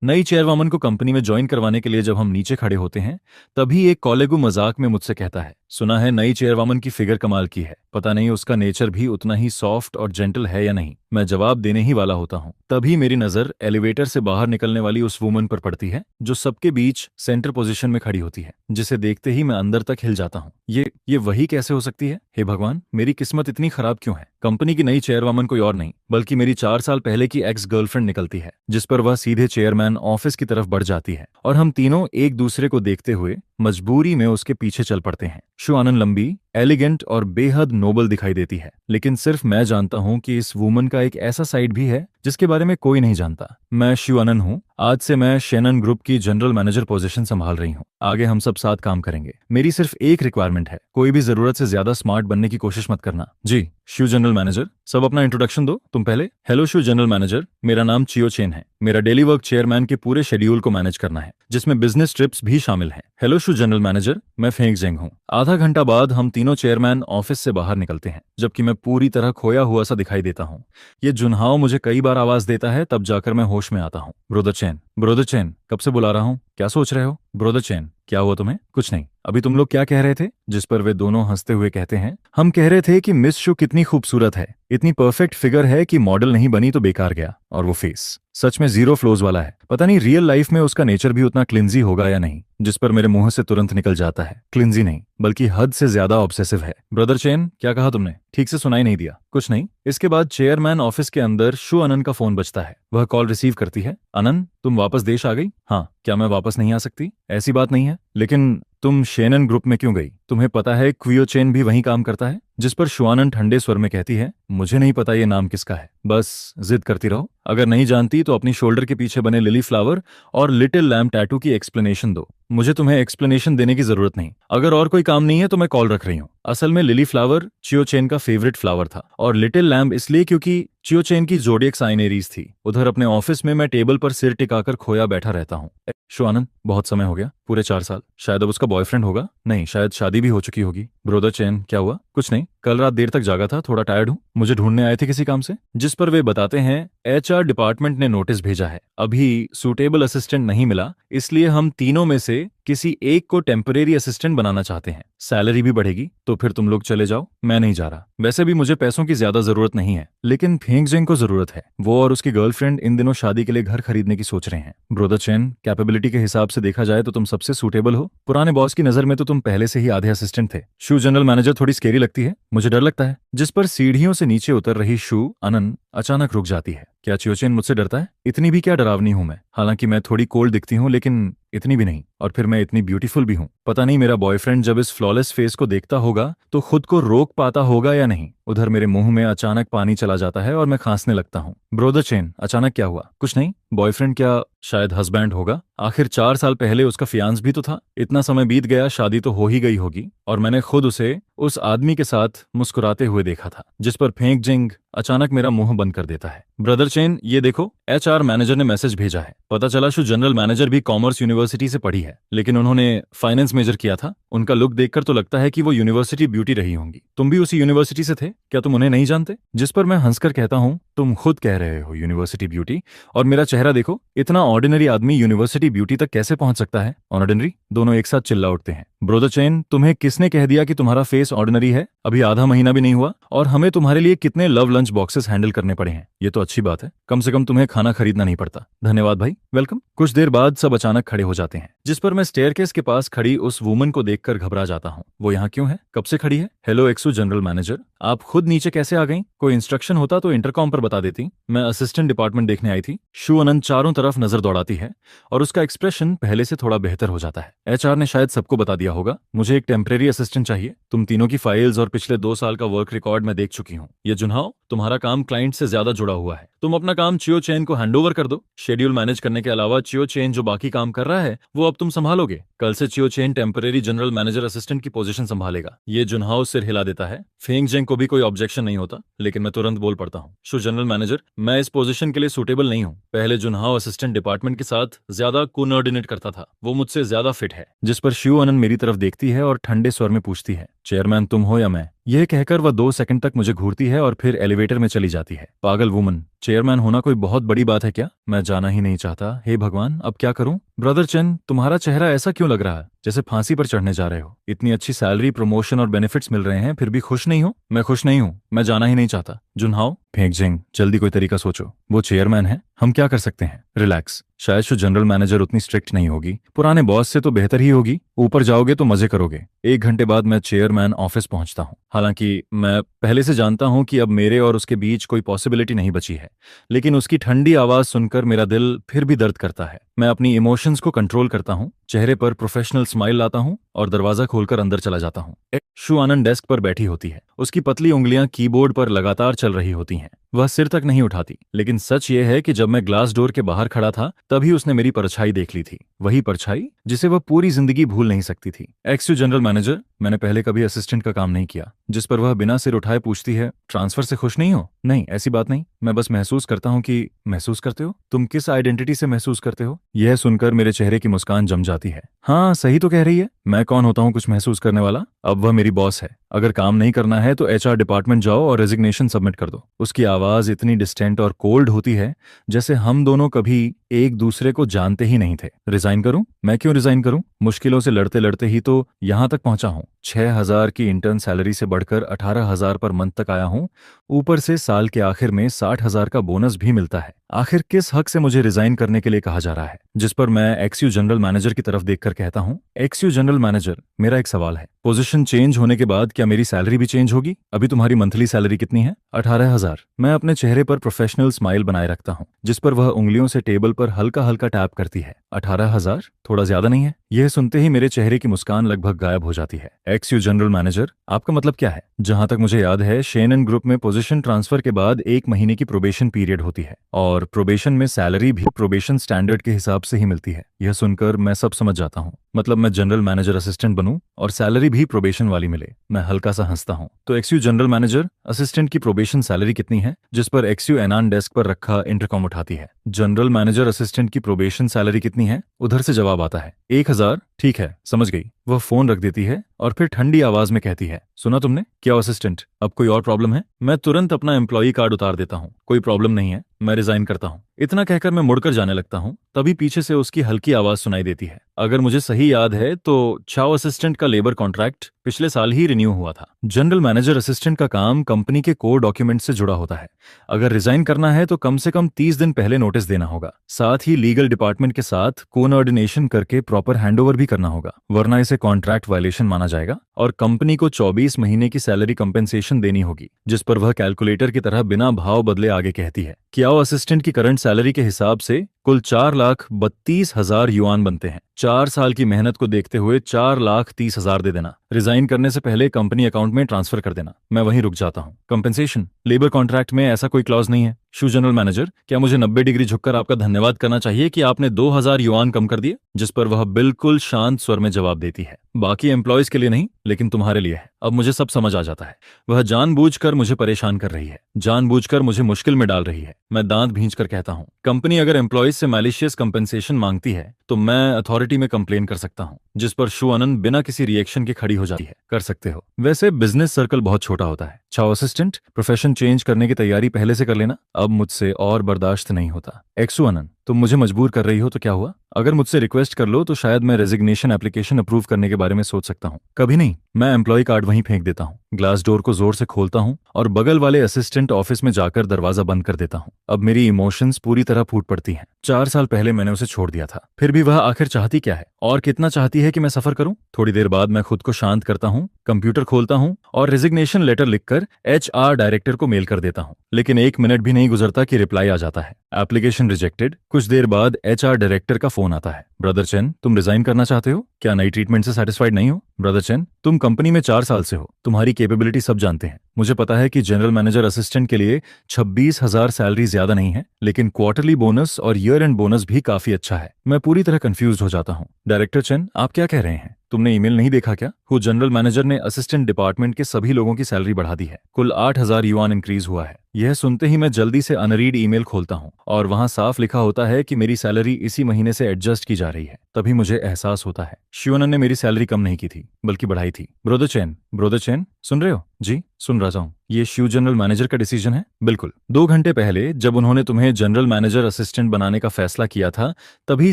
नई चेयरवुमन को कंपनी में ज्वाइन करवाने के लिए जब हम नीचे खड़े होते हैं, तभी एक कॉलेगु मजाक में मुझसे कहता है, सुना है नई चेयरवुमन की फिगर कमाल की है, पता नहीं उसका नेचर भी उतना ही सॉफ्ट और जेंटल है या नहीं। मैं जवाब देने ही वाला होता हूँ, तभी मेरी नजर एलिवेटर से बाहर निकलने वाली उस वुमन पर पड़ती है जो सबके बीच सेंटर पोजीशन में खड़ी होती है, जिसे देखते ही मैं अंदर तक हिल जाता हूँ। ये वही कैसे हो सकती है? हे भगवान, मेरी किस्मत इतनी खराब क्यों है? कंपनी की नई चेयरवुमन कोई और नहीं बल्कि मेरी 4 साल पहले की एक्स गर्लफ्रेंड निकलती है, जिस पर वह सीधे चेयरमैन ऑफिस की तरफ बढ़ जाती है और हम तीनों एक दूसरे को देखते हुए मजबूरी में उसके पीछे चल पड़ते हैं। शु आनन लंबी, एलिगेंट और बेहद नोबल दिखाई देती है, लेकिन सिर्फ मैं जानता हूं कि इस वुमन का एक ऐसा साइड भी है जिसके बारे में कोई नहीं जानता। मैं शु आनन हूं। आज से मैं शेनन ग्रुप की जनरल मैनेजर पोजीशन संभाल रही हूं। आगे हम सब साथ काम करेंगे। मेरी सिर्फ एक रिक्वायरमेंट है, कोई भी जरूरत से ज्यादा स्मार्ट बनने की कोशिश मत करना। जी शु जनरल मैनेजर, सब अपना इंट्रोडक्शन दो, तुम पहले। हेलो शु जनरल मैनेजर, मेरा नाम चियो चेन है। मेरा डेली वर्क चेयरमैन के पूरे शेड्यूल को मैनेज करना है, जिसमें बिजनेस ट्रिप्स भी शामिल हैं। हेलो शु जनरल मैनेजर, मैं फेंग जेंग हूँ। आधा घंटा बाद हम तीनों चेयरमैन ऑफिस से बाहर निकलते हैं, जबकि मैं पूरी तरह खोया हुआ सा दिखाई देता हूँ। ये जुनहाओ मुझे कई बार आवाज देता है, तब जाकर मैं होश में आता हूँ। ब्रोदर चेन, कब से बुला रहा हूँ, क्या सोच रहे हो? ब्रोदर चेन, क्या हुआ तुम्हें? कुछ नहीं। अभी तुम लोग क्या कह रहे थे? जिस पर वे दोनों हंसते हुए कहते हैं, हम कह रहे थे कि मिस शु कितनी खूबसूरत है, इतनी परफेक्ट फिगर है कि मॉडल नहीं बनी तो बेकार गया। और वो फेस सच में जीरो फ्लोज वाला है। पता नहीं रियल लाइफ में उसका नेचर भी उतना क्लिंजी होगा या नहीं। जिस पर मेरे मुंह से तुरंत निकल जाता है, क्लिंजी नहीं बल्कि हद से ज्यादा ऑब्सेसिव है। ब्रदर चेन, क्या कहा तुमने? ठीक से सुनाई नहीं दिया। कुछ नहीं। इसके बाद चेयरमैन ऑफिस के अंदर शु अनन का फोन बजता है। वह कॉल रिसीव करती है। अनन, तुम वापस देश आ गई? हाँ। क्या मैं वापस नहीं आ सकती? ऐसी बात नहीं है, लेकिन तुम शेनन ग्रुप में क्यों गई? तुम्हें पता है क्वियो चेन भी वहीं काम करता है? जिस पर शुआनन ठंडे स्वर में कहती है, मुझे नहीं पता ये नाम किसका है, बस जिद करती रहो। अगर नहीं जानती तो अपनी शोल्डर के पीछे बने लिली फ्लावर और लिटिल लैम्प टैटू की एक्सप्लेनेशन दो। मुझे तुम्हें एक्सप्लेनेशन देने की जरूरत नहीं। अगर और कोई काम नहीं है तो मैं कॉल रख रही हूँ। असल में लिली फ्लावर चियो चेन का फेवरेट फ्लावर था और लिटिल लैम्प इसलिए क्योंकि चियो चेन की जोडियक साइन एरीज थी। उधर अपने ऑफिस में मैं टेबल पर सिर टिकाकर खोया बैठा रहता हूँ। शुआनन, बहुत समय हो गया, पूरे 4 साल। शायद अब उसका बॉयफ्रेंड होगा। नहीं, शायद शादी भी हो चुकी होगी। ब्रोदर चेन, क्या हुआ? कुछ नहीं, कल रात देर तक जागा था, थोड़ा टायर्ड हूँ। मुझे ढूंढने आए थे किसी काम से। जिस पर वे बताते हैं, एचआर डिपार्टमेंट ने नोटिस भेजा है, अभी सूटेबल असिस्टेंट नहीं मिला, इसलिए हम तीनों में से किसी एक को टेम्परेरी असिस्टेंट बनाना चाहते हैं। सैलरी भी बढ़ेगी, तो फिर तुम लोग चले जाओ, मैं नहीं जा रहा। वैसे भी मुझे पैसों की ज्यादा जरूरत नहीं है, लेकिन फेंगजेंग को जरूरत है। वो और उसकी गर्लफ्रेंड इन दिनों शादी के लिए घर खरीदने की सोच रहे हैं। ब्रोदर चेन, कैपेबिलिटी के हिसाब से देखा जाए तो तुम सबसे सूटेबल हो। पुराने बॉस की नजर में तो तुम पहले से ही आधे असिस्टेंट थे। शू जनरल मैनेजर थोड़ी स्केरी लगती है, मुझे डर लगता है। जिस पर सीढ़ियों से नीचे उतर रही शू अनन अचानक रुक जाती है। क्या चियोचेन मुझसे डरता है? इतनी भी क्या डरावनी हूं मैं? हालांकि मैं थोड़ी कोल्ड दिखती हूं, लेकिन इतनी भी नहीं। और फिर मैं इतनी ब्यूटीफुल भी हूं। पता नहीं मेरा बॉयफ्रेंड जब इस फ्लॉलेस फेस को देखता होगा तो खुद को रोक पाता होगा या नहीं। उधर मेरे मुंह में अचानक पानी चला जाता है और मैं खांसने लगता हूँ। ब्रोदर चेन, अचानक क्या हुआ? कुछ नहीं। बॉयफ्रेंड क्या शायद हस्बैंड होगा। आखिर 4 साल पहले उसका फियांस भी तो था। इतना समय बीत गया, शादी तो हो ही गई होगी, और मैंने खुद उसे उस आदमी के साथ मुस्कुराते हुए देखा था। जिस पर फेंक जिंग अचानक मेरा मुंह बंद कर देता है। ब्रदर चेन, ये देखो, एचआर मैनेजर ने मैसेज भेजा है। पता चला शु जनरल मैनेजर भी कॉमर्स यूनिवर्सिटी से पढ़ी है, लेकिन उन्होंने फाइनेंस मेजर किया था। उनका लुक देखकर तो लगता है कि वो यूनिवर्सिटी ब्यूटी रही होंगी। तुम भी उसी यूनिवर्सिटी से थे, क्या तुम उन्हें नहीं जानते? जिस पर मैं हंसकर कहता हूँ, तुम खुद कह रहे हो यूनिवर्सिटी ब्यूटी, और मेरा चेहरा देखो, इतना ऑर्डिनरी आदमी यूनिवर्सिटी ब्यूटी तक कैसे पहुंच सकता है? ऑर्डिनरी? दोनों एक साथ चिल्ला उठते हैं। ब्रोदर चेन, तुम्हें किसने कह दिया कि तुम्हारा फेस ऑर्डिनरी है? अभी आधा महीना भी नहीं हुआ और हमें तुम्हारे लिए कितने लव लंच बॉक्सेस हैंडल करने पड़े हैं। ये तो अच्छी बात है, कम से कम तुम्हें खाना खरीदना नहीं पड़ता। धन्यवाद भाई, वेलकम। कुछ देर बाद सब अचानक खड़े हो जाते हैं, जिस पर मैं स्टेयरकेस के पास खड़ी उस वुमन को देखकर घबरा जाता हूँ। वो यहाँ क्यों है? कब से खड़ी है? हेलो एक्सू जनरल मैनेजर, आप खुद नीचे कैसे आ गई? कोई इंस्ट्रक्शन होता तो इंटरकॉम पर बता देती। मैं असिस्टेंट डिपार्टमेंट देखने आई थी। शु अनंत चारों तरफ नजर दौड़ाती है और उसका एक्सप्रेशन पहले से थोड़ा बेहतर हो जाता है। एचआर ने शायद सबको बता दिया होगा। मुझे एक टेम्परेरी असिस्टेंट चाहिए। तुम तीनों की फाइल्स और पिछले 2 साल का वर्क रिकॉर्ड मैं देख चुकी हूँ। ये जुनहाओ, तुम्हारा काम क्लाइंट से ज्यादा जुड़ा हुआ है। तुम अपना काम चियो चेन को हैंडओवर कर दो। शेड्यूल मैनेज करने के अलावा चियो चेन जो बाकी काम कर रहा है वो अब तुम संभालोगे। कल से Chiyo Chen temporary general manager assistant की पोजीशन संभालेगा। ये जुनहाओ सिर हिला देता है। फेंग जेंग को भी कोई ऑब्जेक्शन नहीं होता, लेकिन मैं तुरंत बोल पड़ता हूँ, शु जनरल मैनेजर, मैं इस पोजीशन के लिए सूटेबल नहीं हूँ। पहले जुनहाओ असिस्टेंट डिपार्टमेंट के साथ ज्यादा कोऑर्डिनेट करता था, वो मुझसे ज्यादा फिट है। जिस पर शु अनन मेरी तरफ देखती है और ठंडे स्वर में पूछती है, चेयरमैन तुम हो या मैं? यह कहकर वह 2 सेकंड तक मुझे घूरती है और फिर एलिवेटर में चली जाती है। पागल वुमन, चेयरमैन होना कोई बहुत बड़ी बात है क्या? मैं जाना ही नहीं चाहता। हे भगवान, अब क्या करूं? ब्रदर चेन, तुम्हारा चेहरा ऐसा क्यों लग रहा है जैसे फांसी पर चढ़ने जा रहे हो? इतनी अच्छी सैलरी, प्रमोशन और बेनिफिट्स मिल रहे हैं, फिर भी खुश नहीं हो? मैं खुश नहीं हूं, मैं जाना ही नहीं चाहता। जुनहाओ, फेंक जिंग, जल्दी कोई तरीका सोचो। वो चेयरमैन है, हम क्या कर सकते हैं? रिलैक्स, शायद जो जनरल मैनेजर उतनी स्ट्रिक्ट नहीं होगी, पुराने बॉस से तो बेहतर ही होगी। ऊपर जाओगे तो मजे करोगे। 1 घंटे बाद मैं चेयरमैन ऑफिस पहुंचता हूं। हालांकि मैं पहले से जानता हूं कि अब मेरे और उसके बीच कोई पॉसिबिलिटी नहीं बची है, लेकिन उसकी ठंडी आवाज सुनकर मेरा दिल फिर भी दर्द करता है। मैं अपनी इमोशंस को कंट्रोल करता हूं, चेहरे पर प्रोफेशनल स्माइल लाता हूं और दरवाजा खोलकर अंदर चला जाता हूं। शु आनंद डेस्क पर बैठी होती है। उसकी पतली उंगलियां कीबोर्ड पर लगातार चल रही होती हैं। वह सिर तक नहीं उठाती, लेकिन सच ये है कि जब मैं ग्लास डोर के बाहर खड़ा था तभी उसने मेरी परछाई देख ली थी। वही परछाई जिसे वह पूरी जिंदगी भूल नहीं सकती थी। एक्स यू जनरल मैनेजर, मैंने पहले कभी असिस्टेंट का काम नहीं किया। जिस पर वह बिना सिर उठाए पूछती है, ट्रांसफर से खुश नहीं हो? नहीं, ऐसी बात नहीं। मैं बस महसूस करता हूं कि महसूस करते हो? तुम किस आइडेंटिटी से महसूस करते हो? यह सुनकर मेरे चेहरे की मुस्कान जम जाती है। हाँ, सही तो कह रही है। मैं कौन होता हूँ कुछ महसूस करने वाला? अब वह मेरी बॉस है। अगर काम नहीं करना है तो एचआर डिपार्टमेंट जाओ और रेजिग्नेशन सबमिट कर दो। उसकी आवाज इतनी डिस्टेंट और कोल्ड होती है जैसे हम दोनों कभी एक दूसरे को जानते ही नहीं थे। रिजाइन करूं? मैं क्यों रिजाइन करूं? मुश्किलों से लड़ते लड़ते ही तो यहां तक पहुंचा हूं। 6,000 की इंटर्न सैलरी से बढ़कर 18,000 पर मंथ तक आया हूं। ऊपर से साल के आखिर में 60,000 का बोनस भी मिलता है। आखिर किस हक से मुझे रिजाइन करने के लिए कहा जा रहा है? जिस पर मैं एक्सयू जनरल मैनेजर की तरफ देखकर कहता हूं, एक्सयू जनरल मैनेजर, मेरा एक सवाल है। पोजीशन चेंज होने के बाद क्या मेरी सैलरी भी चेंज होगी? अभी तुम्हारी मंथली सैलरी कितनी है? 18,000। मैं अपने चेहरे पर प्रोफेशनल स्माइल बनाए रखता हूं, जिस पर वह उंगलियों से टेबल पर हल्का हल्का टैप करती है। 18,000 थोड़ा ज्यादा नहीं है? यह सुनते ही मेरे चेहरे की मुस्कान लगभग गायब हो जाती है। एक्सयू जनरल मैनेजर, आपका मतलब क्या है? जहां तक मुझे याद है, शेनन ग्रुप में पोजीशन ट्रांसफर के बाद 1 महीने की प्रोबेशन पीरियड होती है और प्रोबेशन में सैलरी भी प्रोबेशन स्टैंडर्ड के हिसाब से ही मिलती है। यह सुनकर मैं सब समझ जाता हूँ। मतलब मैं जनरल मैनेजर असिस्टेंट बनूं और सैलरी भी प्रोबेशन वाली मिले। मैं हल्का सा हंसता हूँ। तो एक्सयू जनरल मैनेजर, असिस्टेंट की प्रोबेशन सैलरी कितनी है? जिस पर एक्सयू एनान डेस्क पर रखा इंटरकॉम उठाती है। जनरल मैनेजर असिस्टेंट की प्रोबेशन सैलरी कितनी है? उधर से जवाब आता है, 1,000। ठीक है, समझ गई। वह फोन रख देती है और फिर ठंडी आवाज में कहती है, सुना तुमने? क्या असिस्टेंट, अब कोई और प्रॉब्लम है? मैं तुरंत अपना एम्प्लॉई कार्ड उतार देता हूँ। कोई प्रॉब्लम नहीं है, मैं रिजाइन करता हूँ। इतना कहकर मैं मुड़कर जाने लगता हूँ, तभी पीछे से उसकी हल्की आवाज सुनाई देती है। अगर मुझे सही याद है तो चाओ असिस्टेंट का लेबर कॉन्ट्रैक्ट पिछले साल ही रिन्यू हुआ था। जनरल मैनेजर असिस्टेंट का काम कंपनी के कोर डॉक्यूमेंट से जुड़ा होता है। अगर रिजाइन करना है तो कम से कम 30 दिन पहले नोटिस देना होगा। साथ ही लीगल डिपार्टमेंट के साथ कोऑर्डिनेशन करके प्रॉपर हैंडओवर भी करना होगा, वरना इसे कॉन्ट्रैक्ट वायलेशन माना जाएगा और कंपनी को 24 महीने की सैलरी कंपेंसेशन देनी होगी। जिस पर वह कैलकुलेटर की तरह बिना भाव बदले आगे कहती है, कियाओ असिस्टेंट की करंट सैलरी के हिसाब से कुल 4,32,000 युआन बनते हैं। 4 साल की मेहनत को देखते हुए 4,30,000 दे देना। रिजाइन करने से पहले कंपनी अकाउंट में ट्रांसफर कर देना। मैं वहीं रुक जाता हूँ। कंपेंसेशन, लेबर कॉन्ट्रैक्ट में ऐसा कोई क्लॉज नहीं है। शू जनरल मैनेजर, क्या मुझे 90 डिग्री झुककर आपका धन्यवाद करना चाहिए कि आपने 2,000 युआन कम कर दिए? जिस पर वह बिल्कुल शांत स्वर में जवाब देती है, बाकी एम्प्लॉयज के लिए नहीं, लेकिन तुम्हारे लिए है। अब मुझे सब समझ आ जाता है। वह जानबूझकर मुझे परेशान कर रही है, जानबूझकर मुझे मुश्किल में डाल रही है। मैं दांत भींचकर कहता हूँ, कंपनी अगर एम्प्लॉयज से मैलिशियस कंपेंसेशन मांगती है तो मैं अथॉरिटी में कंप्लेन कर सकता हूँ। जिस पर शू आनंद बिना किसी रिएक्शन के खड़ी हो जाती है। कर सकते हो, वैसे बिजनेस सर्कल बहुत छोटा होता है। चाओ असिस्टेंट, प्रोफेशन चेंज करने की तैयारी पहले से कर लेना, अब मुझसे और बर्दाश्त नहीं होता। एक्सू आनंद, तुम मुझे मजबूर कर रही हो तो क्या हुआ? अगर मुझसे रिक्वेस्ट कर लो तो शायद मैं रेजिग्नेशन एप्लीकेशन अप्रूव करने के बारे में सोच सकता हूँ। कभी नहीं। मैं एम्प्लॉय कार्ड वहीं फेंक देता हूँ, ग्लास डोर को जोर से खोलता हूँ और बगल वाले असिस्टेंट ऑफिस में जाकर दरवाजा बंद कर देता हूँ। अब मेरी इमोशंस पूरी तरह फूट पड़ती हैं। 4 साल पहले मैंने उसे छोड़ दिया था, फिर भी वह आखिर चाहती क्या है और कितना चाहती है कि मैं सफर करूं? थोड़ी देर बाद मैं खुद को शांत करता हूं, कंप्यूटर खोलता हूं और रेजिग्नेशन लेटर लिखकर एचआर डायरेक्टर को मेल कर देता हूं। लेकिन 1 मिनट भी नहीं गुजरता कि रिप्लाई आ जाता है, एप्लीकेशन रिजेक्टेड। कुछ देर बाद एचआर डायरेक्टर का फोन आता है, ब्रदर चेन, तुम रिजाइन करना चाहते हो? क्या नई ट्रीटमेंट से सेटिस्फाइड नहीं हो? ब्रदर चेन, तुम कंपनी में 4 साल से हो, तुम्हारी कैपेबिलिटी सब जानते हैं। मुझे पता है कि जनरल मैनेजर असिस्टेंट के लिए 26,000 सैलरी ज्यादा नहीं है, लेकिन क्वार्टरली बोनस और ईयर एंड बोनस भी काफी अच्छा है। मैं पूरी तरह कंफ्यूज हो जाता हूँ। डायरेक्टर चेन, आप क्या कह रहे हैं? तुमने ईमेल नहीं देखा क्या? हु जनरल मैनेजर ने असिस्टेंट डिपार्टमेंट के सभी लोगों की सैलरी बढ़ा दी है। कुल 8,000 युआन इंक्रीज हुआ है। यह सुनते ही मैं जल्दी से अनरीड ईमेल खोलता हूँ और वहां साफ लिखा होता है कि मेरी सैलरी इसी महीने से एडजस्ट की जा रही है। तभी मुझे एहसास होता है शिवानंद ने मेरी सैलरी कम नहीं की थी बल्कि बढ़ाई थी। ब्रोदर चैन, सुन रहे हो? जी सुन रहा हूँ। ये शिव जनरल मैनेजर का डिसीजन है? बिल्कुल। 2 घंटे पहले जब उन्होंने तुम्हें जनरल मैनेजर असिस्टेंट बनाने का फैसला किया था तभी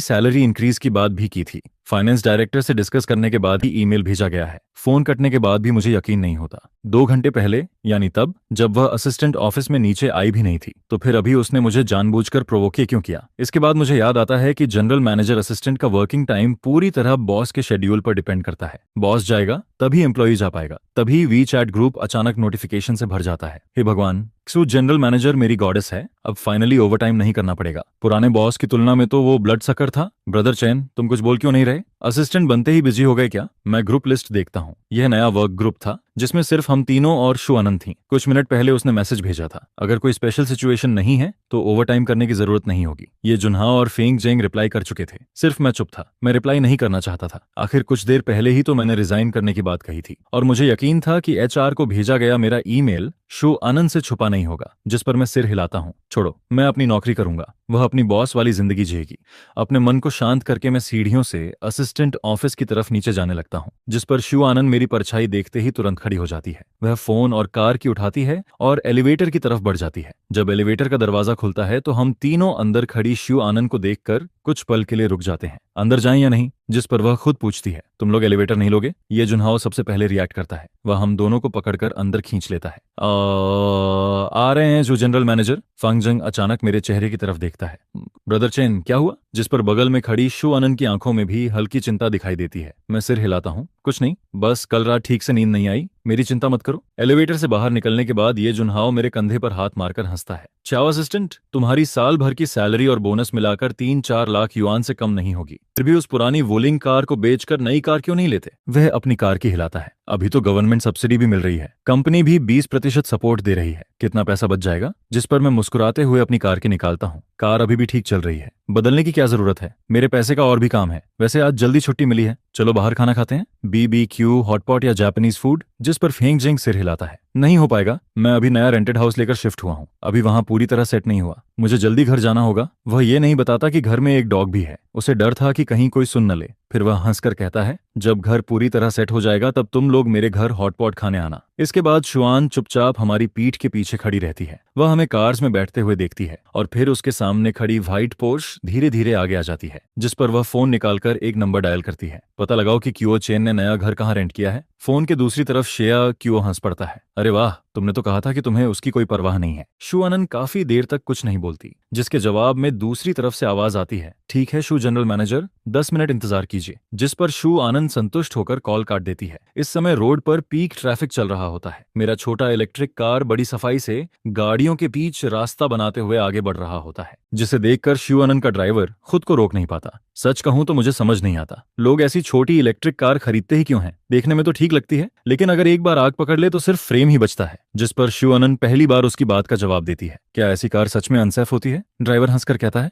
सैलरी इंक्रीज की बात भी की थी। फाइनेंस डायरेक्टर से डिस्कस करने के बाद ही ईमेल भेजा गया है। फोन कटने के बाद भी मुझे यकीन नहीं होता। 2 घंटे पहले यानी तब जब वह असिस्टेंट ऑफिस में नीचे आई भी नहीं थी, तो फिर अभी उसने मुझे जानबूझकर प्रोवोके क्यों किया? इसके बाद मुझे याद आता है कि जनरल मैनेजर असिस्टेंट का वर्किंग टाइम पूरी तरह बॉस के शेड्यूल पर डिपेंड करता है। बॉस जाएगा तभी एम्प्लॉई जा पाएगा, तभी वी चैट ग्रुप अचानक नोटिफिकेशन से भर जाता है। हे भगवान, सो जनरल मैनेजर मेरी गॉडेस है। अब फाइनली ओवरटाइम नहीं करना पड़ेगा। पुराने बॉस की तुलना में तो वो ब्लड सकर था। ब्रदर चैन, तुम कुछ बोल क्यों नहीं रहे? असिस्टेंट बनते ही बिजी हो गए क्या? मैं ग्रुप लिस्ट देखता हूँ। यह नया वर्क ग्रुप था जिसमें सिर्फ हम तीनों और शु आनंद थी। कुछ मिनट पहले उसने मैसेज भेजा था, अगर कोई स्पेशल सिचुएशन नहीं है तो ओवरटाइम करने की जरूरत नहीं होगी। ये जुनहा और फेंग जेंग रिप्लाई कर चुके थे, सिर्फ मैं चुप था। मैं रिप्लाई नहीं करना चाहता था। आखिर कुछ देर पहले ही तो मैंने रिजाइन करने की बात कही थी और मुझे यकीन था कि एचआर को भेजा गया मेरा ईमेल शु आनंद से छुपा नहीं होगा। जिस पर मैं सिर हिलाता हूँ, छोड़ो, मैं अपनी नौकरी करूंगा। वह अपनी बॉस वाली जिंदगी जिएगी। अपने मन को शांत करके मैं सीढ़ियों से असिस्टेंट ऑफिस की तरफ नीचे जाने लगता हूँ, जिस पर शु आनंद मेरी परछाई देखते ही तुरंत खड़ी हो जाती है। वह फोन और कार की उठाती है और एलिवेटर की तरफ बढ़ जाती है। जब एलिवेटर का दरवाजा खुलता है तो हम तीनों अंदर खड़ी शु आनंद को देखकर कुछ पल के लिए रुक जाते हैं, अंदर जाएं या नहीं, जिस पर वह खुद पूछती है, तुम लोग एलिवेटर नहीं लोगे? ये जुनहाओ सबसे पहले रिएक्ट करता है। वह हम दोनों को पकड़कर अंदर खींच लेता है। आ रहे हैं जो जनरल मैनेजर। फंगजंग अचानक मेरे चेहरे की तरफ देखता है। ब्रदर चेन, क्या हुआ? जिस पर बगल में खड़ी शु आनंद की आंखों में भी हल्की चिंता दिखाई देती है। मैं सिर हिलाता हूँ, कुछ नहीं, बस कल रात ठीक से नींद नहीं आई, मेरी चिंता मत करो। एलिवेटर से बाहर निकलने के बाद ये जुनहाओ मेरे कंधे पर हाथ मारकर हंसता है। चाओ असिस्टेंट, तुम्हारी साल भर की सैलरी और बोनस मिलाकर 3-4 लाख युआन से कम नहीं होगी, फिर भी उस पुरानी वोलिंग कार को बेचकर नई कार क्यों नहीं लेते? वह अपनी कार की हिलाता है। अभी तो गवर्नमेंट सब्सिडी भी मिल रही है, कंपनी भी 20% सपोर्ट दे रही है, कितना पैसा बच जाएगा? जिस पर मैं मुस्कुराते हुए अपनी कार की निकालता हूँ। कार अभी भी ठीक चल रही है, बदलने की क्या जरूरत है? मेरे पैसे का और भी काम है। वैसे आज जल्दी छुट्टी मिली है, चलो बाहर खाना खाते हैं, BBQ, हॉटपॉट या जापानीज फूड। जिस पर फेंग जेंग सिर हिलाता है, नहीं हो पाएगा, मैं अभी नया रेंटेड हाउस लेकर शिफ्ट हुआ हूँ, अभी वहां पूरी तरह सेट नहीं हुआ, मुझे जल्दी घर जाना होगा। वह ये नहीं बताता कि घर में एक डॉग भी है, उसे डर था कि कहीं कोई सुन न ले। फिर वह हंसकर कहता है, जब घर पूरी तरह सेट हो जाएगा तब तुम लोग मेरे घर हॉटपॉट खाने आना। इसके बाद शुआन चुपचाप हमारी पीठ के पीछे खड़ी रहती है। वह हमें कार्स में बैठते हुए देखती है और फिर उसके सामने खड़ी व्हाइट पोर्श धीरे धीरे आगे आ जाती है, जिस पर वह फोन निकालकर एक नंबर डायल करती है। पता लगाओ कि क्यूओ चेन ने नया घर कहाँ रेंट किया है। फोन के दूसरी तरफ शेया क्यूओ हंस पड़ता है, अरे वाह, तुमने तो कहा था कि तुम्हें उसकी कोई परवाह नहीं है। शु आनंद काफी देर तक कुछ नहीं बोलती, जिसके जवाब में दूसरी तरफ से आवाज आती है, ठीक है शु जनरल मैनेजर, 10 मिनट इंतजार कीजिए। जिस पर शु आनंद संतुष्ट होकर कॉल काट देती है। इस समय रोड पर पीक ट्रैफिक चल रहा होता है। मेरा छोटा इलेक्ट्रिक कार बड़ी सफाई से गाड़ियों के बीच रास्ता बनाते हुए आगे बढ़ रहा होता है, जिसे देखकर शु आनंद का ड्राइवर खुद को रोक नहीं पाता। सच कहूं तो मुझे समझ नहीं आता, लोग ऐसी छोटी इलेक्ट्रिक कार खरीदते ही क्यों हैं? देखने में तो ठीक लगती है, लेकिन अगर एक बार आग पकड़ ले तो सिर्फ फ्रेम ही बचता है। जिस पर शु आनंद पहली बार उसकी बात का जवाब देती है, क्या ऐसी कार सच में अनसेफ होती है? ड्राइवर हंसकर कहता है,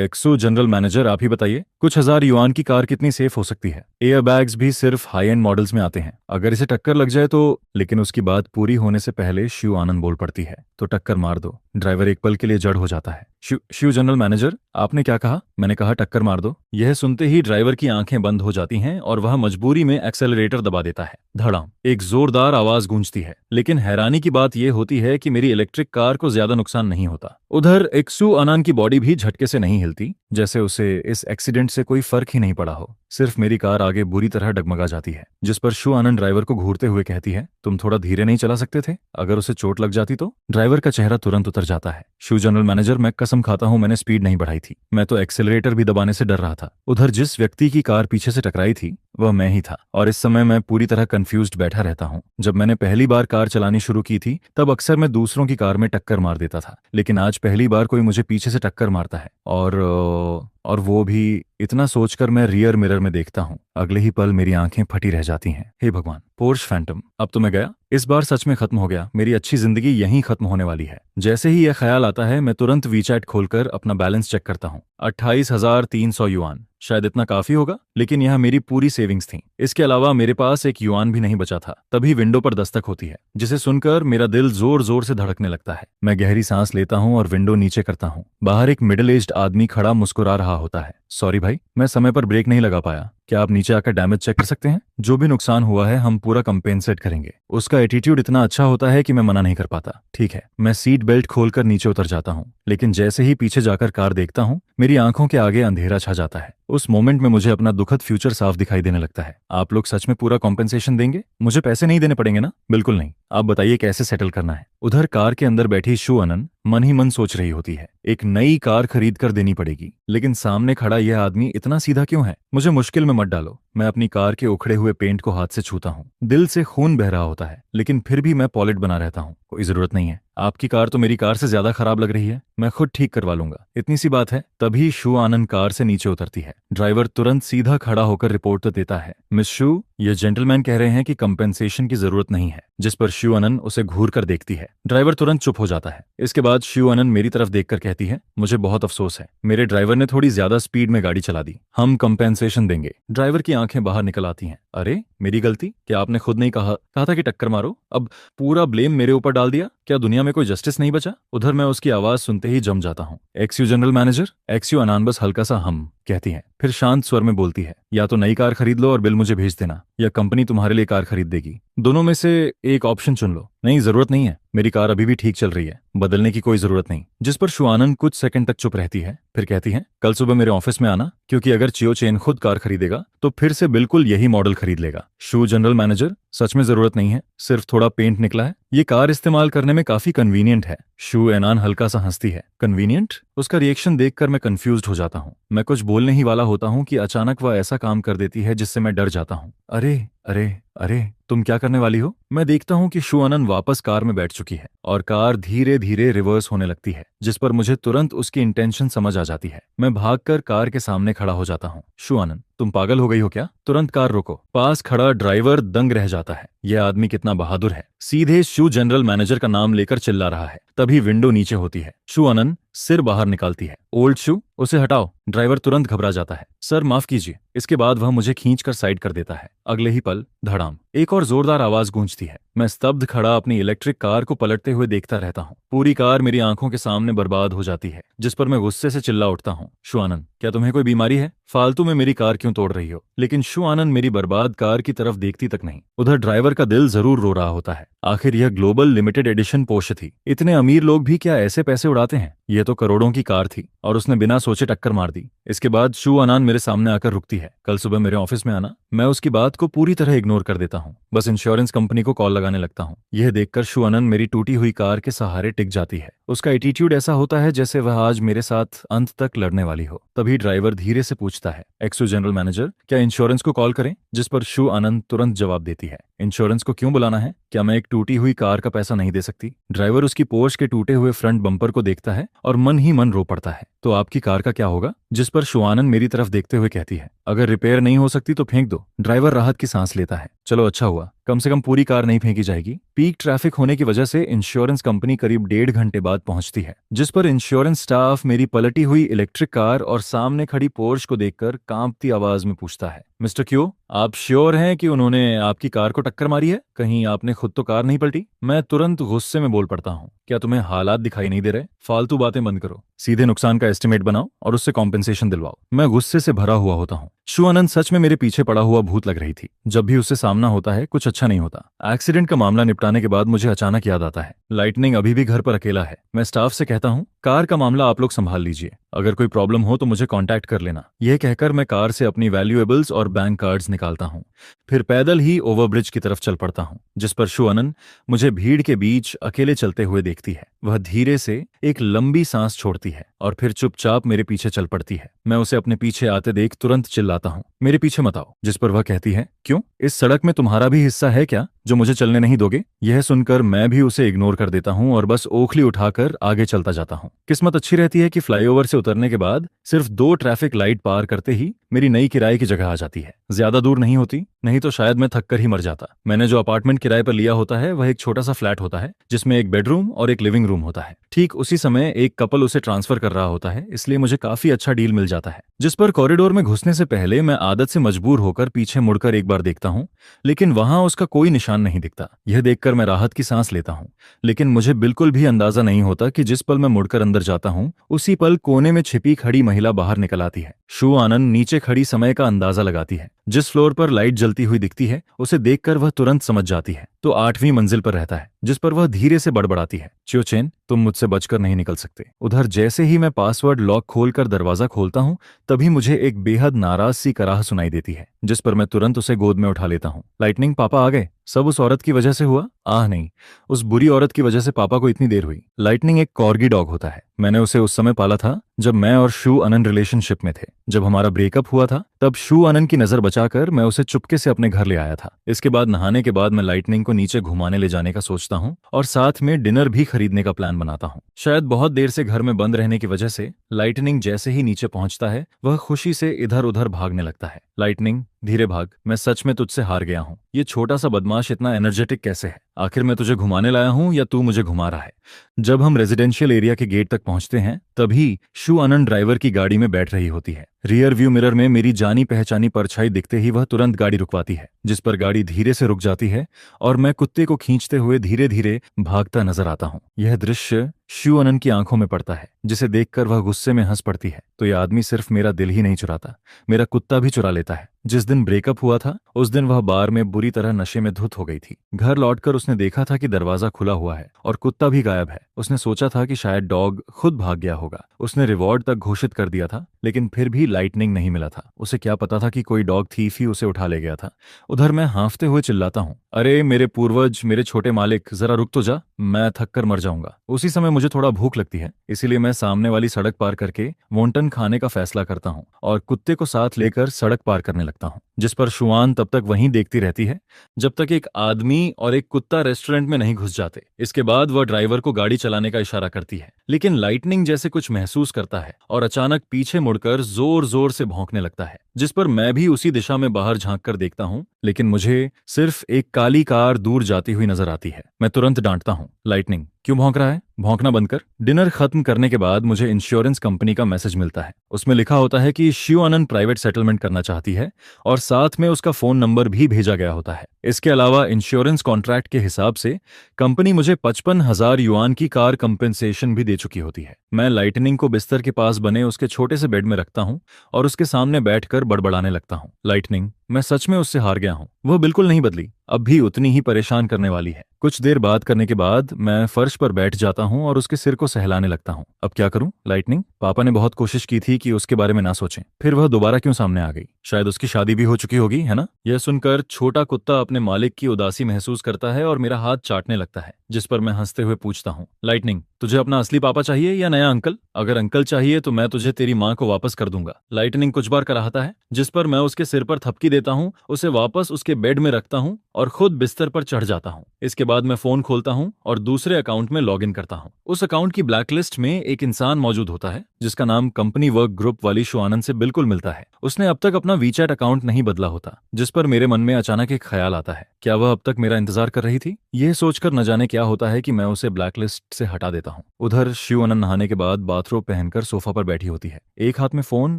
एक्सो जनरल मैनेजर, आप ही बताइए, कुछ हजार युआन की कार कितनी सेफ हो सकती है? एयर बैग्स भी सिर्फ हाई एंड मॉडल्स में आते हैं, अगर इसे टक्कर लग जाए तो। लेकिन उसकी बात पूरी होने से पहले शु आनंद बोल पड़ती है, तो टक्कर मार दो। ड्राइवर एक पल के लिए जड़ हो जाता है। शिव जनरल मैनेजर, आपने क्या कहा? मैंने कहा टक्कर मार दो। यह सुनते ही ड्राइवर की आंखें बंद हो जाती हैं और वह मजबूरी में एक्सेलरेटर दबा देता है। धड़ाम, एक जोरदार आवाज गूंजती है, लेकिन हैरानी की बात यह होती है कि मेरी इलेक्ट्रिक कार को ज्यादा नुकसान नहीं होता। उधर एक्सू आनंद की बॉडी भी झटके से नहीं हिलती, जैसे उसे इस एक्सीडेंट से कोई फर्क ही नहीं पड़ा हो। सिर्फ मेरी कार आगे बुरी तरह डगमगा जाती है, जिस पर शु आनंद ड्राइवर को घूरते हुए कहती है, तुम थोड़ा धीरे नहीं चला सकते थे? अगर उसे चोट लग जाती तो? ड्राइवर का चेहरा तुरंत उतर जाता है। शु जनरल मैनेजर, मैं कसम खाता हूं मैंने स्पीड नहीं बढ़ाई थी, मैं तो एक्सेलरेटर भी दबाने से डर रहा था। उधर जिस व्यक्ति की कार पीछे से टकराई थी वह मैं ही था, और इस समय मैं पूरी तरह कंफ्यूज्ड बैठा रहता हूँ। जब मैंने पहली बार कार चलानी शुरू की थी तब अक्सर मैं दूसरों की कार में टक्कर मार देता था, लेकिन आज पहली बार कोई मुझे पीछे से टक्कर मारता है, और वो भी इतना सोचकर मैं रियर मिरर में देखता हूँ। अगले ही पल मेरी आंखें फटी रह जाती हैं। हे भगवान, पोर्श फैंटम, अब तो मैं गया। इस बार सच में खत्म हो गया, मेरी अच्छी जिंदगी यहीं खत्म होने वाली है। जैसे ही यह ख्याल आता है मैं तुरंत वीचैट खोलकर अपना बैलेंस चेक करता हूँ। 28,300 युआन, शायद इतना काफी होगा, लेकिन यह मेरी पूरी सेविंग्स थी। इसके अलावा मेरे पास एक युआन भी नहीं बचा था। तभी विंडो पर दस्तक होती है, जिसे सुनकर मेरा दिल जोर जोर से धड़कने लगता है। मैं गहरी सांस लेता हूँ और विंडो नीचे करता हूँ। बाहर एक मिडिल एज्ड आदमी खड़ा मुस्कुरा रहा होता है। सॉरी भाई, मैं समय पर ब्रेक नहीं लगा पाया। क्या आप नीचे आकर डैमेज चेक कर सकते हैं? जो भी नुकसान हुआ है हम पूरा कंपेंसेट करेंगे। उसका एटीट्यूड इतना अच्छा होता है कि मैं मना नहीं कर पाता। ठीक है, मैं सीट बेल्ट खोलकर नीचे उतर जाता हूँ, लेकिन जैसे ही पीछे जाकर कार देखता हूँ मेरी आंखों के आगे अंधेरा छा जाता है। उस मोमेंट में मुझे अपना दुखद फ्यूचर साफ दिखाई देने लगता है। आप लोग सच में पूरा कॉम्पेंसेशन देंगे? मुझे पैसे नहीं देने पड़ेंगे ना? बिल्कुल नहीं। आप बताइए कैसे सेटल करना है। उधर कार के अंदर बैठी शु अनन मन ही मन सोच रही होती है, एक नई कार खरीद कर देनी पड़ेगी। लेकिन सामने खड़ा यह आदमी इतना सीधा क्यों है? मुझे मुश्किल में मत डालो। मैं अपनी कार के उखड़े हुए पेंट को हाथ से छूता हूँ। दिल से खून बह रहा होता है, लेकिन फिर भी मैं पॉलिट बना रहता हूँ। कोई जरूरत नहीं है, आपकी कार तो मेरी कार से ज्यादा खराब लग रही है, मैं खुद ठीक करवा लूंगा, इतनी सी बात है। तभी शु आनंद कार से नीचे उतरती है। ड्राइवर तुरंत सीधा खड़ा होकर रिपोर्ट देता है, मिस शु, ये जेंटलमैन कह रहे हैं कि कंपेंसेशन की जरूरत नहीं है। जिस पर शु अनन उसे घूर कर देखती है। ड्राइवर तुरंत चुप हो जाता है। इसके बाद शु अनन मेरी तरफ देखकर कहती है, मुझे बहुत अफसोस है, मेरे ड्राइवर ने थोड़ी ज्यादा स्पीड में गाड़ी चला दी, हम कंपेंसेशन देंगे। ड्राइवर की आंखें बाहर निकल आती हैं। अरे मेरी गलती? क्या आपने खुद नहीं कहा था कि टक्कर मारो? अब पूरा ब्लेम मेरे ऊपर डाल दिया? क्या दुनिया में कोई जस्टिस नहीं बचा? उधर मैं उसकी आवाज सुनते ही जम जाता हूँ। एक्सयू जनरल मैनेजर। एक्सयू अनान बस हल्का सा हम कहती है, फिर शांत स्वर में बोलती है, या तो नई कार खरीद लो और बिल मुझे भेज देना, या कंपनी तुम्हारे लिए कार खरीद देगी। दोनों में से एक ऑप्शन चुन लो। नहीं, जरूरत नहीं है, मेरी कार अभी भी ठीक चल रही है, बदलने की कोई जरूरत नहीं। जिस पर शु आनंद कुछ सेकंड तक चुप रहती है, फिर कहती है, कल सुबह मेरे ऑफिस में आना, क्योंकि अगर चियो चेन खुद कार खरीदेगा तो फिर से बिल्कुल यही मॉडल खरीद लेगा। शु जनरल मैनेजर, सच में जरूरत नहीं है, सिर्फ थोड़ा पेंट निकला है, ये कार इस्तेमाल करने में काफी कन्वीनियंट है। शु एनान हल्का सा हंसती है। कन्वीनियंट? उसका रिएक्शन देखकर मैं कंफ्यूज्ड हो जाता हूँ। मैं कुछ बोलने ही वाला होता हूँ कि अचानक वह ऐसा काम कर देती है जिससे मैं डर जाता हूँ। अरे अरे अरे, तुम क्या करने वाली हो? मैं देखता हूँ कि शु अनन वापस कार में बैठ चुकी है और कार धीरे धीरे रिवर्स होने लगती है, जिस पर मुझे तुरंत उसकी इंटेंशन समझ आ जाती है। मैं भागकर कार के सामने खड़ा हो जाता हूँ। शु अनन, तुम पागल हो गई हो क्या? तुरंत कार रोको। पास खड़ा ड्राइवर दंग रह जाता है। यह आदमी कितना बहादुर है, सीधे शु जनरल मैनेजर का नाम लेकर चिल्ला रहा है। तभी विंडो नीचे होती है। शु अनन सिर बाहर निकालती है। ओल्ड शु, उसे हटाओ। ड्राइवर तुरंत घबरा जाता है। सर माफ कीजिए। इसके बाद वह मुझे खींचकर साइड कर देता है। अगले ही पल धड़ाम, एक और जोरदार आवाज गूंजती है। मैं स्तब्ध खड़ा अपनी इलेक्ट्रिक कार को पलटते हुए देखता रहता हूँ। पूरी कार मेरी आंखों के सामने बर्बाद हो जाती है, जिस पर मैं गुस्से से चिल्ला उठता हूँ, शु आनंद, क्या तुम्हें कोई बीमारी है? फालतू में मेरी कार क्यों तोड़ रही हो? लेकिन शु आनंद मेरी बर्बाद कार की तरफ देखती तक नहीं। उधर ड्राइवर का दिल जरूर रो रहा होता है। आखिर यह ग्लोबल लिमिटेड एडिशन पोर्शे थी। इतने अमीर लोग भी क्या ऐसे पैसे उड़ाते हैं? यह तो करोड़ों की कार थी और उसने बिना सोचे टक्कर मार दी। इसके बाद शु अनन मेरे सामने आकर रुकती है। कल सुबह मेरे ऑफिस में आना। मैं उसकी बात को पूरी तरह इग्नोर कर देता हूँ, बस इंश्योरेंस कंपनी को कॉल लगाने लगता हूँ। यह देखकर शु अनन मेरी टूटी हुई कार के सहारे टिक जाती है। उसका एटीट्यूड ऐसा होता है जैसे वह आज मेरे साथ अंत तक लड़ने वाली हो। तभी ड्राइवर धीरे से पूछता है, एक्सयू जनरल मैनेजर, क्या इंश्योरेंस को कॉल करें? जिस पर शु अनन तुरंत जवाब देती है, इंश्योरेंस को क्यों बुलाना है? क्या मैं एक टूटी हुई कार का पैसा नहीं दे सकती? ड्राइवर उसकी पोर्श के टूटे हुए फ्रंट बम्पर को देखता है और मन ही मन रो पड़ता है। तो आपकी कार का क्या होगा? जिस पर शु अनन मेरी तरफ देखते हुए कहती है, अगर रिपेयर नहीं हो सकती तो फेंक दो। ड्राइवर राहत की सांस लेता है। चलो अच्छा हुआ, कम से कम पूरी कार नहीं फेंकी जाएगी। पीक ट्रैफिक होने की वजह से इंश्योरेंस कंपनी करीब 1.5 घंटे बाद पहुंचती है, जिस पर इंश्योरेंस स्टाफ मेरी पलटी हुई इलेक्ट्रिक कार और सामने खड़ी पोर्श को देखकर कांपती आवाज में पूछता है, मिस्टर क्यू, आप श्योर हैं कि उन्होंने आपकी कार को टक्कर मारी है? कहीं आपने खुद तो कार नहीं पलटी? मैं तुरंत गुस्से में बोल पड़ता हूँ, क्या तुम्हें हालात दिखाई नहीं दे रहे? फालतू बातें बंद करो, सीधे नुकसान का एस्टिमेट बनाओ और उससे कॉम्पेंसेशन दिलवाओ। मैं गुस्से से भरा हुआ होता हूँ। शु अनन सच में मेरे पीछे पड़ा हुआ भूत लग रही थी। जब भी उससे सामना होता है कुछ अच्छा नहीं होता। एक्सीडेंट का मामला निपटाने के बाद मुझे अचानक याद आता है, लाइटनिंग अभी भी घर पर अकेला है। मैं स्टाफ से कहता हूँ, कार का मामला आप लोग संभाल लीजिए, अगर कोई प्रॉब्लम हो तो मुझे कांटेक्ट कर लेना। यह कहकर मैं कार से अपनी वैल्यूएबल्स और बैंक कार्ड्स निकालता हूँ, फिर पैदल ही ओवरब्रिज की तरफ चल पड़ता हूँ। जिस पर शु अनन मुझे भीड़ के बीच अकेले चलते हुए देखती है। वह धीरे से एक लंबी सांस छोड़ती है और फिर चुपचाप मेरे पीछे चल पड़ती है। मैं उसे अपने पीछे आते देख तुरंत चिल्लाता हूँ, मेरे पीछे मत आओ। जिस पर वह कहती है, क्यों? इस सड़क में तुम्हारा भी हिस्सा है क्या? जो मुझे चलने नहीं दोगे? यह सुनकर मैं भी उसे इग्नोर कर देता हूँ और बस ओखली उठाकर आगे चलता जाता हूँ। किस्मत अच्छी रहती है कि फ्लाईओवर से उतरने के बाद सिर्फ 2 ट्रैफिक लाइट पार करते ही मेरी नई किराए की जगह आ जाती है। ज्यादा दूर नहीं होती, नहीं तो शायद मैं थक कर ही मर जाता। मैंने जो अपार्टमेंट किराए पर लिया होता है वह एक छोटा सा फ्लैट होता है जिसमें एक बेडरूम और एक लिविंग रूम होता है। ठीक उसी समय एक कपल उसे ट्रांसफर कर रहा होता है, इसलिए मुझे काफी अच्छा डील मिल जाता है। जिस पर कॉरिडोर में घुसने से पहले मैं आदत से मजबूर होकर पीछे मुड़कर एक बार देखता हूँ, लेकिन वहां उसका कोई निशान नहीं दिखता। यह देखकर मैं राहत की सांस लेता हूँ, लेकिन मुझे बिल्कुल भी अंदाजा नहीं होता कि जिस पल मैं मुड़कर अंदर जाता हूँ उसी पल कोने में छिपी खड़ी महिला बाहर निकल आती है। शू आनंद नीचे खड़ी समय का अंदाजा लगाती है। जिस फ्लोर पर लाइट जलती हुई दिखती है उसे देखकर वह तुरंत समझ जाती है तो 8वीं मंजिल पर रहता है, जिस पर वह धीरे से बड़बड़ाती है, च्योचेन, तुम मुझसे बचकर नहीं निकल सकते। उधर जैसे ही मैं पासवर्ड लॉक खोलकर दरवाजा खोलता हूँ तभी मुझे एक बेहद नाराज सी कराह सुनाई देती है, जिस पर मैं तुरंत उसे गोद में उठा लेता हूँ। लाइटनिंग, पापा आ गए। सब उस औरत की वजह से हुआ? आह नहीं, उस बुरी औरत की वजह से पापा को इतनी देर हुई। लाइटनिंग एक कॉर्गी डॉग होता है। मैंने उसे उस समय पाला था जब मैं और शू आनंद रिलेशनशिप में थे। जब हमारा ब्रेकअप हुआ था तब शू आनंद की नजर बचाकर मैं उसे चुपके से अपने घर ले आया था। इसके बाद नहाने के बाद मैं लाइटनिंग को नीचे घुमाने ले जाने का सोचता हूँ और साथ में डिनर भी खरीदने का प्लान बनाता हूँ। शायद बहुत देर से घर में बंद रहने की वजह से लाइटनिंग जैसे ही नीचे पहुंचता है वह खुशी से इधर उधर भागने लगता है। लाइटनिंग, धीरे भाग, मैं सच में तुझसे हार गया हूँ। ये छोटा सा बदमाश इतना एनर्जेटिक कैसे है? आखिर मैं तुझे घुमाने लाया हूँ या तू मुझे घुमा रहा है? जब हम रेजिडेंशियल एरिया के गेट तक पहुंचते हैं तभी शू आनंद ड्राइवर की गाड़ी में बैठ रही होती है। रियर व्यू मिरर में मेरी जानी पहचानी परछाई दिखते ही वह तुरंत गाड़ी रुकवाती है, जिस पर गाड़ी धीरे से रुक जाती है और मैं कुत्ते को खींचते हुए धीरे धीरे भागता नजर आता हूँ। यह दृश्य शू आनंद की आंखों में पड़ता है, जिसे देखकर वह गुस्से में हंस पड़ती है। तो यह आदमी सिर्फ मेरा दिल ही नहीं चुराता, मेरा कुत्ता भी चुरा लेता है। जिस दिन ब्रेकअप हुआ था उस दिन वह बार में बुरी तरह नशे में धुत हो गई थी। घर लौटकर उसने देखा था कि दरवाजा खुला हुआ है और कुत्ता भी गायब है। उसने सोचा था कि शायद डॉग खुद भाग गया होगा। उसने रिवॉर्ड तक घोषित कर दिया था, लेकिन फिर भी लाइटनिंग नहीं मिला था। उसे क्या पता था कि कोई डॉग थीफ ही उसे उठा ले गया था। उधर मैं हांफते हुए चिल्लाता हूँ, अरे मेरे पूर्वज, मेरे छोटे मालिक, जरा रुक तो जा, मैं थक कर मर जाऊंगा। उसी समय मुझे थोड़ा भूख लगती है, इसीलिए मैं सामने वाली सड़क पार करके वोंटन खाने का फैसला करता हूँ और कुत्ते को साथ लेकर सड़क पार करने लगता हूँ। जिस पर शुआन तब तक वहीं देखती रहती है जब तक एक आदमी और एक कुत्ता रेस्टोरेंट में नहीं घुस जाते। इसके बाद वह ड्राइवर को गाड़ी चलाने का इशारा करती है, लेकिन लाइटनिंग जैसे कुछ महसूस करता है और अचानक पीछे मुड़कर जोर जोर से भौंकने लगता है, जिस पर मैं भी उसी दिशा में बाहर झांक कर देखता हूँ, लेकिन मुझे सिर्फ एक काली कार दूर जाती हुई नजर आती है। मैं तुरंत डांटता हूँ, लाइटनिंग, क्यों भौंक रहा है? भौंकना बंद कर। डिनर खत्म करने के बाद मुझे इंश्योरेंस कंपनी का मैसेज मिलता है। उसमें लिखा होता है कि शू आनंद प्राइवेट सेटलमेंट करना चाहती है और साथ में उसका फोन नंबर भी भेजा गया होता है। इसके अलावा इंश्योरेंस कॉन्ट्रैक्ट के हिसाब से कंपनी मुझे 55,000 युआन की कार कंपेंसेशन भी दे चुकी होती है। मैं लाइटनिंग को बिस्तर के पास बने उसके छोटे से बेड में रखता हूँ और उसके सामने बैठकर बड़बड़ाने लगता हूँ, लाइटनिंग, मैं सच में उससे हार गया हूँ। वह बिल्कुल नहीं बदली, अब भी उतनी ही परेशान करने वाली है। कुछ देर बात करने के बाद मैं फर्श पर बैठ जाता हूँ और उसके सिर को सहलाने लगता हूँ। अब क्या करूं लाइटनिंग? पापा ने बहुत कोशिश की थी कि उसके बारे में ना सोचें, फिर वह दोबारा क्यों सामने आ गई? शायद उसकी शादी भी हो चुकी होगी, है ना? यह सुनकर छोटा कुत्ता अपने मालिक की उदासी महसूस करता है और मेरा हाथ चाटने लगता है, जिस पर मैं हंसते हुए पूछता हूँ, लाइटनिंग, तुझे अपना असली पापा चाहिए या नया अंकल? अगर अंकल चाहिए तो मैं तुझे तेरी माँ को वापस कर दूंगा। लाइटनिंग कुछ बार कराहता है, जिस पर मैं उसके सिर पर थपकी देता हूँ, उसे वापस उसके बेड में रखता हूँ और खुद बिस्तर पर चढ़ जाता हूँ। इसके बाद मैं फोन खोलता हूँ और दूसरे अकाउंट में लॉगिन करता हूँ। उस अकाउंट की ब्लैकलिस्ट में एक इंसान मौजूद होता है जिसका नाम कंपनी वर्क ग्रुप वाली शू आनंद से बिल्कुल मिलता है। उसने अब तक अपना वीचैट अकाउंट नहीं बदला होता, जिस पर मेरे मन में अचानक एक ख्याल आता है, क्या वह अब तक मेरा इंतजार कर रही थी? यह सोचकर न जाने क्या होता है कि मैं उसे ब्लैकलिस्ट से हटा देता हूँ। उधर शू आनंद नहाने के बाद बाथरोब पहनकर सोफा पर बैठी होती है। एक हाथ में फोन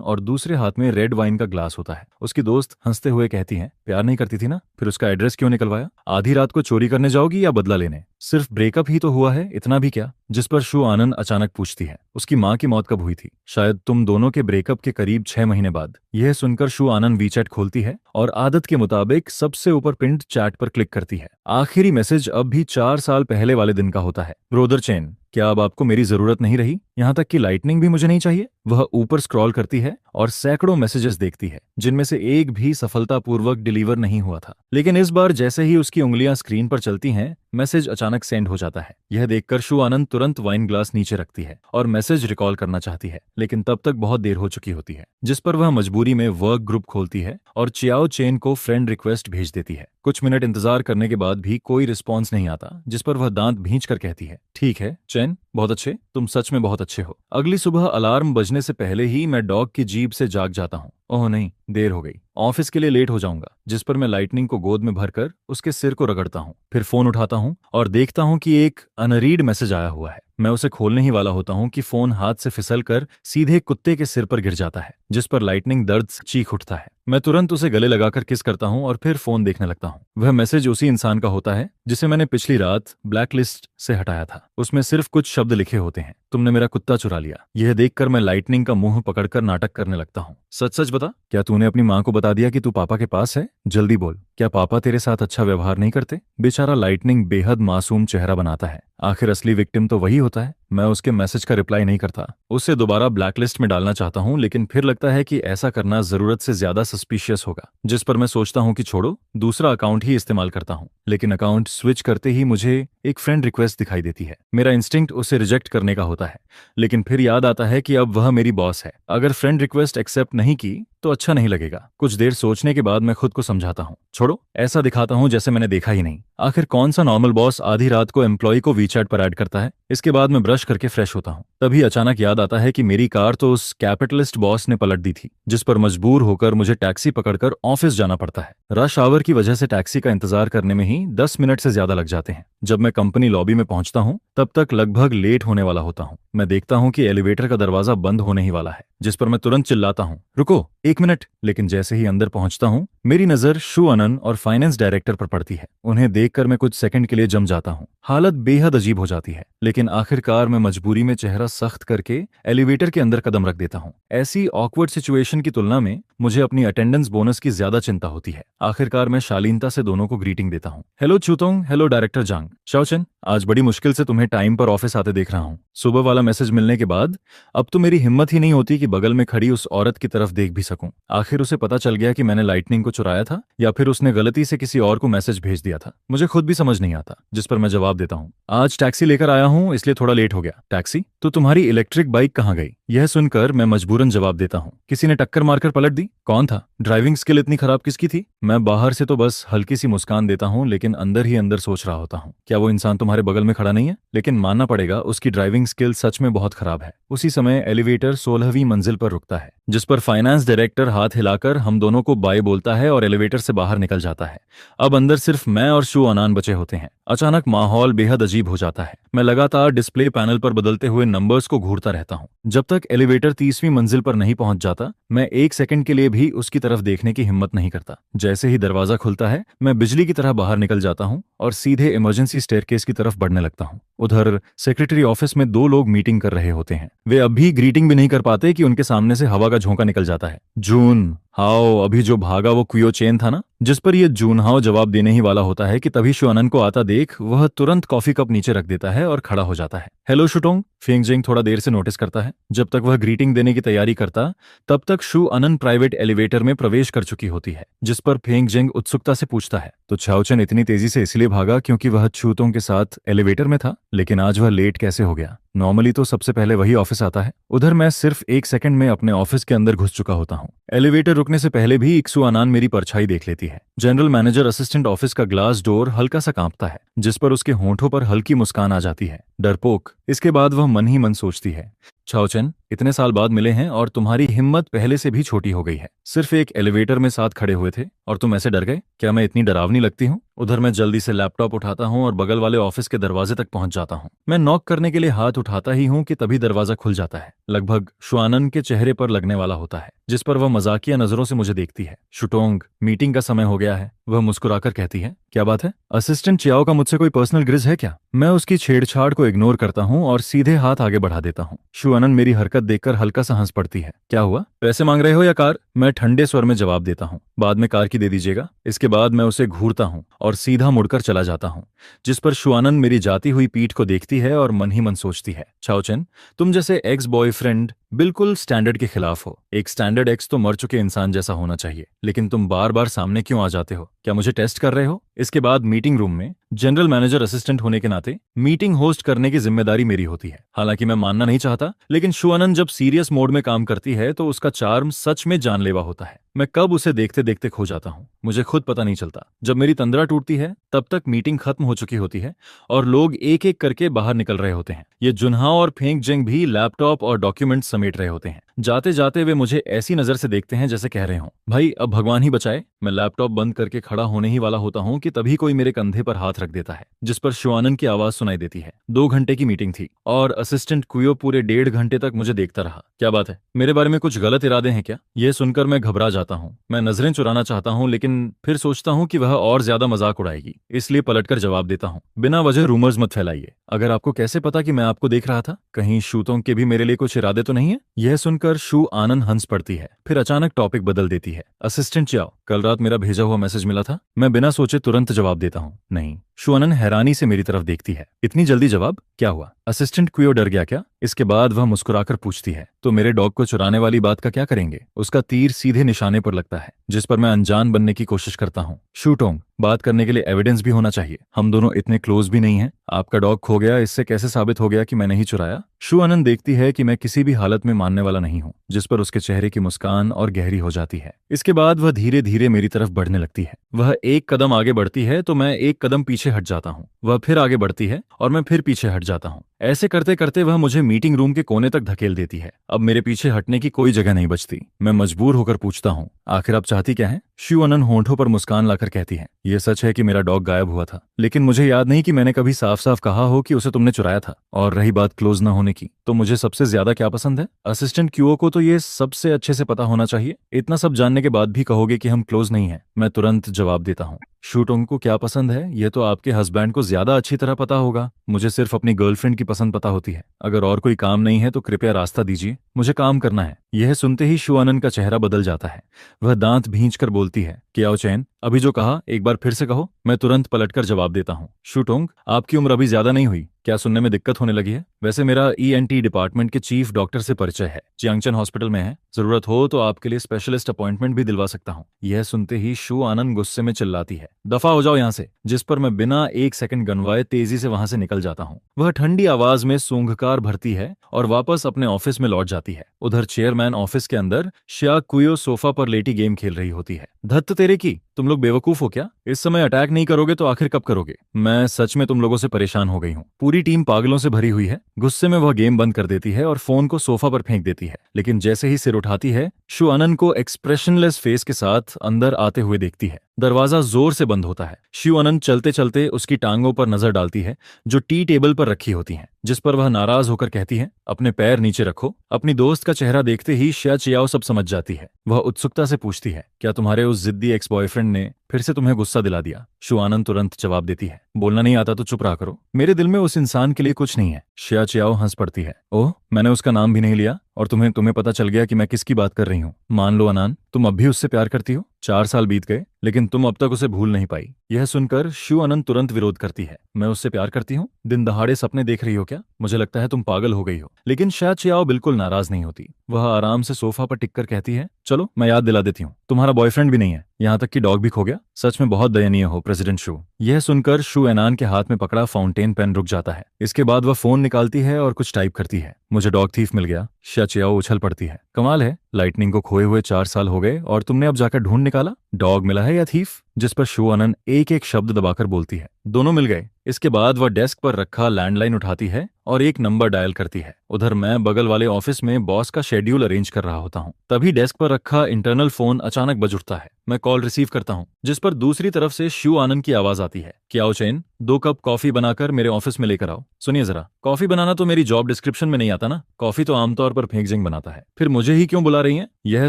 और दूसरे हाथ में रेड वाइन का ग्लास होता है। उसकी दोस्त हंसते हुए कहती है, प्यार नहीं करती थी ना, फिर उसका एड्रेस क्यों निकलवाया? आधी रात को चोरी करने जाओगी या बदला लेने? सिर्फ ब्रेकअप ही तो हुआ है, इतना भी क्या? जिस पर शू आनंद अचानक पूछती है, उसकी माँ की मौत कब हुई थी? शायद तुम दोनों के ब्रेकअप के करीब 6 महीने बाद। यह सुनकर शू आनंद वीचैट खोलती है और आदत के मुताबिक सबसे ऊपर पिंड चैट पर क्लिक करती है। आखिरी मैसेज अब भी 4 साल पहले वाले दिन का होता है। ब्रोदर चेन, क्या अब आपको मेरी जरूरत नहीं रही? यहाँ तक कि लाइटनिंग भी मुझे नहीं चाहिए? वह ऊपर स्क्रॉल करती है और सैकड़ों मैसेजेस देखती है, जिनमें से एक भी सफलतापूर्वक डिलीवर नहीं हुआ था। लेकिन इस बार जैसे ही उसकी उंगलियां स्क्रीन पर चलती हैं, मैसेज अचानक सेंड हो जाता है। यह देखकर शू आनंद तुरंत वाइन ग्लास नीचे रखती है और मैसेज रिकॉल करना चाहती है, लेकिन तब तक बहुत देर हो चुकी होती है, जिस पर वह मजबूरी में वर्क ग्रुप खोलती है और चियाओ चेन को फ्रेंड रिक्वेस्ट भेज देती है। कुछ मिनट इंतजार करने के बाद भी कोई रिस्पॉन्स नहीं आता, जिस पर वह दांत भींच कर कहती है, ठीक है चेन, बहुत अच्छे, तुम सच में बहुत अच्छे हो। अगली सुबह अलार्म बजने से पहले ही मैं डॉग की जीभ से जाग जाता हूँ। ओह नहीं, देर हो गई, ऑफिस के लिए लेट हो जाऊंगा। जिस पर मैं लाइटनिंग को गोद में भरकर उसके सिर को रगड़ता हूँ। फिर फोन उठाता हूँ और देखता हूँ कि एक अनरीड मैसेज आया हुआ है। मैं उसे खोलने ही वाला होता हूँ कि फोन हाथ से फिसल कर सीधे कुत्ते के सिर पर गिर जाता है, जिस पर लाइटनिंग दर्द से चीख उठता है। मैं तुरंत उसे गले लगाकर किस करता हूँ और फिर फोन देखने लगता हूँ। वह मैसेज उसी इंसान का होता है जिसे मैंने पिछली रात ब्लैकलिस्ट से हटाया था। उसमें सिर्फ कुछ शब्द लिखे होते हैं, तुमने मेरा कुत्ता चुरा लिया। यह देखकर मैं लाइटनिंग का मुंह पकड़कर नाटक करने लगता हूँ। सच सच बता, क्या तूने अपनी माँ को बता दिया कि तू पापा के पास है? जल्दी बोल, क्या पापा तेरे साथ अच्छा व्यवहार नहीं करते? बेचारा लाइटनिंग बेहद मासूम चेहरा बनाता है। आखिर असली विक्टिम तो वही होता है। मैं उसके मैसेज का रिप्लाई नहीं करता। उसे दोबारा ब्लैकलिस्ट में डालना चाहता हूँ, लेकिन फिर लगता है कि ऐसा करना जरूरत से ज्यादा सस्पिशियस होगा, जिस पर मैं सोचता हूँ कि छोड़ो, दूसरा अकाउंट ही इस्तेमाल करता हूँ। लेकिन अकाउंट स्विच करते ही मुझे एक फ्रेंड रिक्वेस्ट दिखाई देती है। मेरा इंस्टिंक्ट उसे रिजेक्ट करने का होता है, लेकिन फिर याद आता है कि अब वह मेरी बॉस है। अगर फ्रेंड रिक्वेस्ट एक्सेप्ट नहीं की तो अच्छा नहीं लगेगा। कुछ देर सोचने के बाद मैं खुद को समझाता हूँ, छोड़ो, ऐसा दिखाता हूँ जैसे मैंने देखा ही नहीं। आखिर कौन सा नॉर्मल बॉस आधी रात को एम्प्लॉय को वीचैट पर ऐड करता है? इसके बाद मैं ब्रश करके फ्रेश होता हूँ। तभी अचानक याद आता है कि मेरी कार तो उस कैपिटलिस्ट बॉस ने पलट दी थी, जिस पर मजबूर होकर मुझे टैक्सी पकड़कर ऑफिस जाना पड़ता है। रश आवर की वजह से टैक्सी का इंतजार करने में ही 10 मिनट से ज्यादा लग जाते हैं। जब मैं कंपनी लॉबी में पहुंचता हूं, तब तक लगभग लेट होने वाला होता हूं। मैं देखता हूं कि एलिवेटर का दरवाजा बंद होने ही वाला है, जिस पर मैं तुरंत चिल्लाता हूं, रुको 1 मिनट। लेकिन जैसे ही अंदर पहुंचता हूं, मेरी नजर शू अनन और फाइनेंस डायरेक्टर पर पड़ती है। उन्हें देखकर मैं कुछ सेकंड के लिए जम जाता हूं। हालत बेहद अजीब हो जाती है, लेकिन आखिरकार मैं मजबूरी में चेहरा सख्त करके एलिवेटर के अंदर कदम रख देता हूं। ऐसी ऑकवर्ड सिचुएशन की तुलना में मुझे अपनी अटेंडेंस बोनस की ज्यादा चिंता होती है। आखिरकार मैं शालीनता से दोनों को ग्रीटिंग देता हूं। हेलो चूतोंग, हेलो डायरेक्टर जांग। शाओचेन, आज बड़ी मुश्किल से तुम्हें टाइम पर ऑफिस आते देख रहा हूं। सुबह वाला मैसेज मिलने के बाद अब तो मेरी हिम्मत ही नहीं होती कि बगल में खड़ी उस औरत की तरफ देख भी सकूं। आखिर उसे पता चल गया कि मैंने लाइटनिंग को चुराया था, या फिर उसने गलती से किसी और को मैसेज भेज दिया था। मुझे खुद भी समझ नहीं आता, जिस पर मैं जवाब देता हूँ, आज टैक्सी लेकर आया हूँ, इसलिए थोड़ा लेट हो गया। टैक्सी? तो तुम्हारी इलेक्ट्रिक बाइक कहाँ गई? यह सुनकर मैं मजबूरन जवाब देता हूँ, किसी ने टक्कर मारकर पलट दी। कौन था? ड्राइविंग स्किल इतनी खराब किसकी थी? मैं बाहर से तो बस हल्की सी मुस्कान देता हूँ, लेकिन अंदर ही अंदर सोच रहा होता हूँ, क्या वो इंसान तुम्हारे बगल में खड़ा नहीं है? लेकिन मानना पड़ेगा, उसकी ड्राइविंग स्किल सच में बहुत खराब है। उसी समय एलिवेटर 16वीं मंजिल पर रुकता है, जिस पर फाइनेंस डायरेक्टर हाथ हिलाकर हम दोनों को बाय बोलता है और एलिवेटर से बाहर निकल जाता है। अब अंदर सिर्फ मैं और शू अनान बचे होते हैं। अचानक माहौल बेहद अजीब हो जाता है। मैं लगातार डिस्प्ले पैनल पर बदलते हुए नंबर्स को घूरता रहता हूँ। जब तक एलिवेटर 30वीं मंजिल पर नहीं पहुंच जाता, मैं 1 सेकंड के लिए भी उसकी तरफ देखने की हिम्मत नहीं करता। जैसे ही दरवाजा खुलता है, मैं बिजली की तरह बाहर निकल जाता हूँ और सीधे इमरजेंसी स्टेयरकेस की तरफ बढ़ने लगता हूँ। उधर सेक्रेटरी ऑफिस में 2 लोग मीटिंग कर रहे होते हैं। वे अभी ग्रीटिंग भी नहीं कर पाते कि उनके सामने से हवा का झोंका निकल जाता है। जून हाओ, अभी जो भागा वो क्वियो चेन था ना? जिस पर यह जून हाओ जवाब देने ही वाला होता है कि तभी शू अनन को आता देख वह तुरंत कॉफी कप नीचे रख देता है और खड़ा हो जाता है। हेलो शुटोंग, फेंगजिंग थोड़ा देर से नोटिस करता है। जब तक वह ग्रीटिंग देने की तैयारी करता, तब तक शू अनन प्राइवेट एलिवेटर में प्रवेश कर चुकी होती है, जिस पर फेंगजिंग उत्सुकता से पूछता है, तो छाओचन इतनी तेजी से इसलिए भागा क्योंकि वह छूतों के साथ एलिवेटर में था, लेकिन आज वह लेट कैसे हो गया? नॉर्मली तो सबसे पहले वही ऑफिस आता है। उधर मैं सिर्फ 1 सेकंड में अपने ऑफिस के अंदर घुस चुका होता हूँ। एलिवेटर रुकने से पहले भी इक्सू अनान मेरी परछाई देख लेती है। जनरल मैनेजर असिस्टेंट ऑफिस का ग्लास डोर हल्का सा कांपता है, जिस पर उसके होंठों पर हल्की मुस्कान आ जाती है। डरपोक। इसके बाद वह मन ही मन सोचती है, छाओचन, इतने साल बाद मिले हैं और तुम्हारी हिम्मत पहले से भी छोटी हो गई है। सिर्फ एक एलिवेटर में साथ खड़े हुए थे और तुम ऐसे डर गए? क्या मैं इतनी डरावनी लगती हूँ? उधर मैं जल्दी से लैपटॉप उठाता हूँ और बगल वाले ऑफिस के दरवाजे तक पहुंच जाता हूँ। मैं नॉक करने के लिए हाथ उठाता ही हूँ कि तभी दरवाजा खुल जाता है। लगभग शू अनन के चेहरे पर लगने वाला होता है, जिस पर वह मजाकिया नजरों से मुझे देखती है। शुटोंग, मीटिंग का समय हो गया है, वह मुस्कुराकर कहती है। क्या बात है? असिस्टेंट चियाओ का मुझसे कोई पर्सनल ग्रिज है क्या? मैं उसकी छेड़छाड़ को इग्नोर करता हूँ और सीधे हाथ आगे बढ़ा देता हूँ। शू अनन मेरी हरकत देखकर हल्का सा हंस पड़ती है। क्या हुआ? पैसे मांग रहे हो या कार? मैं ठंडे स्वर में जवाब देता हूँ, बाद में कार की दे दीजिएगा। इसके बाद मैं उसे घूरता हूँ और सीधा मुड़कर चला जाता हूँ, जिस पर शू अनन मेरी जाती हुई पीठ को देखती है और मन ही मन सोचती है, छाओचन, तुम जैसे एक्स बॉयफ्रेंड बिल्कुल स्टैंडर्ड के खिलाफ हो। एक स्टैंडर्ड एक्स तो मर चुके इंसान जैसा होना चाहिए, लेकिन तुम बार बार सामने क्यों आ जाते हो? क्या मुझे टेस्ट कर रहे हो? इसके बाद मीटिंग रूम में जनरल मैनेजर असिस्टेंट होने के नाते मीटिंग होस्ट करने की जिम्मेदारी मेरी होती है। हालांकि मैं मानना नहीं चाहता, लेकिन शू अनन जब सीरियस मोड में काम करती है तो उसका चार्म सच में जानलेवा होता है। मैं कब उसे देखते देखते खो जाता हूँ मुझे खुद पता नहीं चलता। जब मेरी तंद्रा टूटती है तब तक मीटिंग खत्म हो चुकी होती है और लोग एक एक करके बाहर निकल रहे होते हैं। ये जुन्हा और फेंक जंग भी लैपटॉप और डॉक्यूमेंट्स समेट रहे होते हैं। जाते जाते वे मुझे ऐसी नजर से देखते हैं जैसे कह रहे हों, भाई अब भगवान ही बचाए। मैं लैपटॉप बंद करके खड़ा होने ही वाला होता हूँ कि तभी कोई मेरे कंधे पर हाथ रख देता है, जिस पर शिवानंद की आवाज सुनाई देती है। 2 घंटे की मीटिंग थी और असिस्टेंट कुयो पूरे 1.5 घंटे तक मुझे देखता रहा। क्या बात है, मेरे बारे में कुछ गलत इरादे हैं क्या? यह सुनकर मैं घबरा जाता हूँ। मैं नजरें चुराना चाहता हूँ लेकिन फिर सोचता हूँ कि वह और ज्यादा मजाक उड़ाएगी, इसलिए पलटकर जवाब देता हूँ, बिना वजह रूमर्स मत फैलाइए। अगर आपको कैसे पता कि मैं आपको देख रहा था? कहीं शूतों के भी मेरे लिए कुछ इरादे तो नहीं है? यह सुनकर शू आनंद हंस पड़ती है, फिर अचानक टॉपिक बदल देती है। असिस्टेंट चाओ, कल रात मेरा भेजा हुआ मैसेज मिला था? मैं बिना सोचे तुरंत जवाब देता हूँ, नहीं। शू आनंद हैरानी से मेरी तरफ देखती है, इतनी जल्दी जवाब? क्या हुआ? असिस्टेंट क्वियो डर गया क्या? इसके बाद वह मुस्कुराकर पूछती है, तो मेरे डॉग को चुराने वाली बात का क्या करेंगे? उसका तीर सीधे निशाने पर लगता है, जिस पर मैं अनजान बनने की कोशिश करता हूँ। शूटोंग, बात करने के लिए एविडेंस भी होना चाहिए, हम दोनों इतने क्लोज भी नहीं हैं। आपका डॉग खो गया, इससे कैसे साबित हो गया कि मैं नहीं चुराया? शू आनंद देखती है कि मैं किसी भी हालत में मानने वाला नहीं हूँ, जिस पर उसके चेहरे की मुस्कान और गहरी हो जाती है। इसके बाद वह धीरे धीरे मेरी तरफ बढ़ने लगती है। वह एक कदम आगे बढ़ती है तो मैं एक कदम पीछे हट जाता हूँ। वह फिर आगे बढ़ती है और मैं फिर पीछे हट जाता हूँ। ऐसे करते करते वह मुझे मीटिंग रूम के कोने तक धकेल देती है। अब मेरे पीछे हटने की कोई जगह नहीं बचती। मैं मजबूर होकर पूछता हूँ, आखिर आप चाहती क्या है? शू आनंद होंठों पर मुस्कान लाकर कहती है, यह सच है कि मेरा डॉग गायब हुआ था, लेकिन मुझे याद नहीं कि मैंने कभी साफ साफ कहा हो कि उसे तुमने चुराया था। और रही बात क्लोज न होने की, तो मुझे सबसे ज्यादा क्या पसंद है? असिस्टेंट क्यूओ को तो ये सबसे अच्छे से पता होना चाहिए। इतना सब जानने के बाद भी कहोगे कि हम क्लोज नहीं हैं? मैं तुरंत जवाब देता हूँ, शूटोंग को क्या पसंद है यह तो आपके हस्बैंड को ज्यादा अच्छी तरह पता होगा। मुझे सिर्फ अपनी गर्लफ्रेंड की पसंद पता होती है। अगर और कोई काम नहीं है तो कृपया रास्ता दीजिए, मुझे काम करना है। यह सुनते ही शू आनंद का चेहरा बदल जाता है। वह दांत भींचकर बोलती है, कियाओ चैन, अभी जो कहा एक बार फिर से कहो। मैं तुरंत पलटकर जवाब देता हूँ, शूटोंग, आपकी उम्र अभी ज्यादा नहीं हुई, क्या सुनने में दिक्कत होने लगी है? वैसे मेरा ईएनटी डिपार्टमेंट के चीफ डॉक्टर से परिचय है, चियांगचन हॉस्पिटल में है। जरूरत हो तो आपके लिए स्पेशलिस्ट अपॉइंटमेंट भी दिलवा सकता हूँ। यह सुनते ही शू आनंद गुस्से में चिल्लाती है, दफा हो जाओ यहाँ से, जिस पर मैं बिना एक सेकंड गनवाए तेजी से वहां से निकल जाता हूँ। वह ठंडी आवाज में सूंघकार भरती है और वापस अपने ऑफिस में लौट जाती है। उधर चेयरमैन ऑफिस के अंदर श्या कुयो सोफा पर लेटी गेम खेल रही होती है। धत्त तेरे की, तुम लोग बेवकूफ हो क्या? इस समय अटैक नहीं करोगे तो आखिर कब करोगे? मैं सच में तुम लोगों से परेशान हो गई हूँ। पूरी टीम पागलों से भरी हुई है। गुस्से में वह गेम बंद कर देती है और फोन को सोफा पर फेंक देती है, लेकिन जैसे ही सिर उठाती है, शू आनंद को एक्सप्रेशनलेस फेस के साथ अंदर आते हुए देखती है। दरवाजा जोर से बंद होता है। शू आनंद चलते चलते उसकी टांगों पर नजर डालती है जो टी टेबल पर रखी होती हैं, जिस पर वह नाराज होकर कहती है, अपने पैर नीचे रखो। अपनी दोस्त का चेहरा देखते ही श्या चियाओ सब समझ जाती है। वह उत्सुकता से पूछती है, क्या तुम्हारे उस जिद्दी एक्स बॉयफ्रेंड ने फिर से तुम्हें गुस्सा दिला दिया? शू आनंद तुरंत जवाब देती है, बोलना नहीं आता तो चुप रहा करो, मेरे दिल में उस इंसान के लिए कुछ नहीं है। श्या चियाओ हंस पड़ती है, ओह, मैंने उसका नाम भी नहीं लिया और तुम्हें पता चल गया कि मैं किसकी बात कर रही हूँ। मान लो अनान, तुम अब भी उससे प्यार करती हो। 4 साल बीत गए लेकिन तुम अब तक उसे भूल नहीं पाई। यह सुनकर शू आनंद तुरंत विरोध करती है, मैं उससे प्यार करती हूँ? दिन दहाड़े सपने देख रही हो क्या? मुझे लगता है तुम पागल हो गई हो। लेकिन श्या चियाओ बिल्कुल नाराज नहीं होती। वह आराम से सोफा पर टिककर कहती है, चलो मैं याद दिला देती हूँ, तुम्हारा बॉयफ्रेंड भी नहीं है, यहाँ तक कि डॉग भी खो गया। सच में बहुत दयनीय हो प्रेसिडेंट शू। यह सुनकर शू एनान के हाथ में पकड़ा फाउंटेन पेन रुक जाता है। इसके बाद वह फोन निकालती है और कुछ टाइप करती है, मुझे डॉग थीफ मिल गया। श्या चियाओ उछल पड़ती है, कमाल है, लाइटनिंग को खोए हुए 4 साल हो गए और तुमने अब जाकर ढूंढ निकाला? डॉग मिला है या थीफ? जिस पर शू आनंद एक एक शब्द दबाकर बोलती है, दोनों मिल गए। इसके बाद वह डेस्क पर रखा लैंडलाइन उठाती है और एक नंबर डायल करती है। उधर मैं बगल वाले ऑफिस में बॉस का शेड्यूल अरेंज कर रहा होता हूँ। तभी डेस्क पर रखा इंटरनल फोन अचानक बज उठता है। मैं कॉल रिसीव करता हूँ, जिस पर दूसरी तरफ से शू आनंद की आवाज आती है, कियाओ चेन, 2 कप कॉफी बनाकर मेरे ऑफिस में लेकर आओ। सुनिए जरा, कॉफी बनाना तो मेरी जॉब डिस्क्रिप्शन में नहीं आता ना, कॉफी तो आमतौर पर फेंकजिंग बनाता है, फिर मुझे ही क्यों बुला रही हैं? यह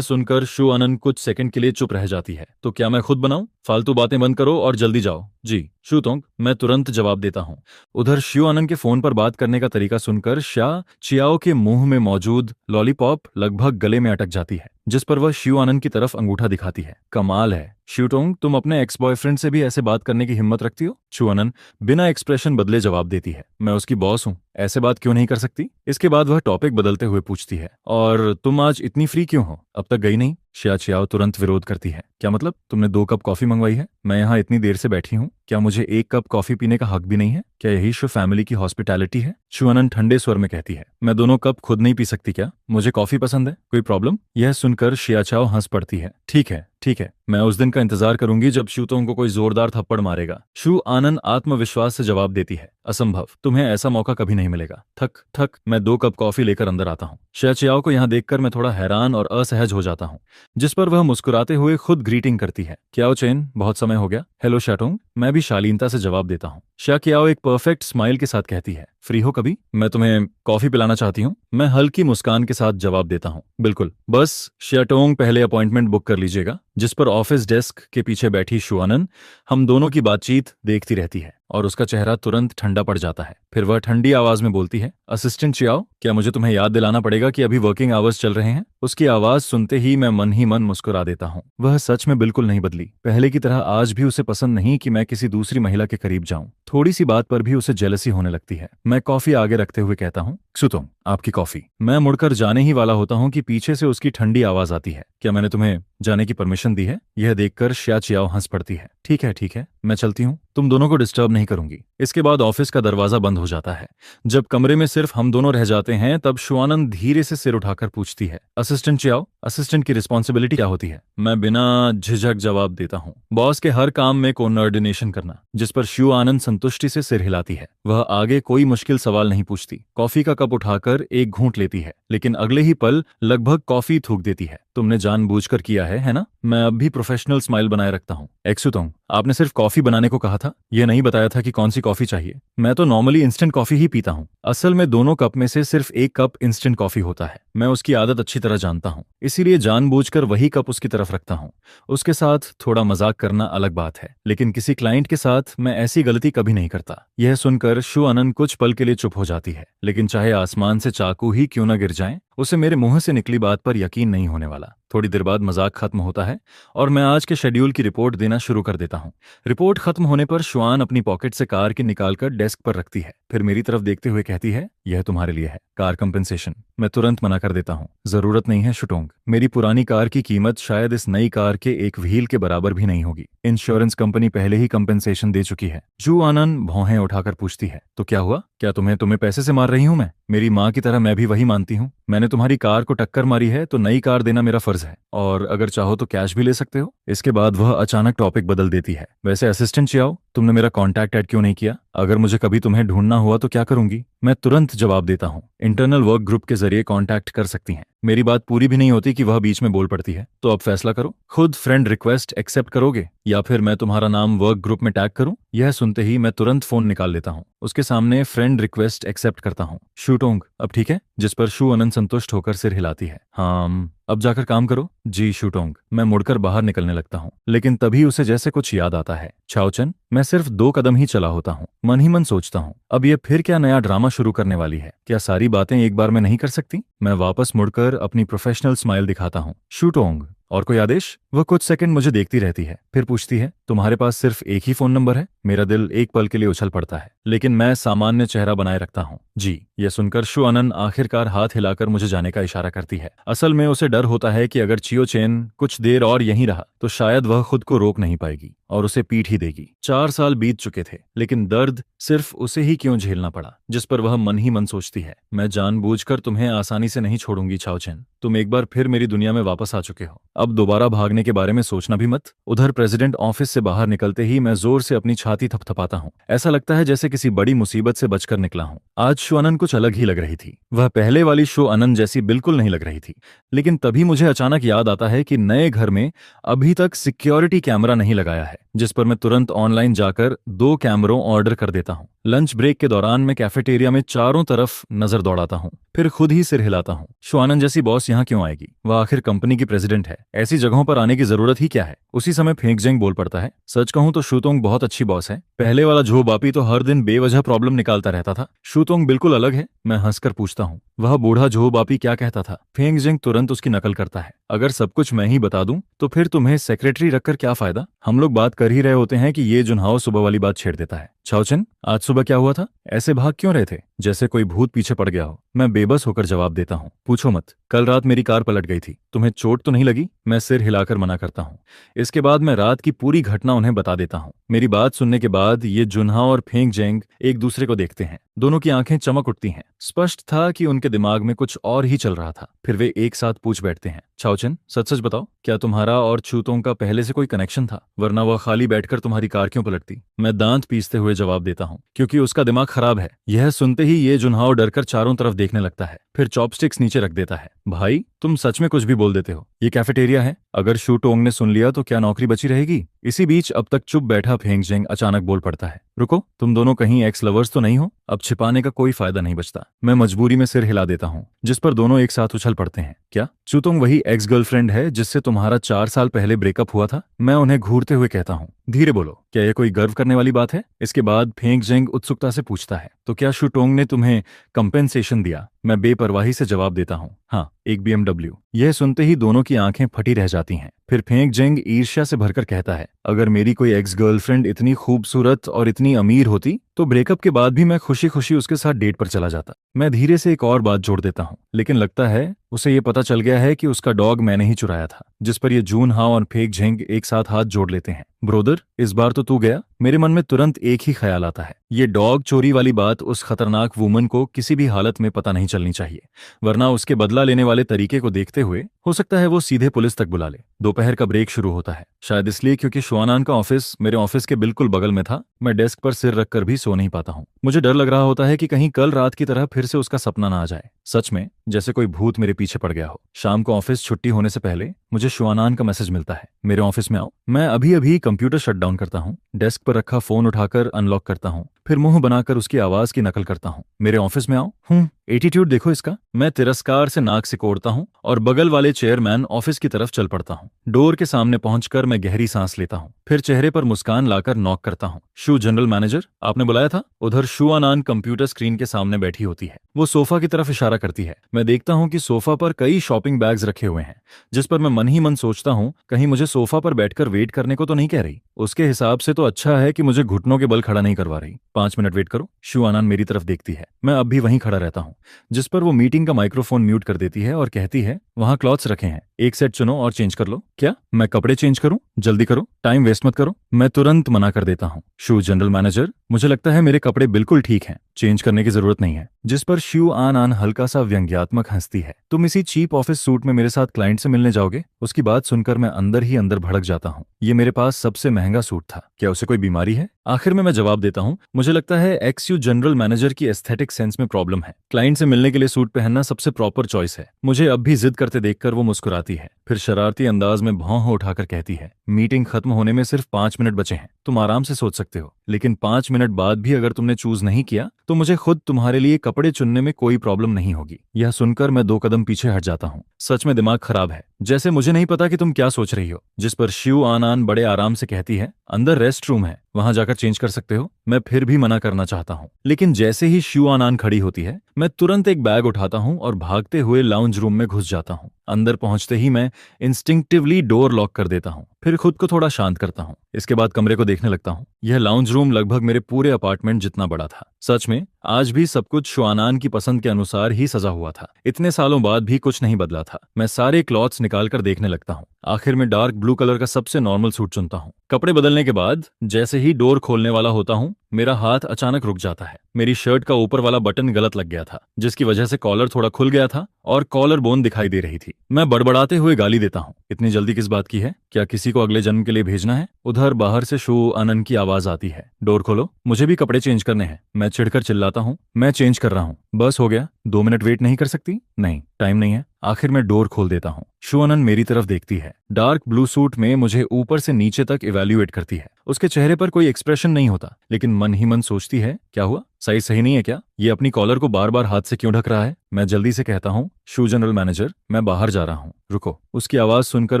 सुनकर शू आनंद कुछ सेकंड के लिए चुप रह जाती है। तो क्या मैं खुद बनाऊं? फालतू बातें बंद करो और जल्दी जाओ। जी शूतोंग, मैं तुरंत जवाब देता हूँ। उधर शू आनंद के फोन पर बात करने का तरीका सुनकर श्या चियाओ के मुंह में मौजूद लॉलीपॉप लगभग गले में अटक जाती है, जिस पर वह शू आनंद की तरफ अंगूठा दिखाती है। कमाल है शूटोंग, तुम अपने एक्स बॉयफ्रेंड से भी ऐसे बात करने की हिम्मत रखती हो? शू आनंद बिना एक्सप्रेशन बदले जवाब देती है, मैं उसकी बॉस हूँ, ऐसे बात क्यों नहीं कर सकती? इसके बाद वह टॉपिक बदलते हुए पूछती है, और तुम आज इतनी फ्री क्यों हो, अब तक गई नहीं? श्या चियाओ तुरंत विरोध करती है, क्या मतलब? तुमने 2 कप कॉफी मंगवाई है, मैं यहाँ इतनी देर से बैठी हूँ, क्या मुझे 1 कप कॉफी पीने का हक भी नहीं है? क्या यही शो फैमिली की हॉस्पिटैलिटी है? शू आनंद ठंडे स्वर में कहती है, मैं दोनों कप खुद नहीं पी सकती क्या? मुझे कॉफी पसंद है, कोई प्रॉब्लम? यह सुनकर सुनकर शियाचाओ हंस पड़ती है। ठीक है, ठीक है, मैं उस दिन का इंतजार करूंगी जब शूतोंग को कोई जोरदार थप्पड़ मारेगा। शू आनन आत्मविश्वास से जवाब देती है, असंभव, तुम्हें ऐसा मौका कभी नहीं मिलेगा। थक थक, मैं 2 कप कॉफी लेकर अंदर आता हूँ। शियाचाओ को यहाँ देखकर मैं थोड़ा हैरान और असहज हो जाता हूँ, जिस पर वह मुस्कुराते हुए खुद ग्रीटिंग करती है। क्याओ चेन, बहुत समय हो गया। हेलो शाटोंग, मैं भी शालीनता से जवाब देता हूँ। शिया क्याओ एक परफेक्ट स्माइल के साथ कहती है, फ्री हो कभी? मैं तुम्हें कॉफी पिलाना चाहती हूँ। मैं हल्की मुस्कान के साथ जवाब देता हूँ, बिल्कुल, बस शियाटोंग पहले अपॉइंटमेंट बुक कर लीजिएगा। जिस पर ऑफिस डेस्क के पीछे बैठी शुआनन हम दोनों की बातचीत देखती रहती है और उसका चेहरा तुरंत ठंडा पड़ जाता है। फिर वह ठंडी आवाज में बोलती है, असिस्टेंट चियाओ, क्या मुझे तुम्हें याद दिलाना पड़ेगा कि अभी वर्किंग आवर्स चल रहे हैं? उसकी आवाज सुनते ही मैं मन ही मन मुस्कुरा देता हूँ। वह सच में बिल्कुल नहीं बदली। पहले की तरह आज भी उसे पसंद नहीं कि मैं किसी दूसरी महिला के करीब जाऊं। थोड़ी सी बात पर भी उसे जेलसी होने लगती है। मैं कॉफी आगे रखते हुए कहता हूँ, सुतोंग, आपकी कॉफी। मैं मुड़कर जाने ही वाला होता हूँ कि पीछे से उसकी ठंडी आवाज आती है, क्या मैंने तुम्हें जाने की परमिशन दी है? यह देखकर शिया चियाओ हंस पड़ती है। ठीक है, ठीक है, मैं चलती हूँ, तुम दोनों को डिस्टर्ब नहीं करूंगी। इसके बाद ऑफिस का दरवाजा बंद हो जाता है। जब कमरे में सिर्फ हम दोनों रह जाते हैं तब शुआनन धीरे से सिर उठाकर पूछती है, असिस्टेंट चियाओ, असिस्टेंट की रिस्पॉन्सिबिलिटी क्या होती है? मैं बिना झिझक जवाब देता हूँ, बॉस के हर काम में कोऑर्डिनेशन करना। जिस पर शुआनन संतुष्टि से सिर हिलाती है। वह आगे कोई मुश्किल सवाल नहीं पूछती। कॉफी का कप उठाकर एक घूंट लेती है, लेकिन अगले ही पल लगभग कॉफी थूक देती है। तुमने जानबूझकर किया है ना? मैं अब भी प्रोफेशनल स्माइल बनाए रखता हूँ। एक्सुतोंग, आपने सिर्फ कॉफी बनाने को कहा था, यह नहीं बताया था कि कौन सी कॉफी चाहिए। मैं तो नॉर्मली इंस्टेंट कॉफी ही पीता हूँ। असल में दोनों कप में से सिर्फ एक कप इंस्टेंट कॉफी होता है। मैं उसकी आदत अच्छी तरह जानता हूँ, इसीलिए जानबूझकर वही कप उसकी तरफ रखता हूँ। उसके साथ थोड़ा मजाक करना अलग बात है, लेकिन किसी क्लाइंट के साथ मैं ऐसी गलती कभी नहीं करता। यह सुनकर शुआनन कुछ पल के लिए चुप हो जाती है, लेकिन चाहे आसमान से चाकू ही क्यों न गिर जाए, उसे मेरे मुंह से निकली बात पर यकीन नहीं होने वाला। थोड़ी देर बाद मजाक खत्म होता है और मैं आज के शेड्यूल की रिपोर्ट देना शुरू कर देता हूँ। रिपोर्ट खत्म होने पर शुआन अपनी पॉकेट से कार की निकालकर डेस्क पर रखती है, फिर मेरी तरफ देखते हुए कहती है, यह तुम्हारे लिए है, कार कंपेंसेशन। मैं तुरंत मना कर देता हूँ, जरूरत नहीं है शुटोंग, मेरी पुरानी कार की कीमत शायद इस नई कार के एक व्हील के बराबर भी नहीं होगी। इंश्योरेंस कंपनी पहले ही कंपेंसेशन दे चुकी है। शुआनन भौहें उठाकर पूछती है, तो क्या हुआ? क्या तुम्हें पैसे से मार रही हूं मैं? मेरी माँ की तरह मैं भी वही मानती हूँ। मैंने तुम्हारी कार को टक्कर मारी है तो नई कार देना मेरा फर्ज है, और अगर चाहो तो कैश भी ले सकते हो। इसके बाद वह अचानक टॉपिक बदल देती है, वैसे असिस्टेंट चियाओ, तुमने मेरा कॉन्टैक्ट ऐड क्यों नहीं किया? अगर मुझे कभी तुम्हें ढूंढना हुआ तो क्या करूंगी? मैं तुरंत जवाब देता हूँ, इंटरनल वर्क ग्रुप के जरिए कॉन्टैक्ट कर सकती हैं। मेरी बात पूरी भी नहीं होती कि वह बीच में बोल पड़ती है, तो अब फैसला करो, खुद फ्रेंड रिक्वेस्ट एक्सेप्ट करोगे या फिर मैं तुम्हारा नाम वर्क ग्रुप में टैग करूं? यह सुनते ही मैं तुरंत फोन निकाल लेता हूं, उसके सामने फ्रेंड रिक्वेस्ट एक्सेप्ट करता हूं। शूटोंग, अब ठीक है? जिस पर शू अनंत संतुष्ट होकर सिर हिलाती है। हाँ, अब जाकर काम करो। जी शूटोंग। मैं मुड़कर बाहर निकलने लगता हूँ, लेकिन तभी उसे जैसे कुछ याद आता है। छाओचन, मैं सिर्फ 2 कदम ही चला होता हूँ। मन ही मन सोचता हूँ, अब ये फिर क्या नया ड्रामा शुरू करने वाली है? क्या सारी बातें एक बार में नहीं कर सकती? मैं वापस मुड़कर अपनी प्रोफेशनल स्माइल दिखाता हूँ। शूटोंग, और कोई आदेश? वह कुछ सेकंड मुझे देखती रहती है, फिर पूछती है, तुम्हारे पास सिर्फ एक ही फोन नंबर है? मेरा दिल एक पल के लिए उछल पड़ता है, लेकिन मैं सामान्य चेहरा बनाए रखता हूँ। जी। यह सुनकर शुअनन आखिरकार हाथ हिलाकर मुझे जाने का इशारा करती है। असल में उसे डर होता है कि अगर चियो चेन कुछ देर और यहीं रहा तो शायद वह खुद को रोक नहीं पाएगी और उसे पीट ही देगी। 4 साल बीत चुके थे, लेकिन दर्द सिर्फ उसे ही क्यों झेलना पड़ा, जिस पर वह मन ही मन सोचती है। मैं जानबूझकर तुम्हें आसानी से नहीं छोड़ूंगी छाओचेन। तुम एक बार फिर मेरी दुनिया में वापस आ चुके हो, अब दोबारा भागने के बारे में सोचना भी मत। उधर प्रेसिडेंट ऑफिस से बाहर निकलते ही मैं जोर से अपनी छाती थपथपाता हूँ। ऐसा लगता है जैसे किसी बड़ी मुसीबत से बचकर निकला हूँ। आज शुअनन कुछ अलग ही लग रही थी। वह पहले वाली शुअनन जैसी बिल्कुल नहीं लग रही थी। लेकिन तभी मुझे अचानक याद आता है कि नए घर में अभी तक सिक्योरिटी कैमरा नहीं लगाया है, जिस पर मैं तुरंत ऑनलाइन जाकर 2 कैमरों ऑर्डर कर देता हूँ। लंच ब्रेक के दौरान मैं कैफेटेरिया में चारों तरफ नजर दौड़ाता हूँ, फिर खुद ही सिर हिलाता हूँ। शुअनन जैसी बॉस यहाँ क्यों आएगी? वह आखिर कंपनी की प्रेसिडेंट है, ऐसी जगहों पर आने की जरूरत ही क्या है? उसी समय फेंगजेंग बोल पड़ता है, सच कहूं तो शूतोंग बहुत अच्छी बॉस है। पहले वाला झो बापी तो हर दिन बेवजह प्रॉब्लम निकालता रहता था, शूतोंग बिल्कुल अलग है। मैं हंसकर पूछता हूँ, वह बूढ़ा झो बापी क्या कहता था? फेंगजेंग तुरंत उसकी नकल करता है, अगर सब कुछ मैं ही बता दूं तो फिर तुम्हें सेक्रेटरी रखकर क्या फायदा? हम लोग बात कर ही रहे होते हैं कि ये जुनहाओ सुबह वाली बात छेड़ देता है। चाओचन, आज सुबह क्या हुआ था? ऐसे भाग क्यों रहे थे जैसे कोई भूत पीछे पड़ गया हो? मैं बेबस होकर जवाब देता हूँ, पूछो मत। कल रात मेरी कार पलट गई थी। तुम्हें चोट तो नहीं लगी? मैं सिर हिलाकर मना करता हूँ। इसके बाद मैं रात की पूरी घटना उन्हें बता देता हूँ। मेरी बात सुनने के बाद ये जुन्हा और फेंग जेंग एक दूसरे को देखते हैं। दोनों की आंखें चमक उठती हैं। स्पष्ट था कि उनके दिमाग में कुछ और ही चल रहा था। फिर वे एक साथ पूछ बैठते हैं, चाओचन, सच सच बताओ, क्या तुम्हारा और चूतों का पहले से कोई कनेक्शन था? वरना वह खाली बैठकर तुम्हारी कार क्यों पलटती? मैं दांत पीसते हुए जवाब देता हूँ, क्योंकि उसका दिमाग खराब है। यह सुनते ही ये जुन्हाव डरकर चारों तरफ देखने लगता है, फिर चॉपस्टिक्स नीचे रख देता है। भाई, तुम सच में कुछ भी बोल देते हो। ये कैफेटेरिया है, अगर शू टोंग ने सुन लिया तो क्या नौकरी बची रहेगी? इसी बीच अब तक चुप बैठा फेंग जेंग अचानक बोल पड़ता है, रुको, तुम दोनों कहीं एक्स लवर्स तो नहीं हो? अब छिपाने का कोई फायदा नहीं बचता। मैं मजबूरी में सिर हिला देता हूँ, जिस पर दोनों एक साथ उछल पड़ते हैं। क्या चूतोंग वही एक्स गर्लफ्रेंड है जिससे तुम्हारा 4 साल पहले ब्रेकअप हुआ था? मैं उन्हें घूरते हुए कहता हूँ, धीरे बोलो, क्या यह कोई गर्व करने वाली बात है? इसके बाद फेंग जेंग उत्सुकता से पूछता है, तो क्या शू टोंग ने तुम्हें कंपेंसेशन दिया? मैं बेपरवाही से जवाब देता हूँ, हाँ, एक BMW। यह सुनते ही दोनों की आंखें फटी रह जाती हैं। फिर फेंग जेंग ईर्ष्या से भरकर कहता है, अगर मेरी कोई एक्स गर्लफ्रेंड इतनी खूबसूरत और इतनी अमीर होती तो ब्रेकअप के बाद भी मैं खुशी खुशी उसके साथ डेट पर चला जाता। मैं धीरे से एक और बात जोड़ देता हूँ, लेकिन लगता है उसे ये पता चल गया है कि उसका डॉग मैंने ही चुराया था। जिस पर ये जून हाओ और फेंग जेंग एक साथ हाथ जोड़ लेते हैं। ब्रोदर, इस बार तो तू गया। मेरे मन में तुरंत एक ही ख्याल आता है, ये डॉग चोरी वाली बात उस खतरनाक वुमन को किसी भी हालत में पता नहीं चलनी चाहिए, वरना उसके बदला लेने वाले तरीके को देखते हुए हो सकता है वो सीधे पुलिस तक बुला ले। दोपहर का ब्रेक शुरू होता है, शायद इसलिए क्योंकि शुआनान का ऑफिस मेरे ऑफिस के बिल्कुल बगल में था। मैं डेस्क पर सिर रखकर भी सो नहीं पाता हूँ। मुझे डर लग रहा होता है कि कहीं कल रात की तरह फिर से उसका सपना ना आ जाए। सच में जैसे कोई भूत मेरे पीछे पड़ गया हो। शाम को ऑफिस छुट्टी होने से पहले मुझे शुआनान का मैसेज मिलता है, मेरे ऑफिस में आओ। मैं अभी अभी कंप्यूटर शट डाउन करता हूँ, डेस्क पर रखा फोन उठाकर अनलॉक करता हूँ, फिर मुंह बनाकर उसकी आवाज की नकल करता हूँ, मेरे ऑफिस में आओ। एटीट्यूड देखो इसका। मैं तिरस्कार से नाक सिकोड़ता हूँ और बगल वाले चेयरमैन ऑफिस की तरफ चल पड़ता हूँ। डोर के सामने पहुंचकर मैं गहरी सांस लेता हूँ, फिर चेहरे पर मुस्कान लाकर नॉक करता हूँ। शू जनरल मैनेजर, आपने बुलाया था? उधर शुआनान कंप्यूटर स्क्रीन के सामने बैठी होती है। वो सोफा की तरफ इशारा करती है। मैं देखता हूँ कि सोफा पर कई शॉपिंग बैग्स रखे हुए हैं, जिस पर मैं मन ही मन सोचता हूँ कहीं मुझे सोफा पर बैठकर वेट करने को तो नहीं कह रही। उसके हिसाब से तो अच्छा है कि मुझे घुटनों के बल खड़ा नहीं करवा रही। 5 मिनट वेट करो। शुआनान मेरी तरफ देखती है। मैं अब भी वहीं खड़ा रहता हूँ, जिस पर वो मीटिंग का माइक्रोफोन म्यूट कर देती है और कहती है, वहां क्लॉथ्स रखे हैं, एक सेट चुनो और चेंज कर लो। क्या मैं कपड़े चेंज करूं? जल्दी करो, टाइम वेस्ट मत करो। मैं तुरंत मना कर देता हूं, शू जनरल मैनेजर, मुझे लगता है मेरे कपड़े बिल्कुल ठीक हैं, चेंज करने की जरूरत नहीं है। जिस पर शुआनान हल्का सा व्यंग्यात्मक हंसती है। तुम इसी चीप ऑफिस सूट में मेरे साथ क्लाइंट से मिलने जाओगे? उसकी बात सुनकर मैं अंदर ही अंदर भड़क जाता हूँ। ये मेरे पास सबसे महंगा सूट था, क्या उसे कोई बीमारी है? आखिर में मैं जवाब देता हूँ, मुझे लगता है एक्स-यू जनरल मैनेजर की एस्थेटिक सेंस में प्रॉब्लम है। क्लाइंट से मिलने के लिए सूट पहनना सबसे प्रॉपर चॉइस है। मुझे अब भी जिद करते देखकर वो मुस्कुराती है, फिर शरारती अंदाज में भौं उठाकर कहती है, मीटिंग खत्म होने में सिर्फ 5 मिनट बचे हैं, तुम आराम से सोच सकते हो। लेकिन 5 मिनट बाद भी अगर तुमने चूज नहीं किया तो मुझे खुद तुम्हारे लिए कपड़े चुनने में कोई प्रॉब्लम नहीं होगी। यह सुनकर मैं 2 कदम पीछे हट जाता हूँ। सच में दिमाग खराब है, जैसे मुझे नहीं पता कि तुम क्या सोच रही हो। जिस पर शुआनान बड़े आराम से कहती है, अंदर रेस्ट रूम है, वहां जाकर चेंज कर सकते हो। मैं फिर भी मना करना चाहता हूँ, लेकिन जैसे ही शुआनान खड़ी होती है, मैं तुरंत एक बैग उठाता हूँ और भागते हुए लाउंज रूम में घुस जाता हूँ। अंदर पहुंचते ही मैं इंस्टिंक्टिवली डोर लॉक कर देता हूँ, फिर खुद को थोड़ा शांत करता हूँ। इसके बाद कमरे को देखने लगता हूँ। यह लाउंज रूम लगभग मेरे पूरे अपार्टमेंट जितना बड़ा था। सच में आज भी सब कुछ शुआनान की पसंद के अनुसार ही सजा हुआ था। इतने सालों बाद भी कुछ नहीं बदला था। मैं सारे क्लॉथ्स निकालकर देखने लगता हूँ। आखिर में डार्क ब्लू कलर का सबसे नॉर्मल सूट चुनता हूँ। कपड़े बदलने के बाद जैसे ही डोर खोलने वाला होता हूँ, मेरा हाथ अचानक रुक जाता है। मेरी शर्ट का ऊपर वाला बटन गलत लग गया था, जिसकी वजह से कॉलर थोड़ा खुल गया था और कॉलर बोन दिखाई दे रही थी। मैं बड़बड़ाते हुए गाली देता हूँ, इतनी जल्दी किस बात की है? क्या किसी को अगले जन्म के लिए भेजना है? उधर बाहर से शुआनान की आवाज आती है, डोर खोलो, मुझे भी कपड़े चेंज करने हैं। मैं चिढ़कर चिल्लाता हूँ, मैं चेंज कर रहा हूँ, बस हो गया, 2 मिनट वेट नहीं कर सकती? नहीं, टाइम नहीं है। आखिर में डोर खोल देता हूँ। शुआनान मेरी तरफ देखती है, डार्क ब्लू सूट में मुझे ऊपर से नीचे तक इवैल्यूएट करती है। उसके चेहरे पर कोई एक्सप्रेशन नहीं होता, लेकिन मन ही मन सोचती है, क्या हुआ, साइज सही नहीं है क्या? ये अपनी कॉलर को बार बार हाथ से क्यों ढक रहा है? मैं जल्दी से कहता हूँ, शू जनरल मैनेजर, मैं बाहर जा रहा हूँ, रुको। उसकी आवाज सुनकर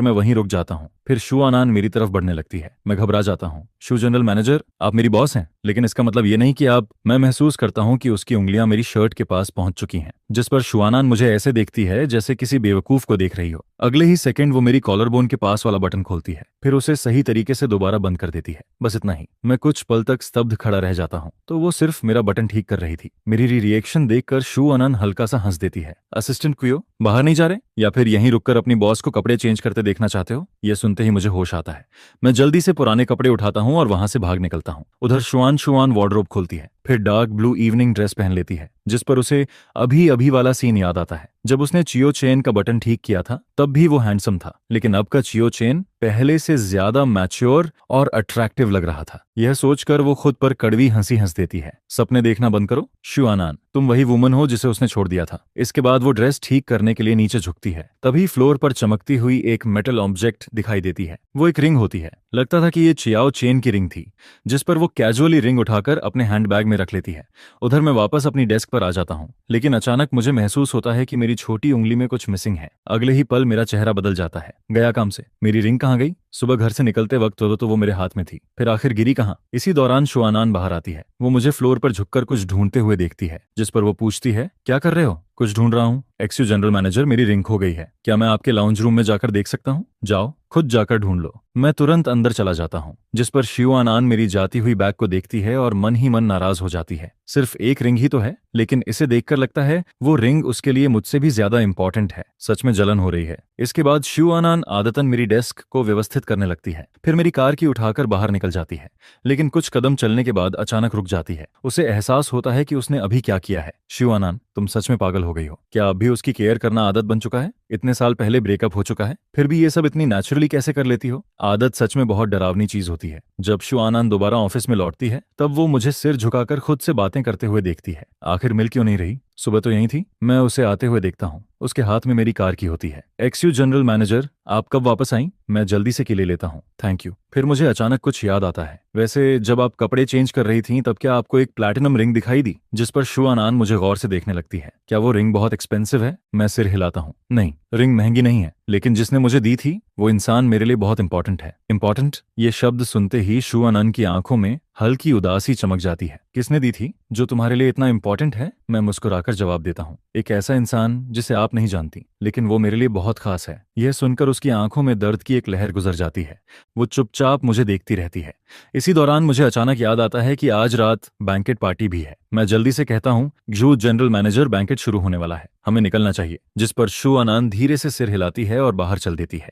मैं वहीं रुक जाता हूँ। फिर शुआनान मेरी तरफ बढ़ने लगती है। मैं घबरा जाता हूँ। शू जनरल मैनेजर, आप मेरी बॉस हैं, लेकिन इसका मतलब ये नहीं कि आप। मैं महसूस करता हूँ कि उसकी उंगलियां मेरी शर्ट के पास पहुंच चुकी हैं, जिस पर शुआनान मुझे ऐसे देखती है जैसे किसी बेवकूफ को देख रही हो। अगले ही सेकंड वो मेरी कॉलर बोन के पास वाला बटन खोलती है, फिर उसे सही तरीके से दोबारा बंद कर देती है। बस इतना ही। मैं कुछ पल तक स्तब्ध खड़ा रह जाता हूँ, तो वो सिर्फ मेरा बटन ठीक कर रही थी। मेरी रिएक्शन देखकर शू अनन हल्का सा हंस देती है। असिस्टेंट क्वियो, बाहर नहीं जा रहे, या फिर यहीं रुककर अपनी बॉस को कपड़े चेंज करते देखना चाहते हो? यह सुनते ही मुझे होश आता है। मैं जल्दी से पुराने कपड़े उठाता हूँ और वहां से भाग निकलता हूँ। उधर शुआन वार्डरोब खोलती है, फिर डार्क ब्लू इवनिंग ड्रेस पहन लेती है, जिस पर उसे अभी अभी वाला सीन याद आता है जब उसने चियो चेन का बटन ठीक किया था। तब भी वो हैंडसम था, लेकिन अब का चियो चेन पहले से ज्यादा मैच्योर और अट्रैक्टिव लग रहा था। यह सोचकर वो खुद पर कड़वी हंसी हंस देती है। सपने देखना बंद करो शुआनान, तुम वही वुमन हो जिसे उसने छोड़ दिया था। इसके बाद वो ड्रेस ठीक करने के लिए नीचे झुकती है। तभी फ्लोर पर चमकती हुई एक मेटल ऑब्जेक्ट दिखाई देती है। वो एक रिंग होती है। लगता था कि ये चियाओ चेन की रिंग थी, जिस पर वो कैजुअली रिंग उठाकर अपने हैंडबैग में रख लेती है। उधर मैं वापस अपनी डेस्क पर आ जाता हूँ, लेकिन अचानक मुझे महसूस होता है कि मेरी छोटी उंगली में कुछ मिसिंग है। अगले ही पल मेरा चेहरा बदल जाता है। गया काम से। मेरी रिंग कहाँ गई? सुबह घर से निकलते वक्त तो वो मेरे हाथ में थी, फिर आखिर गिरी कहाँ? इसी दौरान शुआनान बाहर आती है। वो मुझे फ्लोर पर झुककर कुछ ढूंढते हुए देखती है, जिस पर वो पूछती है, क्या कर रहे हो? कुछ ढूंढ रहा हूँ एक्सयू जनरल मैनेजर, मेरी रिंग खो गई है। क्या मैं आपके लाउंज रूम में जाकर देख सकता हूँ? जाओ, खुद जाकर ढूंढ लो। मैं तुरंत अंदर चला जाता हूँ, जिस पर शुआनान मेरी जाती हुई बैग को देखती है और मन ही मन नाराज हो जाती है। सिर्फ एक रिंग ही तो है, लेकिन इसे देखकर लगता है वो रिंग उसके लिए मुझसे भी ज्यादा इंपॉर्टेंट है। सच में जलन हो रही है। इसके बाद शुआनान आदतन मेरी डेस्क को व्यवस्थित करने लगती है, फिर मेरी कार की उठाकर बाहर निकल जाती है। लेकिन कुछ कदम चलने के बाद अचानक रुक जाती है। उसे एहसास होता है कि उसने अभी क्या किया है। शुआनान, तुम सच में पागल हो गई हो। क्या अभी उसकी केयर करना आदत बन चुका है? इतने साल पहले ब्रेकअप हो चुका है, फिर भी ये सब इतनी नेचुरली कैसे कर लेती हो? आदत सच में बहुत डरावनी चीज होती है। जब शुआनान दोबारा ऑफिस में लौटती है, तब वो मुझे सिर झुकाकर खुद से बातें करते हुए देखती है। आखिर मिल क्यों नहीं रही? सुबह तो यहीं थी। मैं उसे आते हुए देखता हूँ। उसके हाथ में मेरी कार की होती है। एक्सयू जनरल मैनेजर, आप कब वापस आई? मैं जल्दी से की ले लेता हूँ, थैंक यू। फिर मुझे अचानक कुछ याद आता है। वैसे जब आप कपड़े चेंज कर रही थीं, तब क्या आपको एक प्लैटिनम रिंग दिखाई दी? जिस पर शुआनान मुझे गौर से देखने लगती है। क्या वो रिंग बहुत एक्सपेंसिव है? मैं सिर हिलाता हूँ। नहीं, रिंग महंगी नहीं है, लेकिन जिसने मुझे दी थी वो इंसान मेरे लिए बहुत इंपॉर्टेंट है। इंपॉर्टेंट? ये शब्द सुनते ही शुआनान की आंखों में हल्की उदासी चमक जाती है। किसने दी थी जो तुम्हारे लिए इतना इंपॉर्टेंट है? मैं मुस्कुराकर जवाब देता हूँ। एक ऐसा इंसान जिसे आप नहीं जानती, लेकिन वो मेरे लिए बहुत खास है। यह सुनकर उसकी आंखों में दर्द की एक लहर गुजर जाती है। वो चुपचाप मुझे देखती रहती है। इसी दौरान मुझे अचानक याद आता है कि आज रात बैंकेट पार्टी भी है। मैं जल्दी से कहता हूँ, एक्सयू जनरल मैनेजर, बैंकेट शुरू होने वाला है, हमें निकलना चाहिए। जिस पर शुआनान धीरे से सिर हिलाती है और बाहर चल देती है।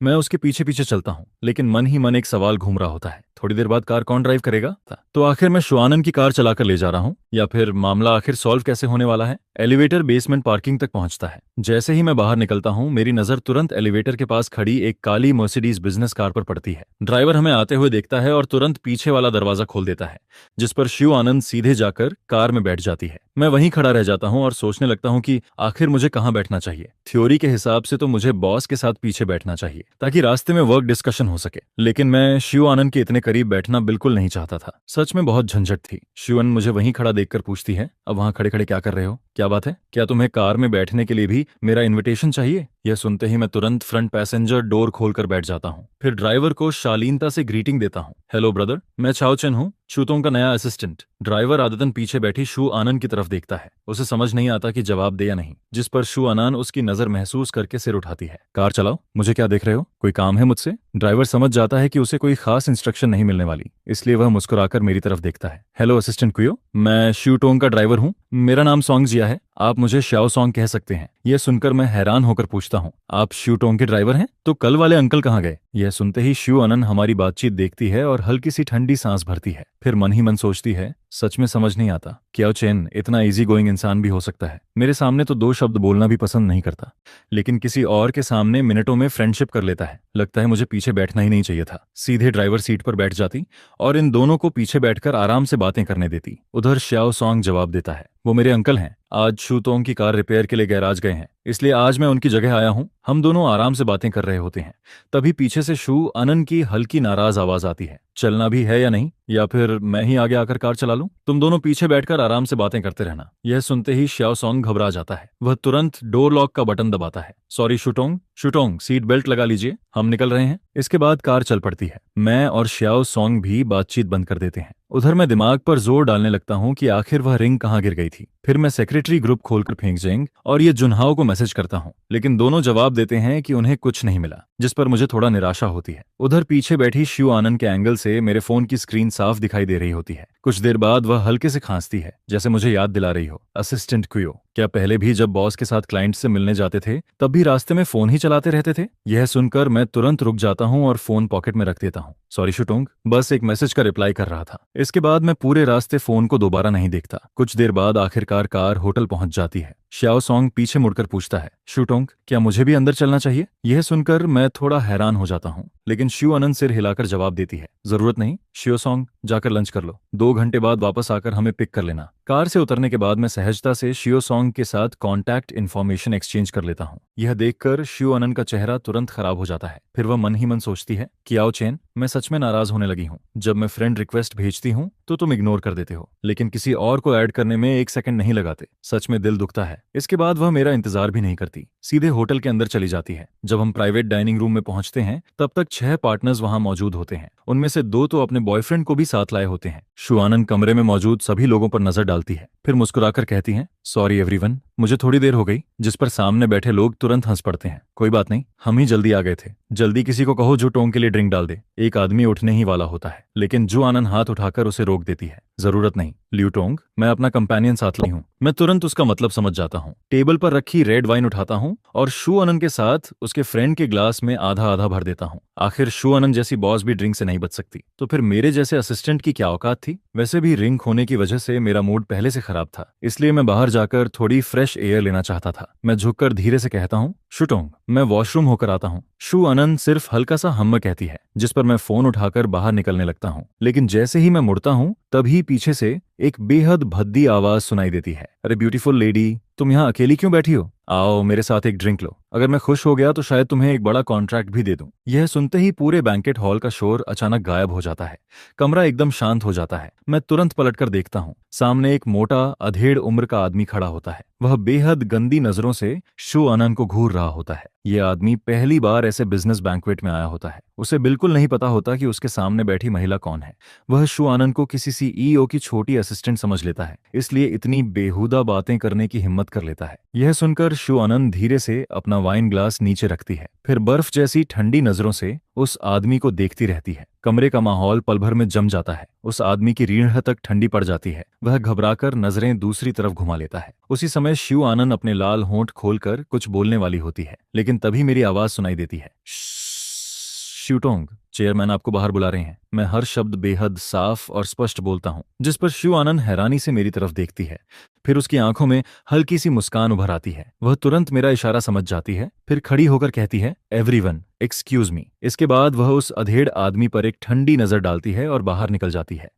मैं उसके पीछे पीछे चलता हूँ, लेकिन मन ही मन एक सवाल घूम रहा होता है, थोड़ी देर बाद कार कौन ड्राइव करेगा? तो आखिर मैं शुआनान की कार चलाकर ले जा रहा हूँ, या फिर मामला आखिर सॉल्व कैसे होने वाला है? एलिवेटर बेसमेंट पार्किंग तक पहुंचता है। जैसे ही मैं बाहर निकलता हूँ, मेरी नजर तुरंत एलिवेटर के पास खड़ी एक काली मर्सिडीज बिजनेस कार पर पड़ती है। ड्राइवर हमें आते हुए देखता है और तुरंत पीछे वाला दरवाजा खोल देता है, जिस पर शुआनान सीधे जाकर कार में बैठ जाती है। मैं वहीं खड़ा रह जाता हूँ और सोचने लगता हूँ कि आखिर मुझे कहाँ बैठना चाहिए। थ्योरी के हिसाब से तो मुझे बॉस के साथ पीछे बैठना चाहिए, ताकि रास्ते में वर्क डिस्कशन हो सके, लेकिन मैं शुआनान के इतने करीब बैठना बिल्कुल नहीं चाहता था। सच में बहुत झंझट थी। शुआनान मुझे वहीं खड़ा देखकर पूछती है, अब वहां खड़े खड़े क्या कर रहे हो? क्या बात है? क्या तुम्हें कार में बैठने के लिए भी मेरा इन्विटेशन चाहिए? यह सुनते ही मैं तुरंत फ्रंट पैसेंजर डोर खोलकर बैठ जाता हूँ, फिर ड्राइवर को शालीनता से ग्रीटिंग देता हूँ। हेलो ब्रदर, मैं चाओ चेन हूँ, चूतों का नया असिस्टेंट। ड्राइवर आदतन पीछे बैठी शुआनान की तरफ देखता है। उसे समझ नहीं आता कि जवाब दे या नहीं, जिस पर शुआनान उसकी नजर महसूस करके सिर उठाती है। कार चलाओ। मुझे क्या देख रहे हो? कोई काम है मुझसे? ड्राइवर समझ जाता है कि उसे कोई खास इंस्ट्रक्शन नहीं मिलने वाली, इसलिए वह मुस्कुराकर मेरी तरफ देखता है। हेलो असिस्टेंट क्वियो, मैं शूटोंग का ड्राइवर हूँ। मेरा नाम सॉन्ग जिया है, आप मुझे श्याओ सॉन्ग कह सकते हैं। यह सुनकर मैं हैरान होकर पूछता हूँ, आप शूटोंग के ड्राइवर हैं? तो कल वाले अंकल कहाँ गए? यह सुनते ही शुआनान हमारी बातचीत देखती है और हल्की सी ठंडी सांस भरती है। फिर मन ही मन सोचती है, सच में समझ नहीं आता क्या चेन इतना इजी गोइंग इंसान भी हो सकता है। मेरे सामने तो 2 शब्द बोलना भी पसंद नहीं करता, लेकिन किसी और के सामने मिनटों में फ्रेंडशिप कर लेता है। लगता है मुझे पीछे बैठना ही नहीं चाहिए था। सीधे ड्राइवर सीट पर बैठ जाती और इन दोनों को पीछे बैठकर आराम से बातें करने देती। उधर श्याओ सॉन्ग जवाब देता है, वो मेरे अंकल हैं। आज शूतोंग की कार रिपेयर के लिए गैराज गए हैं, इसलिए आज मैं उनकी जगह आया हूँ। हम दोनों आराम से बातें कर रहे होते हैं, तभी पीछे से शुआनान की हल्की नाराज आवाज आती है। चलना भी है या नहीं? या फिर मैं ही आगे आकर कार चला लूं? तुम दोनों पीछे बैठकर आराम से बातें करते रहना। यह सुनते ही श्याओ सॉन्ग घबरा जाता है। वह तुरंत डोर लॉक का बटन दबाता है। सॉरी शुटोंग, शुटोंग सीट बेल्ट लगा लीजिए, हम निकल रहे हैं। इसके बाद कार चल पड़ती है। मैं और श्याओ सॉन्ग भी बातचीत बंद कर देते हैं। उधर मैं दिमाग पर जोर डालने लगता हूँ कि आखिर वह रिंग कहाँ गिर गई थी। फिर मैं सेक्रेटरी ग्रुप खोलकर फेंक जेंग और ये जुनहाओ को मैसेज करता हूँ, लेकिन दोनों जवाब देते हैं कि उन्हें कुछ नहीं मिला, जिस पर मुझे थोड़ा निराशा होती है। उधर पीछे बैठी शिव आनंद के एंगल से मेरे फोन की स्क्रीन साफ दिखाई दे रही होती है। कुछ देर बाद वह हल्के से खांसती है, जैसे मुझे याद दिला रही हो, असिस्टेंट क्वियो, क्या पहले भी जब बॉस के साथ क्लाइंट से मिलने जाते थे तब भी रास्ते में फोन ही चलाते रहते थे? यह सुनकर मैं तुरंत रुक जाता हूँ और फोन पॉकेट में रख देता हूँ। सॉरी शुटोंग, बस एक मैसेज का रिप्लाई कर रहा था। इसके बाद मैं पूरे रास्ते फोन को दोबारा नहीं देखता। कुछ देर बाद आखिरकार कार होटल पहुंच जाती है। श्याओ सॉन्ग पीछे मुड़कर पूछता है, शुटोंग क्या मुझे भी अंदर चलना चाहिए? यह सुनकर मैं थोड़ा हैरान हो जाता हूँ, लेकिन शिव आनंद सिर हिलाकर जवाब देती है, जरूरत नहीं शिव सॉन्ग, जाकर लंच कर लो, 2 घंटे बाद वापस आकर हमें पिक कर लेना। कार से उतरने के बाद मैं सहजता से शिव सॉन्ग के साथ कॉन्टैक्ट इन्फॉर्मेशन एक्सचेंज कर लेता हूँ। यह देखकर शिव आनंद का चेहरा तुरंत खराब हो जाता है। फिर वह मन ही मन सोचती है कि आओ चैन, मैं सच में नाराज होने लगी हूँ। जब मैं फ्रेंड रिक्वेस्ट भेजती हूँ तो तुम इग्नोर कर देते हो, लेकिन किसी और को ऐड करने में 1 सेकंड नहीं लगाते। सच में दिल दुखता है। इसके बाद वह मेरा इंतजार भी नहीं करती, सीधे होटल के अंदर चली जाती है। जब हम प्राइवेट डाइनिंग रूम में पहुंचते हैं तब तक 6 पार्टनर्स वहां मौजूद होते हैं। उनमें से 2 तो अपने बॉयफ्रेंड को भी साथ लाए होते हैं। शिव आनंद कमरे में मौजूद सभी लोगों पर नजर डालती है, फिर मुस्कुराकर कहती हैं, सॉरी एवरीवन, मुझे थोड़ी देर हो गई। जिस पर सामने बैठे लोग तुरंत हंस पड़ते हैं। कोई बात नहीं, हम ही जल्दी आ गए थे। जल्दी किसी को कहो जो टोंग के लिए ड्रिंक डाल दे। एक आदमी उठने ही वाला होता है, लेकिन जू आनंद हाथ उठाकर उसे रोक देती है। जरूरत नहीं लियू टोंग, मैं अपना कंपेनियन साथ लाई हूँ। मैं तुरंत उसका मतलब समझ जाता हूँ। टेबल पर रखी रेड वाइन उठाता हूँ और शू आनंद के साथ उसके फ्रेंड के ग्लास में आधा आधा भर देता हूँ। आखिर शू आनंद जैसी बॉस भी ड्रिंक से नहीं बच सकती, तो फिर मेरे जैसे असिस्टेंट की क्या औकात थी? वैसे भी रिंग होने की वजह से मेरा मूड पहले से खराब था, इसलिए मैं बाहर जाकर थोड़ी फ्रेश एयर लेना चाहता था। मैं झुककर धीरे से कहता हूँ, शुटोंग मैं वॉशरूम होकर आता हूँ। शू आनंद सिर्फ हल्का सा हम्म कहती है, जिस पर मैं फोन उठाकर बाहर निकलने लगता हूँ। लेकिन जैसे ही मैं मुड़ता हूँ तभी पीछे से एक बेहद भद्दी आवाज सुनाई देती है, अरे ब्यूटीफुल लेडी, तुम यहाँ अकेली क्यों बैठी हो? आओ मेरे साथ एक ड्रिंक लो। अगर मैं खुश हो गया तो शायद तुम्हें एक बड़ा कॉन्ट्रैक्ट भी दे दूं। यह सुनते ही पूरे बैंकेट हॉल का शोर अचानक गायब हो जाता है। कमरा एकदम शांत हो जाता है। मैं तुरंत पलटकर देखता हूँ, सामने एक मोटा अधेड़ उम्र का आदमी खड़ा होता है। वह बेहद गंदी नजरों से शू आनंद को घूर रहा होता है। यह आदमी पहली बार ऐसे बिजनेस बैंक्वेट में आया होता है। उसे बिल्कुल नहीं पता होता कि उसके सामने बैठी महिला कौन है। वह शू आनंद को किसी सीईओ की छोटी असिस्टेंट समझ लेता है, इसलिए इतनी बेहुदा बातें करने की हिम्मत कर लेता है। यह सुनकर शू आनंद धीरे से अपना वाइन ग्लास नीचे रखती है, फिर बर्फ जैसी ठंडी नजरों से उस आदमी को देखती रहती है। कमरे का माहौल पल भर में जम जाता है। उस आदमी की रीढ़ तक ठंडी पड़ जाती है। वह घबराकर नजरें दूसरी तरफ घुमा लेता है। उसी समय शिव आनंद अपने लाल होंठ खोलकर कुछ बोलने वाली होती है, लेकिन तभी मेरी आवाज सुनाई देती है, शिवटोंग, चेयरमैन आपको बाहर बुला रहे हैं। मैं हर शब्द बेहद साफ और स्पष्ट बोलता हूँ, जिस पर शिव आनंद हैरानी से मेरी तरफ देखती है। फिर उसकी आंखों में हल्की सी मुस्कान उभर आती है। वह तुरंत मेरा इशारा समझ जाती है, फिर खड़ी होकर कहती है, एवरीवन एक्सक्यूज मी। इसके बाद वह उस अधेड़ आदमी पर एक ठंडी नजर डालती है और बाहर निकल जाती है।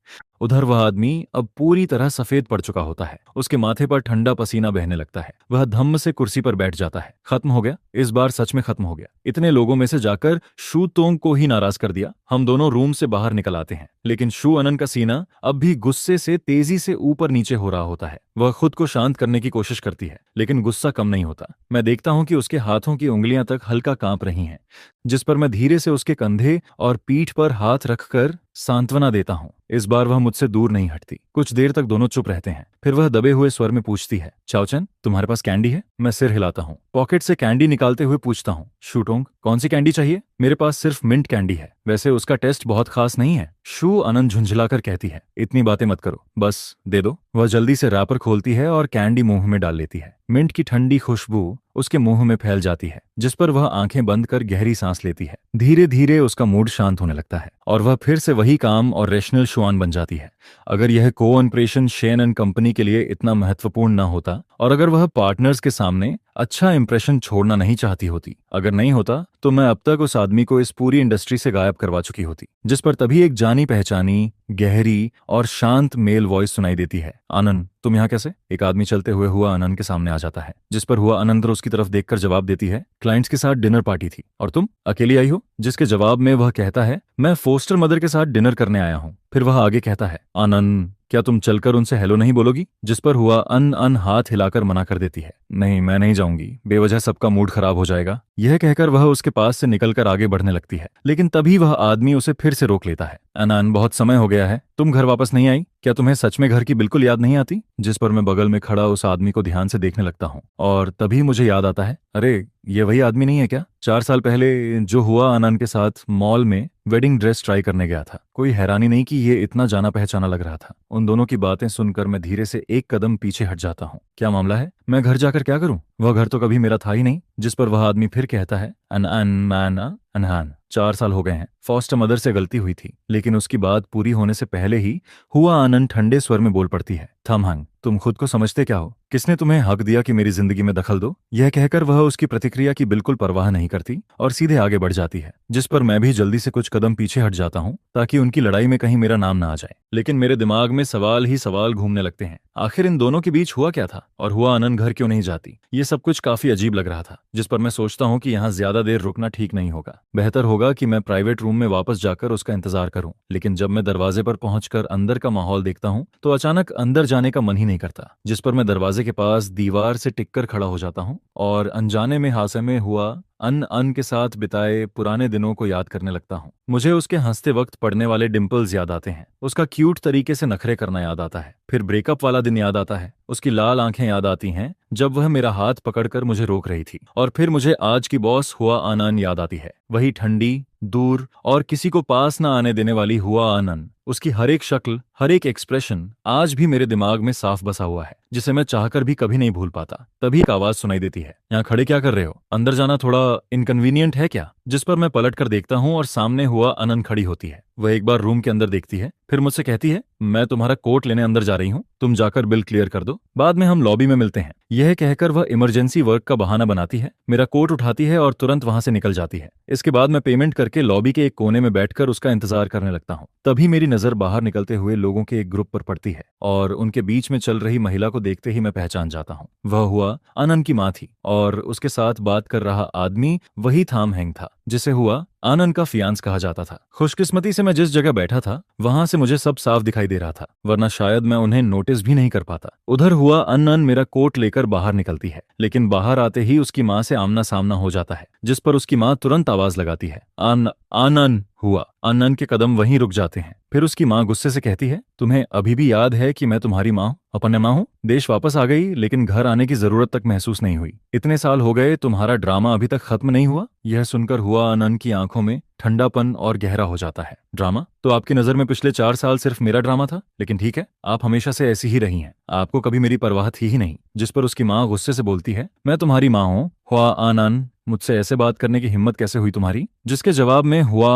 उधर वह आदमी अब पूरी तरह सफेद पड़ चुका होता है। उसके माथे पर ठंडा पसीना बहने लगता है। वह धम्म से कुर्सी पर बैठ जाता है। खत्म हो गया, इस बार सच में खत्म हो गया। इतने लोगों में से जाकर शू तोंग को ही नाराज कर दिया। हम दोनों रूम से बाहर निकल आते हैं, लेकिन शू आनंद का सीना अब भी गुस्से से तेजी से ऊपर नीचे हो रहा होता है। वह खुद को शांत करने की कोशिश करती है, लेकिन गुस्सा कम नहीं होता। मैं देखता हूं कि उसके हाथों की उंगलियां तक हल्का कांप रही हैं, जिस पर मैं धीरे से उसके कंधे और पीठ पर हाथ रखकर सांत्वना देता हूं। इस बार वह मुझसे दूर नहीं हटती। कुछ देर तक दोनों चुप रहते हैं, फिर वह दबे हुए स्वर में पूछती है, चाओचन तुम्हारे पास कैंडी है? मैं सिर हिलाता हूँ। पॉकेट से कैंडी निकालते हुए पूछता हूँ, शूटोंग कौन सी कैंडी चाहिए? मेरे पास सिर्फ मिंट कैंडी है, वैसे उसका टेस्ट बहुत खास नहीं है। शू आनंद झुंझलाकर कहती है, इतनी बातें मत करो, बस दे दो। वह जल्दी से रैपर खोलती है और कैंडी मुंह में डाल लेती है। मिंट की ठंडी खुशबू उसके मुंह में फैल जाती है, जिस पर वह आंखें बंद कर गहरी सांस लेती है। धीरे धीरे उसका मूड शांत होने लगता है और वह फिर से वही काम और रैशनल शुआन बन जाती है। अगर यह को-ऑपरेशन शेन एंड कंपनी के लिए इतना महत्वपूर्ण न होता, और अगर वह पार्टनर्स के सामने अच्छा इंप्रेशन छोड़ना नहीं चाहती होती, अगर नहीं होता तो मैं अब तक उस आदमी को इस पूरी इंडस्ट्री से गायब करवा चुकी होती। जिस पर तभी एक जानी पहचानी, गहरी और शांत मेल वॉइस सुनाई देती है, आनंद तुम यहाँ कैसे? एक आदमी चलते हुए हुआ आनंद के सामने आ जाता है, जिस पर हुआ आनंद उसकी तरफ देखकर जवाब देती है, क्लाइंट्स के साथ डिनर पार्टी थी और तुम अकेली आई हो? जिसके जवाब में वह कहता है, मैं फोस्टर मदर के साथ डिनर करने आया हूँ। फिर वह आगे कहता है, आनन, क्या तुम चलकर उनसे हेलो नहीं बोलोगी? जिस पर हुआ अन अन हाथ हिलाकर मना कर देती है, नहीं मैं नहीं जाऊंगी, बेवजह सबका मूड खराब हो जाएगा। यह कहकर वह उसके पास से निकलकर आगे बढ़ने लगती है, लेकिन तभी वह आदमी उसे फिर से रोक लेता है। अनन, बहुत समय हो गया है, तुम घर वापस नहीं आई? क्या तुम्हें सच में घर की बिल्कुल याद नहीं आती? जिस पर मैं बगल में खड़ा उस आदमी को ध्यान से देखने लगता हूँ, और तभी मुझे याद आता है, अरे ये वही आदमी नहीं है क्या 4 साल पहले जो हुआ आनंद के साथ मॉल में वेडिंग ड्रेस ट्राई करने गया था? कोई हैरानी नहीं कि ये इतना जाना पहचाना लग रहा था। उन दोनों की बातें सुनकर मैं धीरे से एक कदम पीछे हट जाता हूँ। क्या मामला है? मैं घर जाकर क्या करूं? वह घर तो कभी मेरा था ही नहीं। जिस पर वह आदमी फिर कहता है, अनहान, 4 साल हो गए हैं। फॉस्टर मदर से गलती हुई थी, लेकिन उसकी बात पूरी होने से पहले ही हुआ आनंद ठंडे स्वर में बोल पड़ती है, थमहंग, तुम खुद को समझते क्या हो? किसने तुम्हें हक दिया कि मेरी जिंदगी में दखल दो? यह कहकर वह उसकी प्रतिक्रिया की बिल्कुल परवाह नहीं करती और सीधे आगे बढ़ जाती है। जिस पर मैं भी जल्दी से कुछ कदम पीछे हट जाता हूँ ताकि उनकी लड़ाई में कहीं मेरा नाम ना आ जाए। लेकिन मेरे दिमाग में सवाल ही सवाल घूमने लगते हैं। आखिर इन दोनों के बीच हुआ क्या था, और हुआ आनंद घर क्यों नहीं जाती? ये सब कुछ काफी अजीब लग रहा था। जिस पर मैं सोचता हूँ कि यहाँ ज्यादा देर रुकना ठीक नहीं होगा। बेहतर होगा कि मैं प्राइवेट रूम में वापस जाकर उसका इंतजार करूं। लेकिन जब मैं दरवाजे पर पहुंचकर अंदर का माहौल देखता हूं तो अचानक अंदर जाने का मन ही नहीं करता। जिस पर मैं दरवाजे के पास दीवार से टिककर खड़ा हो जाता हूं और अनजाने में हादसे में हुआ अन के साथ बिताए पुराने दिनों को याद करने लगता हूं। मुझे उसके हंसते वक्त पड़ने वाले डिंपल्स याद आते हैं, उसका क्यूट तरीके से नखरे करना याद आता है, फिर ब्रेकअप वाला दिन याद आता है, उसकी लाल आंखें याद आती हैं जब वह मेरा हाथ पकड़कर मुझे रोक रही थी, और फिर मुझे आज की बॉस हुआ आनंद याद आती है। वही ठंडी, दूर और किसी को पास न आने देने वाली हुआ आनंद। उसकी हर एक शक्ल, हर एक एक्सप्रेशन आज भी मेरे दिमाग में साफ बसा हुआ है, जिसे मैं चाहकर भी कभी नहीं भूल पाता। तभी एक आवाज सुनाई देती है, यहाँ खड़े क्या कर रहे हो? अंदर जाना थोड़ा इनकन्वीनियंट है क्या? जिस पर मैं पलट कर देखता हूँ और सामने हुआ आनंद खड़ी होती है। वह एक बार रूम के अंदर देखती है, फिर मुझसे कहती है, मैं तुम्हारा कोट लेने अंदर जा रही हूँ, तुम जाकर बिल क्लियर कर दो, बाद में हम लॉबी में मिलते हैं। यह कहकर वह इमरजेंसी वर्क का बहाना बनाती है, मेरा कोट उठाती है और तुरंत वहां से निकल जाती है। इसके बाद मैं पेमेंट करके लॉबी के एक कोने में बैठकर उसका इंतजार करने लगता हूँ। तभी मेरी नजर बाहर निकलते हुए लोगों के एक ग्रुप पर पड़ती है, और उनके बीच में चल रही महिला को देखते ही मैं पहचान जाता हूँ। वह हुआ आनंद की माँ थी, और उसके साथ बात कर रहा आदमी वही थाम हैंग था जिसे हुआ आनंद का फियांस कहा जाता था। खुशकिस्मती से मैं जिस जगह बैठा था वहां से मुझे सब साफ दिखाई दे रहा था, वरना शायद मैं उन्हें नोटिस भी नहीं कर पाता। उधर हुआ आनंद मेरा कोट लेकर बाहर निकलती है, लेकिन बाहर आते ही उसकी माँ से आमना सामना हो जाता है, जिस पर उसकी माँ तुरंत आवाज लगाती है, आनंद। हुआ आनंद के कदम वहीं रुक जाते हैं। फिर उसकी माँ गुस्से से कहती है, तुम्हें अभी भी याद है कि मैं तुम्हारी माँ, अपने माँ हूँ? देश वापस आ गई, लेकिन घर आने की जरूरत तक महसूस नहीं हुई। इतने साल हो गए, तुम्हारा ड्रामा अभी तक खत्म नहीं हुआ? यह सुनकर हुआ आनंद की आंखों में ठंडापन और गहरा हो जाता है। ड्रामा? तो आपकी नजर में पिछले 4 साल सिर्फ मेरा ड्रामा था? लेकिन ठीक है, आप हमेशा से ऐसी ही रही हैं, आपको कभी मेरी परवाह थी ही नहीं। जिस पर उसकी माँ गुस्से से बोलती है, मैं तुम्हारी माँ हूँ? हुआ आनंद, मुझसे ऐसे बात करने की हिम्मत कैसे हुई तुम्हारी? जिसके जवाब में हुआ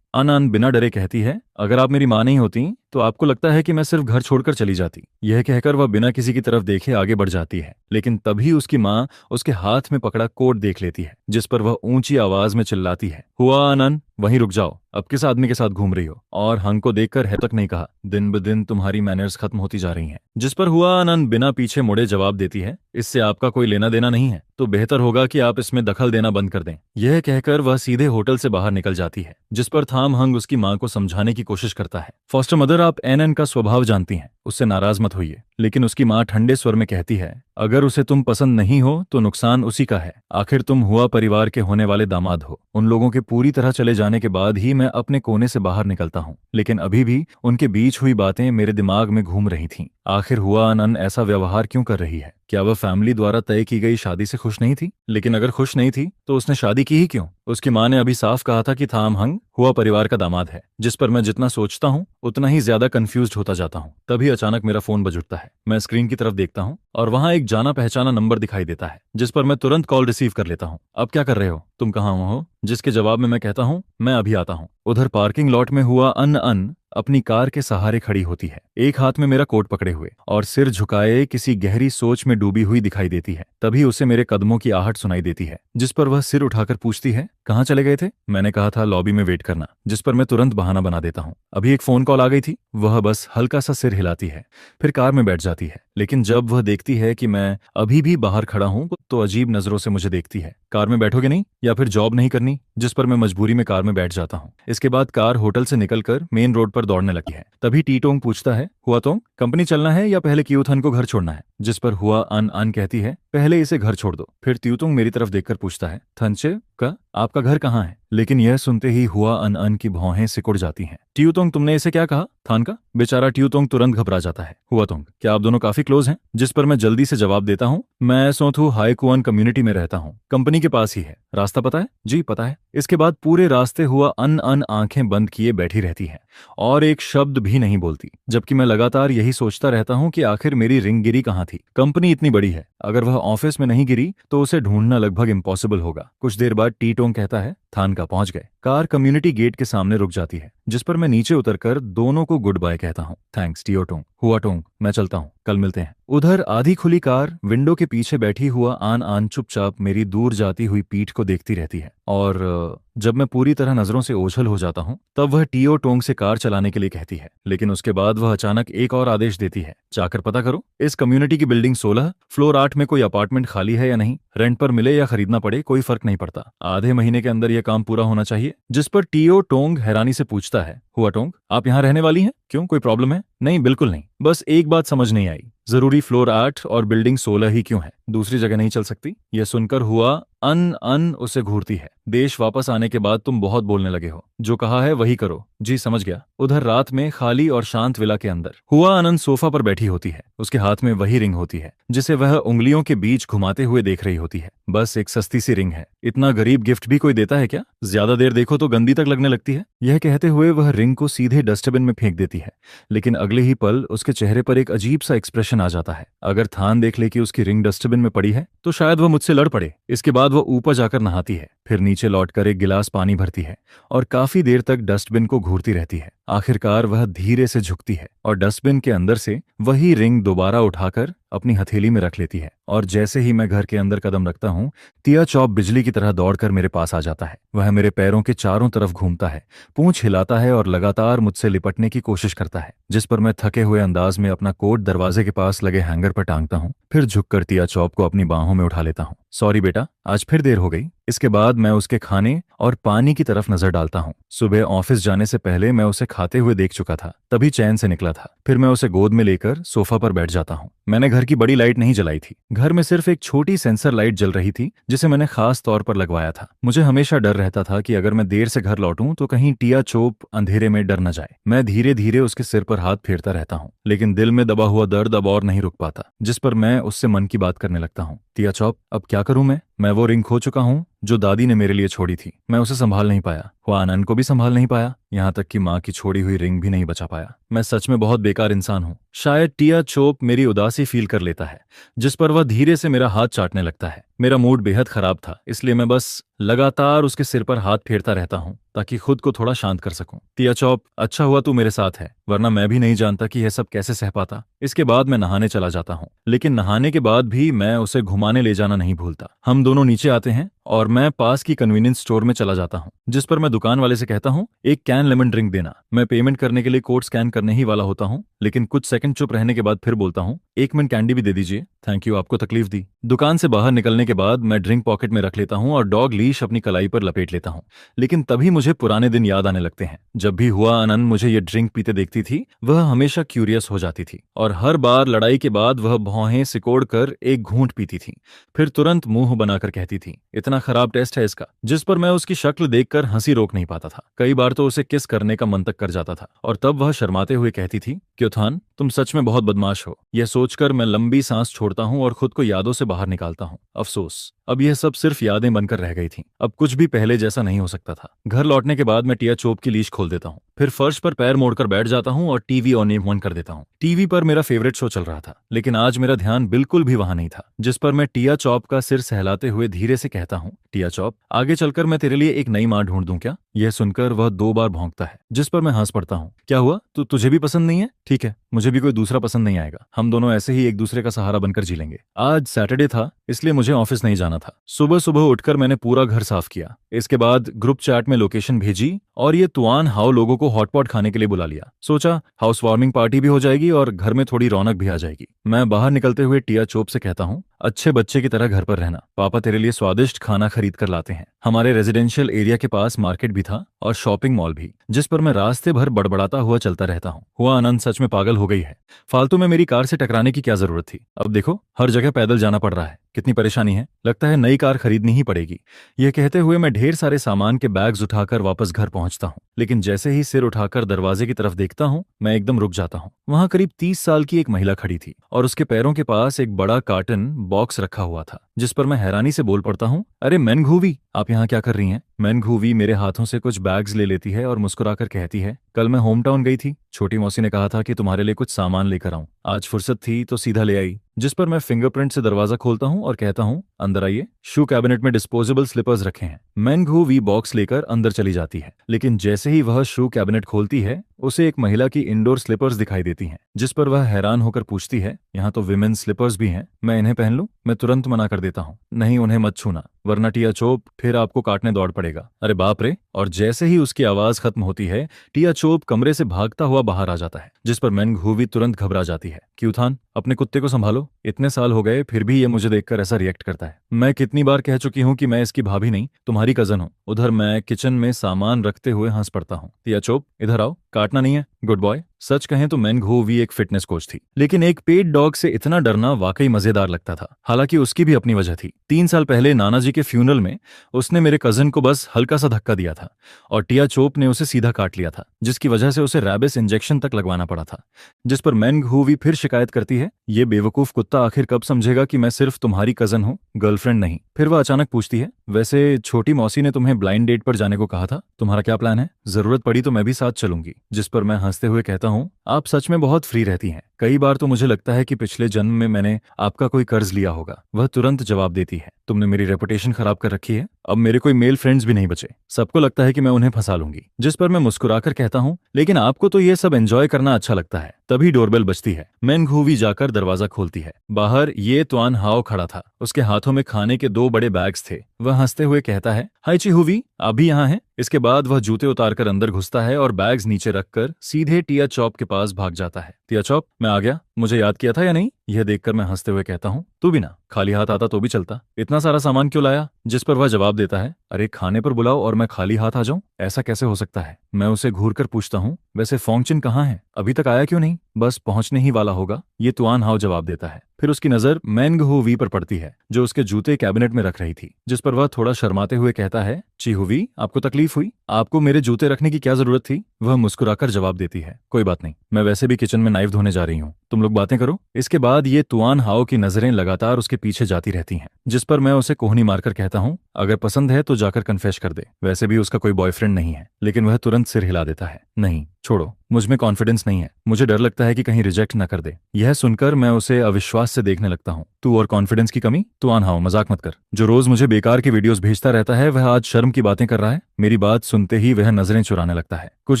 आनंद बिना डरे कहती है, अगर आप मेरी माँ नहीं होती तो आपको लगता है कि मैं सिर्फ घर छोड़कर चली जाती। यह कहकर वह बिना किसी की तरफ देखे आगे बढ़ जाती है, लेकिन तभी उसकी माँ उसके हाथ में पकड़ा कोट देख लेती है, जिस पर वह ऊंची आवाज में चिल्लाती है, हुआ आनंद, वहीं रुक जाओ, अब किस आदमी के साथ घूम रही हो? और हंग को देखकर है तक नहीं कहा, दिन ब दिन तुम्हारी मैनर्स खत्म होती जा रही हैं। जिस पर हुआ आनंद बिना पीछे मुड़े जवाब देती है, इससे आपका कोई लेना देना नहीं है, तो बेहतर होगा कि आप इसमें दखल देना बंद कर दें। यह कहकर वह सीधे होटल से बाहर निकल जाती है, जिस पर थाम हंग उसकी माँ को समझाने की कोशिश करता है, फॉस्टर मदर, आप एन का स्वभाव जानती हैं, उससे नाराज मत होइए। लेकिन उसकी माँ ठंडे स्वर में कहती है, अगर उसे तुम पसंद नहीं हो तो नुकसान उसी का है, आखिर तुम हुआ परिवार के होने वाले दामाद हो। उन लोगों के पूरी तरह चले जाने के बाद ही मैं अपने कोने से बाहर निकलता हूँ, लेकिन अभी भी उनके बीच हुई बातें मेरे दिमाग में घूम रही थीं। आखिर हुआ आनंद ऐसा व्यवहार क्यों कर रही है? क्या वह फैमिली द्वारा तय की गई शादी से खुश नहीं थी? लेकिन अगर खुश नहीं थी तो उसने शादी की ही क्यों? उसकी माँ ने अभी साफ कहा था कि थाम हंग हुआ परिवार का दामाद है। जिस पर मैं जितना सोचता हूँ उतना ही ज्यादा कंफ्यूज्ड होता जाता हूँ। तभी अचानक मेरा फोन बज उठता है। मैं स्क्रीन की तरफ देखता हूँ और वहां एक जाना पहचाना नंबर दिखाई देता है, जिस पर मैं तुरंत कॉल रिसीव कर लेता हूँ। अब क्या कर रहे हो? तुम कहाँ हो? जिसके जवाब में मैं कहता हूँ, मैं अभी आता हूँ। उधर पार्किंग लॉट में हुआ अन अपनी कार के सहारे खड़ी होती है, एक हाथ में मेरा कोट पकड़े हुए और सिर झुकाए किसी गहरी सोच में डूबी हुई दिखाई देती है। तभी उसे मेरे कदमों की आहट सुनाई देती है, जिस पर वह सिर उठाकर पूछती है, कहाँ चले गए थे? मैंने कहा था लॉबी में वेट करना, जिस पर मैं तुरंत बहाना बना देता हूँ। अभी एक फोन कॉल आ गई थी। वह बस हल्का सा सिर हिलाती है, फिर कार में बैठ जाती है। लेकिन जब वह देखती है कि मैं अभी भी बाहर खड़ा हूँ तो अजीब नजरों से मुझे देखती है। कार में बैठोगे नहीं या फिर जॉब नहीं करनी? जिस पर मैं मजबूरी में कार में बैठ जाता हूँ। इसके बाद कार होटल से निकलकर मेन रोड पर दौड़ने लगती है। तभी टीटोंग पूछता है, हुआ तोंग, कंपनी चलना है या पहले क्यूथन को घर छोड़ना है? जिस पर हुआ अन अन कहती है, पहले इसे घर छोड़ दो। फिर त्यूतुंग मेरी तरफ देखकर पूछता है, थनचे का आपका घर कहाँ है? लेकिन यह सुनते ही हुआ अन अन की भौहें सिकुड़ जाती हैं। ट्यूतोंग, तुमने इसे क्या कहा? थान का? बेचारा ट्यूतोंग तुरंत घबरा जाता है। हुआ तोंग, क्या आप दोनों काफी क्लोज हैं? जिस पर मैं जल्दी से जवाब देता हूँ, मैं सोथू हाईकुआन कम्युनिटी में रहता हूँ, कंपनी के पास ही है। रास्ता पता है? जी पता है। इसके बाद पूरे रास्ते हुआ अन अन आंखें बंद किए बैठी रहती है और एक शब्द भी नहीं बोलती, जबकि मैं लगातार यही सोचता रहता हूँ कि आखिर मेरी रिंग गिरी कहाँ थी। कंपनी इतनी बड़ी है, अगर वह ऑफिस में नहीं गिरी तो उसे ढूंढना लगभग इम्पॉसिबल होगा। कुछ देर बाद टीटोंग कहता है, थान का पहुंच गए। कार कम्युनिटी गेट के सामने रुक जाती है, जिस पर मैं नीचे उतरकर दोनों को गुड बाय कहता हूँ। थैंक्स टियोटोंग। हुआ टोंग, मैं चलता हूँ, कल मिलते हैं। उधर आधी खुली कार विंडो के पीछे बैठी हुआ आन आन चुपचाप मेरी दूर जाती हुई पीठ को देखती रहती है और जब मैं पूरी तरह नजरों से ओझल हो जाता हूँ तब वह टियो टोंग से कार चलाने के लिए कहती है। लेकिन उसके बाद वह अचानक एक और आदेश देती है, जाकर पता करो इस कम्युनिटी की बिल्डिंग 16 फ्लोर 8 में कोई अपार्टमेंट खाली है या नहीं। रेंट पर मिले या खरीदना पड़े कोई फर्क नहीं पड़ता, आधे महीने के अंदर यह काम पूरा होना चाहिए। जिस पर टियो टोंग हैरानी से पूछता है, हुआ टोंग, आप यहाँ रहने वाली हैं? क्यों, कोई प्रॉब्लम है? नहीं, बिल्कुल नहीं, बस एक बात समझ नहीं आई, जरूरी फ्लोर 8 और बिल्डिंग 16 ही क्यों है? दूसरी जगह नहीं चल सकती? यह सुनकर हुआ अन अन उसे घूरती है। देश वापस आने के बाद तुम बहुत बोलने लगे हो, जो कहा है वही करो। जी समझ गया। उधर रात में खाली और शांत विला के अंदर हुआ आनंद सोफा पर बैठी होती है। उसके हाथ में वही रिंग होती है जिसे वह उंगलियों के बीच घुमाते हुए देख रही होती है। बस एक सस्ती सी रिंग है। इतना गरीब गिफ्ट भी कोई देता है क्या? ज्यादा देर देखो तो गंदी तक लगने लगती है। यह कहते हुए वह रिंग को सीधे डस्टबिन में फेंक देती है। लेकिन अगले ही पल उसके चेहरे पर एक अजीब सा एक्सप्रेशन आ जाता है। अगर थान देख ले कि उसकी रिंग डस्टबिन में पड़ी है तो शायद वह मुझसे लड़ पड़े। इसके बाद वह ऊपर जाकर नहाती है, फिर नीचे लौटकर एक गिलास पानी भरती है और काफी देर तक डस्टबिन को घूरती रहती है। आखिरकार वह धीरे से झुकती है और डस्टबिन के अंदर से वही रिंग दोबारा उठाकर अपनी हथेली में रख लेती है। और जैसे ही मैं घर के अंदर कदम रखता हूँ, तिया चौप बिजली की तरह दौड़कर मेरे पास आ जाता है। वह मेरे पैरों के चारों तरफ घूमता है, पूंछ हिलाता है और लगातार मुझसे लिपटने की कोशिश करता है। जिस पर मैं थके हुए अंदाज में अपना कोट दरवाजे के पास लगे हैंगर पर टांगता हूँ, फिर झुककर तिया चौप को अपनी बाहों में उठा लेता हूँ। सॉरी बेटा, आज फिर देर हो गई। इसके बाद मैं उसके खाने और पानी की तरफ नजर डालता हूँ। सुबह ऑफिस जाने से पहले मैं उसे खाते हुए देख चुका था, तभी चैन से निकला था। फिर मैं उसे गोद में लेकर सोफा पर बैठ जाता हूँ। मैंने घर की बड़ी लाइट नहीं जलाई थी। घर में सिर्फ एक छोटी सेंसर लाइट जल रही थी जिसे मैंने खास तौर पर लगवाया था। मुझे हमेशा डर रहता था कि अगर मैं देर से घर लौटूं तो कहीं टिया चोप अंधेरे में डर न जाए। मैं धीरे धीरे उसके सिर पर हाथ फेरता रहता हूँ, लेकिन दिल में दबा हुआ दर्द अब और नहीं रुक पाता। जिस पर मैं उससे मन की बात करने लगता हूँ। टिया चौप, अब क्या करूं मैं वो रिंग खो चुका हूँ जो दादी ने मेरे लिए छोड़ी थी। मैं उसे संभाल नहीं पाया, हुआ आनंद को भी संभाल नहीं पाया, यहाँ तक कि माँ की छोड़ी हुई रिंग भी नहीं बचा पाया। मैं सच में बहुत बेकार इंसान हूँ। शायद टिया चोप मेरी उदासी फील कर लेता है, जिस पर वह धीरे से मेरा हाथ चाटने लगता है। मेरा मूड बेहद खराब था, इसलिए मैं बस लगातार उसके सिर पर हाथ फेरता रहता हूँ ताकि खुद को थोड़ा शांत कर सकूं। टिया चौप, अच्छा हुआ तू मेरे साथ है, वरना मैं भी नहीं जानता कि यह सब कैसे सह पाता। इसके बाद मैं नहाने चला जाता हूँ, लेकिन नहाने के बाद भी मैं उसे घुमाने ले जाना नहीं भूलता। हम दोनों नीचे आते हैं और मैं पास की कन्वीनियंस स्टोर में चला जाता हूँ, जिस पर मैं दुकान वाले से कहता हूँ, एक कैन लेमन ड्रिंक देना। मैं पेमेंट करने के लिए कोड स्कैन करने ही वाला होता हूँ, लेकिन कुछ सेकंड चुप रहने के बाद फिर बोलता हूँ, एक मिनट कैंडी भी दे दीजिए। थैंक यू, आपको तकलीफ दी। दुकान से बाहर निकलने के बाद मैं ड्रिंक पॉकेट में रख लेता हूँ और डॉग लीश अपनी कलाई पर लपेट लेता हूँ। लेकिन तभी मुझे पुराने दिन याद आने लगते हैं। जब भी हुआ आनंद मुझे ये ड्रिंक पीते देखती थी, वह हमेशा क्यूरियस हो जाती थी और हर बार लड़ाई के बाद वह भौहें सिकोड़ कर एक घूंट पीती थी, फिर तुरंत मुंह बनाकर कहती थी, इतना खराब टेस्ट है इसका। जिस पर मैं उसकी शक्ल देखकर हंसी रोक नहीं पाता था। कई बार तो उसे किस करने का मन तक कर जाता था और तब वह शर्माते हुए कहती थी, क्योथान, तुम सच में बहुत बदमाश हो। यह सोचकर मैं लंबी सांस छोड़ता हूँ और खुद को यादों से बाहर निकालता हूँ। अफसोस, अब यह सब सिर्फ यादें बनकर रह गई थीं। अब कुछ भी पहले जैसा नहीं हो सकता था। घर लौटने के बाद मैं टिया चोप की लीश खोल देता हूँ, फिर फर्श पर पैर मोड़कर बैठ जाता हूँ और टीवी ऑन कर देता हूँ। टीवी पर मेरा फेवरेट शो चल रहा था, लेकिन आज मेरा ध्यान बिल्कुल भी वहां नहीं था, जिस पर मैं टिया चौप का सिर सहलाते हुए धीरे से कहता हूँ, टिया चौप, आगे चलकर मैं तेरे लिए एक नई माँ ढूंढ दूं क्या? यह सुनकर वह 2 बार भौंकता है, जिस पर मैं हंस पड़ता हूँ। क्या हुआ? तुझे भी पसंद नहीं है? ठीक है, मुझे भी कोई दूसरा पसंद नहीं आएगा। हम दोनों ऐसे ही एक दूसरे का सहारा बनकर जी लेंगे। आज सैटरडे था, इसलिए मुझे ऑफिस नहीं जाना था। सुबह सुबह उठकर मैंने पूरा घर साफ किया। इसके बाद ग्रुप चैट में लोकेशन भेजी और ये तुआन हाउ लोगों को हॉटपॉट खाने के लिए बुला लिया। सोचा हाउस वार्मिंग पार्टी भी हो जाएगी और घर में थोड़ी रौनक भी आ जाएगी। मैं बाहर निकलते हुए टिया चोप से कहता हूँ, अच्छे बच्चे की तरह घर पर रहना, पापा तेरे लिए स्वादिष्ट खाना खरीद कर लाते हैं। हमारे रेजिडेंशियल एरिया के पास मार्केट भी था और शॉपिंग मॉल भी, जिस पर मैं रास्ते भर बड़बड़ाता हुआ चलता रहता हूँ। हुआ आनंद सच में पागल हो गई है। फालतू में मेरी कार से टकराने की क्या जरूरत थी? अब देखो हर जगह पैदल जाना पड़ रहा है, कितनी परेशानी है। लगता है नई कार खरीदनी ही पड़ेगी। यह कहते हुए मैं ढेर सारे सामान के बैग्स उठाकर वापस घर पहुंचता हूँ, लेकिन जैसे ही सिर उठाकर दरवाजे की तरफ देखता हूँ, मैं एकदम रुक जाता हूँ। वहां करीब 30 साल की एक महिला खड़ी थी और उसके पैरों के पास एक बड़ा कार्टन बॉक्स रखा हुआ था, जिस पर मैं हैरानी से बोल पड़ता हूँ, अरे मैनघूवी, आप यहाँ क्या कर रही हैं? मैनघूवी मेरे हाथों से कुछ बैग्स ले लेती है और मुस्कुराकर कहती है, कल मैं होम टाउन गई थी, छोटी मौसी ने कहा था कि तुम्हारे लिए कुछ सामान लेकर आऊं। आज फुर्सत थी तो सीधा ले आई। जिस पर मैं फिंगरप्रिंट से दरवाजा खोलता हूं और कहता हूं, अंदर आइए। शू कैबिनेट में डिस्पोजेबल स्लीपर्स रखे हैं। मैनघूवी बॉक्स लेकर अंदर चली जाती है, लेकिन जैसे ही वह शू कैबिनेट खोलती है, उसे एक महिला की इंडोर स्लीपर्स दिखाई देती हैं, जिस पर वह हैरान होकर पूछती है, यहाँ तो विमेन स्लीपर्स भी हैं, मैं इन्हें पहन लूं? मैं तुरंत मना कर देता हूँ, नहीं उन्हें मत छूना, वरना टिया चोप फिर आपको काटने दौड़ पड़ेगा। अरे बाप रे! और जैसे ही उसकी आवाज खत्म होती है, टिया चोप कमरे से भागता हुआ बाहर आ जाता है, जिस पर मैनघूवी तुरंत घबरा जाती है। क्यूथान, अपने कुत्ते को संभालो, इतने साल हो गए फिर भी ये मुझे देखकर ऐसा रिएक्ट करता है। मैं कितनी बार कह चुकी हूँ कि मैं इसकी भाभी नहीं, तुम्हारी कजन हूँ। उधर मैं किचन में सामान रखते हुए हंस पड़ता हूँ। टिया चोप, इधर आओ, काटना नहीं है, गुड बॉय। सच कहें तो मैनघूवी एक फिटनेस कोच थी, लेकिन एक पेट डॉग से इतना डरना वाकई मजेदार लगता था। हालांकि उसकी भी अपनी वजह थी। 3 साल पहले नाना जी के फ्यूनरल में उसने मेरे कजन को बस हल्का सा धक्का दिया था और टिया चोप ने उसे सीधा काट लिया था, जिसकी वजह से उसे रैबिस इंजेक्शन तक लगवाना पड़ा था। जिस पर मैनघूवी फिर शिकायत करती है, ये बेवकूफ कुत्ता आखिर कब समझेगा कि मैं सिर्फ तुम्हारी कजन हूँ, गर्लफ्रेंड नहीं। फिर वह अचानक पूछती है, वैसे छोटी मौसी ने तुम्हें ब्लाइंड डेट पर जाने को कहा था, तुम्हारा क्या प्लान है? जरूरत पड़ी तो मैं भी साथ चलूंगी। जिस पर मैं हंसते हुए कहता हूँ, आप सच में बहुत फ्री रहती हैं। कई बार तो मुझे लगता है कि पिछले जन्म में मैंने आपका कोई कर्ज लिया होगा। वह तुरंत जवाब देती है, तुमने मेरी रेपुटेशन खराब कर रखी है, अब मेरे कोई मेल फ्रेंड्स भी नहीं बचे, सबको लगता है कि मैं उन्हें फंसा लूंगी। जिस पर मैं मुस्कुराकर कहता हूँ, लेकिन आपको तो ये सब एंजॉय करना अच्छा लगता है। तभी डोरबेल बजती है। मैनघूवी जाकर दरवाजा खोलती है। बाहर ये तुआन हाओ खड़ा था, उसके हाथों में खाने के 2 बड़े बैग्स थे। वह हंसते हुए कहता है, हाय चिहुवी, आप भी यहाँ हैं? इसके बाद वह जूते उतारकर अंदर घुसता है और बैग्स नीचे रखकर सीधे टिया चौप के पास भाग जाता है। टिया चौप, मैं आ गया, मुझे याद किया था या नहीं? यह देखकर मैं हंसते हुए कहता हूँ, तू भी ना, खाली हाथ आता तो भी चलता, इतना सारा सामान क्यों लाया? जिस पर वह जवाब देता है, अरे खाने पर बुलाओ और मैं खाली हाथ आ जाऊं, ऐसा कैसे हो सकता है? मैं उसे घूरकर पूछता हूँ, वैसे फोंगचिन कहाँ है? अभी तक आया क्यों नहीं? बस पहुंचने ही वाला होगा, ये तुआन हाओ जवाब देता है। फिर उसकी नजर मैनघूवी पर पड़ती है, जो उसके जूते कैबिनेट में रख रही थी। जिस पर वह थोड़ा शर्माते हुए कहता है, चिहुवी, आपको तकलीफ हुई? आपको मेरे जूते रखने की क्या जरूरत थी? वह मुस्कुराकर जवाब देती है, कोई बात नहीं, मैं वैसे भी किचन में नाइफ धोने जा रही हूँ, तुम लोग बातें करो। इसके बाद ये तुआन हाओ की नजरें लगातार उसके पीछे जाती रहती हैं, जिस पर मैं उसे कोहनी मारकर कहता हूँ, अगर पसंद है तो जाकर कन्फेस कर दे, वैसे भी उसका कोई बॉयफ्रेंड नहीं है। लेकिन वह तुरंत सिर हिला देता है, नहीं छोड़ो, मुझ में कॉन्फिडेंस नहीं है, मुझे डर लगता है कि कहीं रिजेक्ट न कर दे। यह सुनकर मैं उसे अविश्वास से देखने लगता हूँ। तू और कॉन्फिडेंस की कमी? तुआन हाओ, मजाक मत कर। जो रोज मुझे बेकार की वीडियोस भेजता रहता है, वह आज शर्म की बातें कर रहा है। मेरी बात सुनते ही वह नजरें चुराने लगता है। कुछ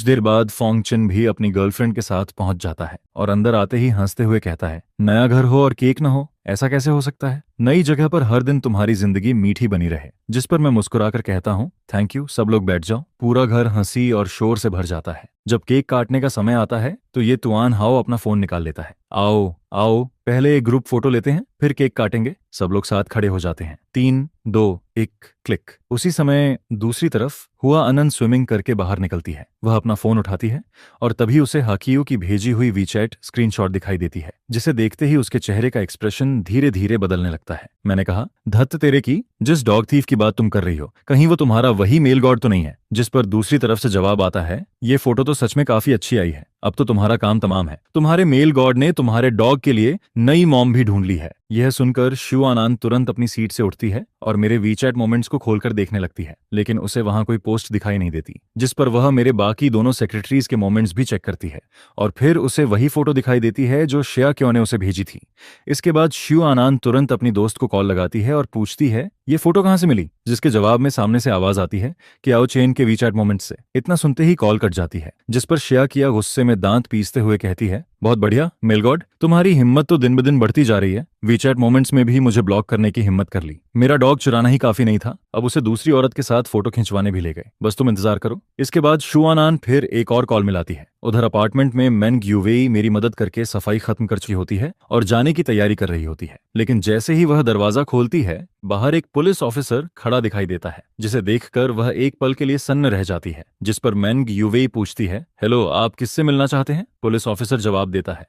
देर बाद फोंगचिन भी अपनी गर्लफ्रेंड के साथ पहुंच जाता है और अंदर आते ही हंसते हुए कहता है, नया घर हो और केक न हो, ऐसा कैसे हो सकता है? नई जगह पर हर दिन तुम्हारी जिंदगी मीठी बनी रहे। जिस पर मैं मुस्कुराकर कहता हूँ, थैंक यू, सब लोग बैठ जाओ। पूरा घर हंसी और शोर से भर जाता है। जब केक काटने का समय आता है तो ये तुआन हाओ अपना फोन निकाल लेता है। आओ आओ, पहले एक ग्रुप फोटो लेते हैं, फिर केक काटेंगे। सब लोग साथ खड़े हो जाते हैं। 3, 2, 1, क्लिक। उसी समय दूसरी तरफ हुआ अनंत स्विमिंग करके बाहर निकलती है। वह अपना फोन उठाती है और तभी उसे हाकियो की भेजी हुई वीचैट स्क्रीनशॉट दिखाई देती है, जिसे देखते ही उसके चेहरे का एक्सप्रेशन धीरे धीरे बदलने लगता है। मैंने कहा, धत्त तेरे की, जिस डॉग थीफ की बात तुम कर रही हो, कहीं वो तुम्हारा वही मेल गॉड तो नहीं है? जिस पर दूसरी तरफ से जवाब आता है, ये फोटो तो सच में काफी अच्छी आई है, अब तो तुम्हारा काम तमाम है, तुम्हारे मेल गॉड ने तुम्हारे डॉग के लिए नई मॉम भी ढूंढ ली है। यह सुनकर शु आनान तुरंत अपनी सीट से उठती है और मेरे वीचैट मोमेंट्स को खोलकर देखने लगती है, लेकिन उसे वहां कोई पोस्ट दिखाई नहीं देती जिस पर वह मेरे बाकी दोनों सेक्रेटरीज के मोमेंट्स भी चेक करती है, और फिर उसे वही फोटो दिखाई देती है जो श्रेया क्यों ने उसे भेजी थी। इसके बाद शु आनान तुरंत अपनी दोस्त को कॉल लगाती है और पूछती है ये फोटो कहाँ से मिली, जिसके जवाब में सामने से आवाज आती है कि आओ चेन के वीचैट मोमेंट्स से। इतना सुनते ही कॉल कट जाती है, जिस पर श्रेया किया गुस्से में दांत पीसते हुए कहती है, बहुत बढ़िया मेल गॉड, तुम्हारी हिम्मत तो दिन ब दिन बढ़ती जा रही है, वीचैट मोमेंट्स में भी मुझे ब्लॉक करने की हिम्मत कर ली। मेरा डॉग चुराना ही काफी नहीं था, अब उसे दूसरी औरत के साथ फोटो खिंचवाने भी ले गए, बस तुम इंतजार करो। इसके बाद शु आनान फिर एक और कॉल मिलाती है। उधर अपार्टमेंट में मेंग युवेई मेरी मदद करके सफाई खत्म कर चुकी होती है और जाने की तैयारी कर रही होती है, लेकिन जैसे ही वह दरवाजा खोलती है, बाहर एक पुलिस ऑफिसर खड़ा दिखाई देता है, जिसे देखकर वह एक पल के लिए सन्न रह जाती है। जिस पर मेंग युवेई पूछती है, हेलो, आप किससे मिलना चाहते हैं? पुलिस ऑफिसर जवाब देता है,